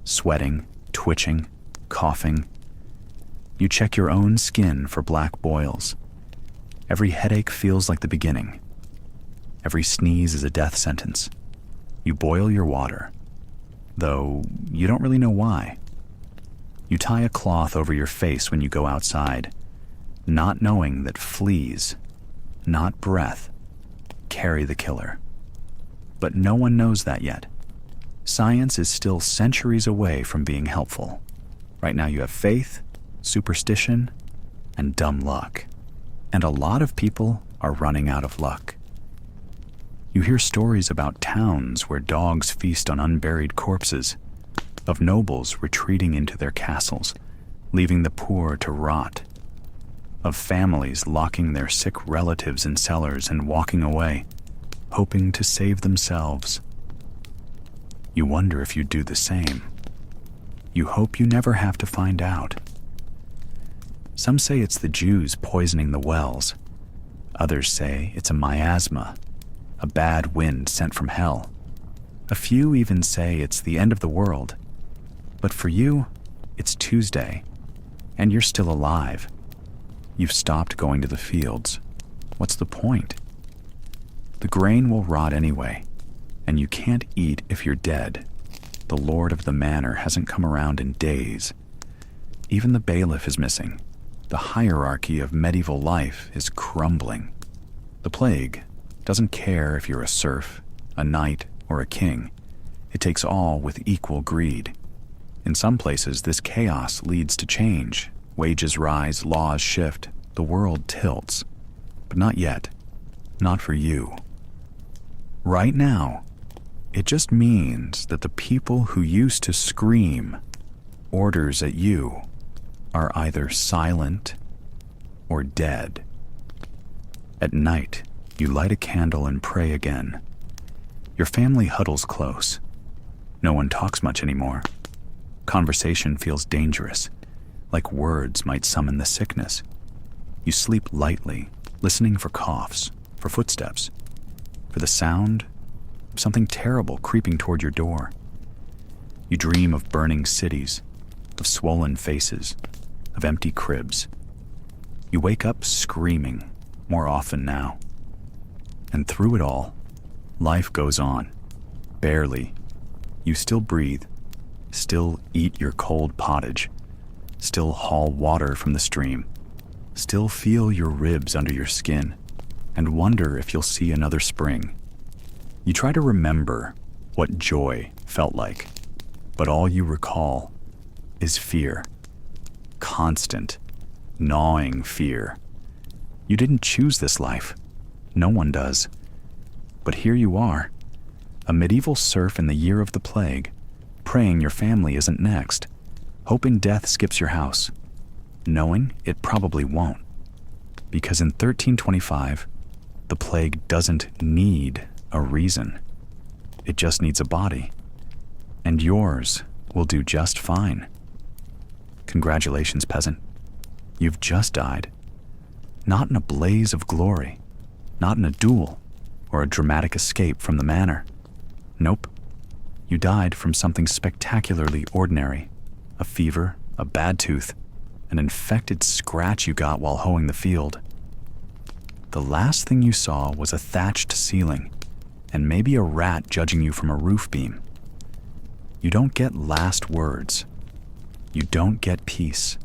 sweating, twitching, coughing. You check your own skin for black boils. Every headache feels like the beginning. Every sneeze is a death sentence. You boil your water, though you don't really know why. You tie a cloth over your face when you go outside, not knowing that fleas, not breath, carry the killer. But no one knows that yet. Science is still centuries away from being helpful. Right now you have faith, superstition, and dumb luck. And a lot of people are running out of luck. You hear stories about towns where dogs feast on unburied corpses, of nobles retreating into their castles, leaving the poor to rot, of families locking their sick relatives in cellars and walking away, hoping to save themselves. You wonder if you'd do the same. You hope you never have to find out. Some say it's the Jews poisoning the wells. Others say it's a miasma, a bad wind sent from hell. A few even say it's the end of the world. But for you, it's Tuesday, and you're still alive. You've stopped going to the fields. What's the point? The grain will rot anyway, and you can't eat if you're dead. The lord of the manor hasn't come around in days. Even the bailiff is missing. The hierarchy of medieval life is crumbling. The plague doesn't care if you're a serf, a knight, or a king. It takes all with equal greed. In some places, this chaos leads to change. Wages rise, laws shift, the world tilts. But not yet. Not for you. Right now, it just means that the people who used to scream orders at you are either silent or dead. At night, you light a candle and pray again. Your family huddles close. No one talks much anymore. Conversation feels dangerous, like words might summon the sickness. You sleep lightly, listening for coughs, for footsteps, for the sound of something terrible creeping toward your door. You dream of burning cities, of swollen faces, of empty cribs. You wake up screaming, more often now. And through it all, life goes on. Barely. You still breathe, still eat your cold pottage, still haul water from the stream, still feel your ribs under your skin, and wonder if you'll see another spring. You try to remember what joy felt like, but all you recall is fear. Constant, gnawing fear. You didn't choose this life. No one does. But here you are, a medieval serf in the year of the plague, praying your family isn't next, hoping death skips your house, knowing it probably won't. Because in 1325, the plague doesn't need a reason. It just needs a body. And yours will do just fine. Congratulations, peasant. You've just died. Not in a blaze of glory, not in a duel or a dramatic escape from the manor. Nope. You died from something spectacularly ordinary. A fever, a bad tooth, an infected scratch you got while hoeing the field. The last thing you saw was a thatched ceiling, and maybe a rat judging you from a roof beam. You don't get last words. You don't get peace.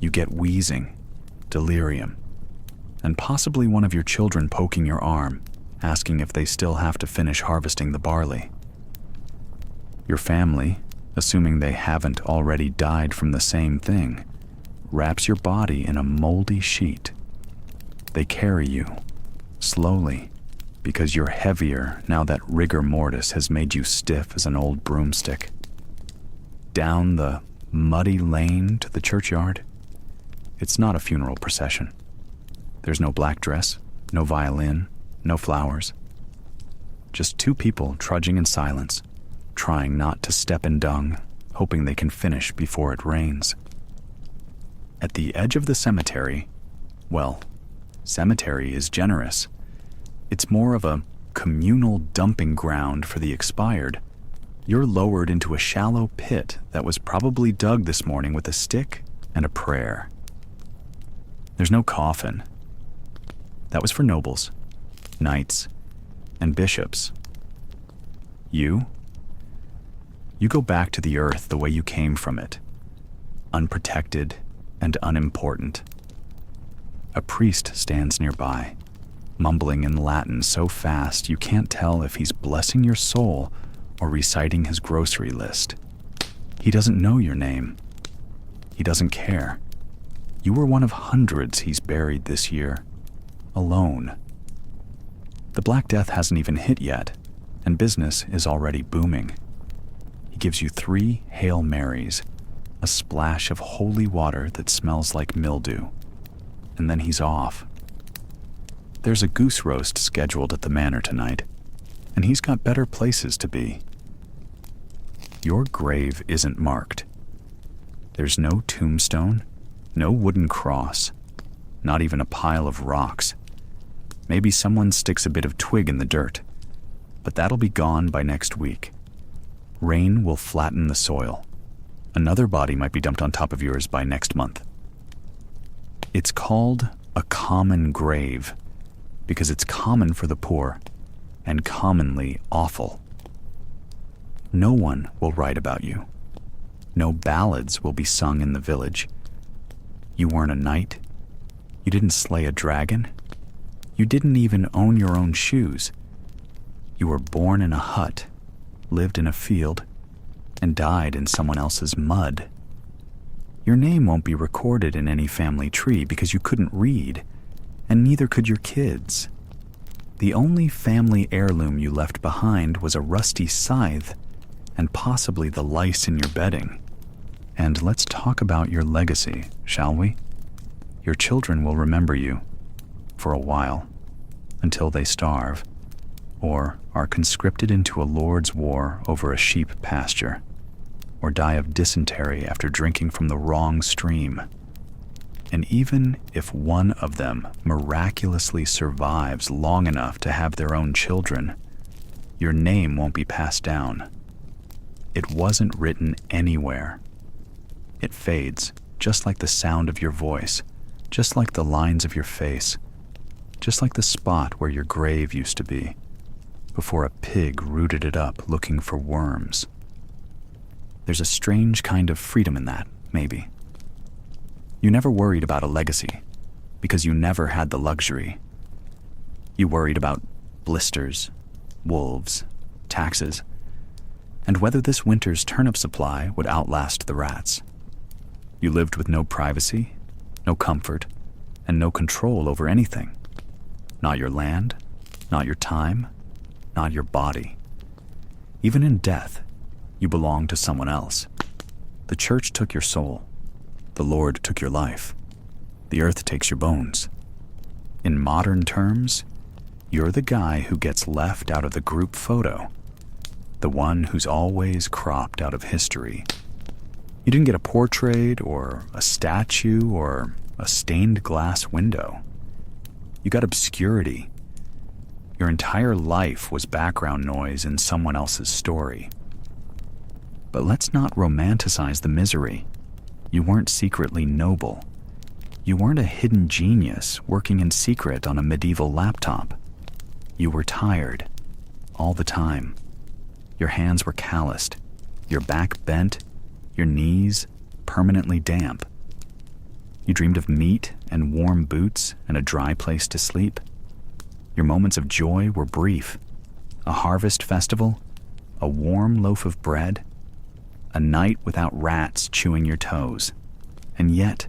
You get wheezing, delirium, and possibly one of your children poking your arm, asking if they still have to finish harvesting the barley. Your family, assuming they haven't already died from the same thing, wraps your body in a moldy sheet. They carry you, slowly, because you're heavier now that rigor mortis has made you stiff as an old broomstick. Down the muddy lane to the churchyard. It's not a funeral procession. There's no black dress, no violin, no flowers. Just two people trudging in silence, trying not to step in dung, hoping they can finish before it rains. At the edge of the cemetery, well, Cemetery is generous. It's more of a communal dumping ground for the expired. You're lowered into a shallow pit that was probably dug this morning with a stick and a prayer. There's no coffin. That was for nobles, knights, and bishops. You go back to the earth the way you came from it, unprotected and unimportant. A priest stands nearby, mumbling in Latin so fast you can't tell if he's blessing your soul or reciting his grocery list. He doesn't know your name. He doesn't care. You were one of hundreds he's buried this year, alone. The Black Death hasn't even hit yet, and business is already booming. He gives you 3 Hail Marys, a splash of holy water that smells like mildew, and then he's off. There's a goose roast scheduled at the manor tonight, and he's got better places to be. Your grave isn't marked. There's no tombstone, no wooden cross, not even a pile of rocks. Maybe someone sticks a bit of twig in the dirt, but that'll be gone by next week. Rain will flatten the soil. Another body might be dumped on top of yours by next month. It's called a common grave because it's common for the poor and commonly awful. No one will write about you. No ballads will be sung in the village. You weren't a knight. You didn't slay a dragon. You didn't even own your own shoes. You were born in a hut, lived in a field, and died in someone else's mud. Your name won't be recorded in any family tree because you couldn't read, and neither could your kids. The only family heirloom you left behind was a rusty scythe and possibly the lice in your bedding. And let's talk about your legacy, shall we? Your children will remember you for a while, until they starve, or are conscripted into a lord's war over a sheep pasture, or die of dysentery after drinking from the wrong stream. And even if one of them miraculously survives long enough to have their own children, your name won't be passed down. It wasn't written anywhere. It fades, just like the sound of your voice, just like the lines of your face, just like the spot where your grave used to be, before a pig rooted it up looking for worms. There's a strange kind of freedom in that, maybe. You never worried about a legacy, because you never had the luxury. You worried about blisters, wolves, taxes, and whether this winter's turnip supply would outlast the rats. You lived with no privacy, no comfort, and no control over anything. Not your land, not your time, not your body. Even in death, you belonged to someone else. The church took your soul. The Lord took your life. The earth takes your bones. In modern terms, you're the guy who gets left out of the group photo, the one who's always cropped out of history. You didn't get a portrait or a statue or a stained glass window. You got obscurity. Your entire life was background noise in someone else's story. But let's not romanticize the misery. You weren't secretly noble. You weren't a hidden genius working in secret on a medieval laptop. You were tired, all the time. Your hands were calloused, your back bent, your knees permanently damp. You dreamed of meat and warm boots and a dry place to sleep. Your moments of joy were brief. A harvest festival, a warm loaf of bread, a night without rats chewing your toes. And yet,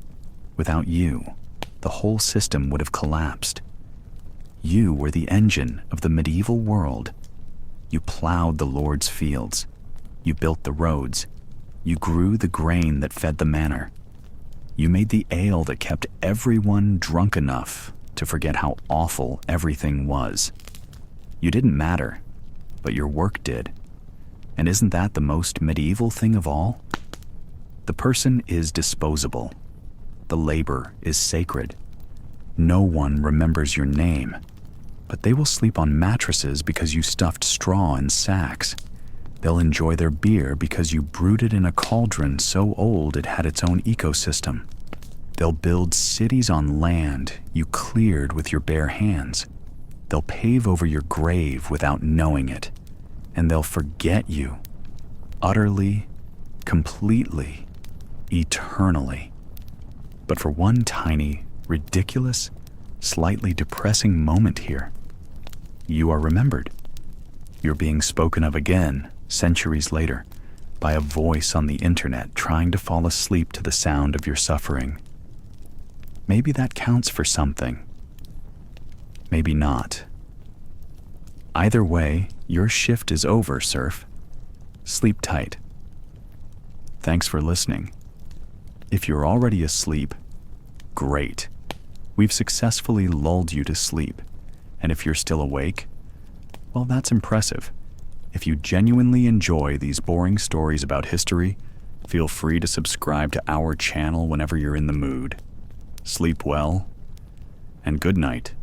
without you, the whole system would have collapsed. You were the engine of the medieval world. You plowed the Lord's fields. You built the roads. You grew the grain that fed the manor. You made the ale that kept everyone drunk enough to forget how awful everything was. You didn't matter, but your work did. And isn't that the most medieval thing of all? The person is disposable. The labor is sacred. No one remembers your name, but they will sleep on mattresses because you stuffed straw in sacks. They'll enjoy their beer because you brewed it in a cauldron so old it had its own ecosystem. They'll build cities on land you cleared with your bare hands. They'll pave over your grave without knowing it, and they'll forget you. Utterly, completely, eternally. But for one tiny, ridiculous, slightly depressing moment here, you are remembered. You're being spoken of again, centuries later, by a voice on the internet trying to fall asleep to the sound of your suffering. Maybe that counts for something. Maybe not. Either way, your shift is over, SERF. Sleep tight. Thanks for listening. If you're already asleep, great. We've successfully lulled you to sleep. And if you're still awake, well, that's impressive. If you genuinely enjoy these boring stories about history, feel free to subscribe to our channel whenever you're in the mood. Sleep well, and good night.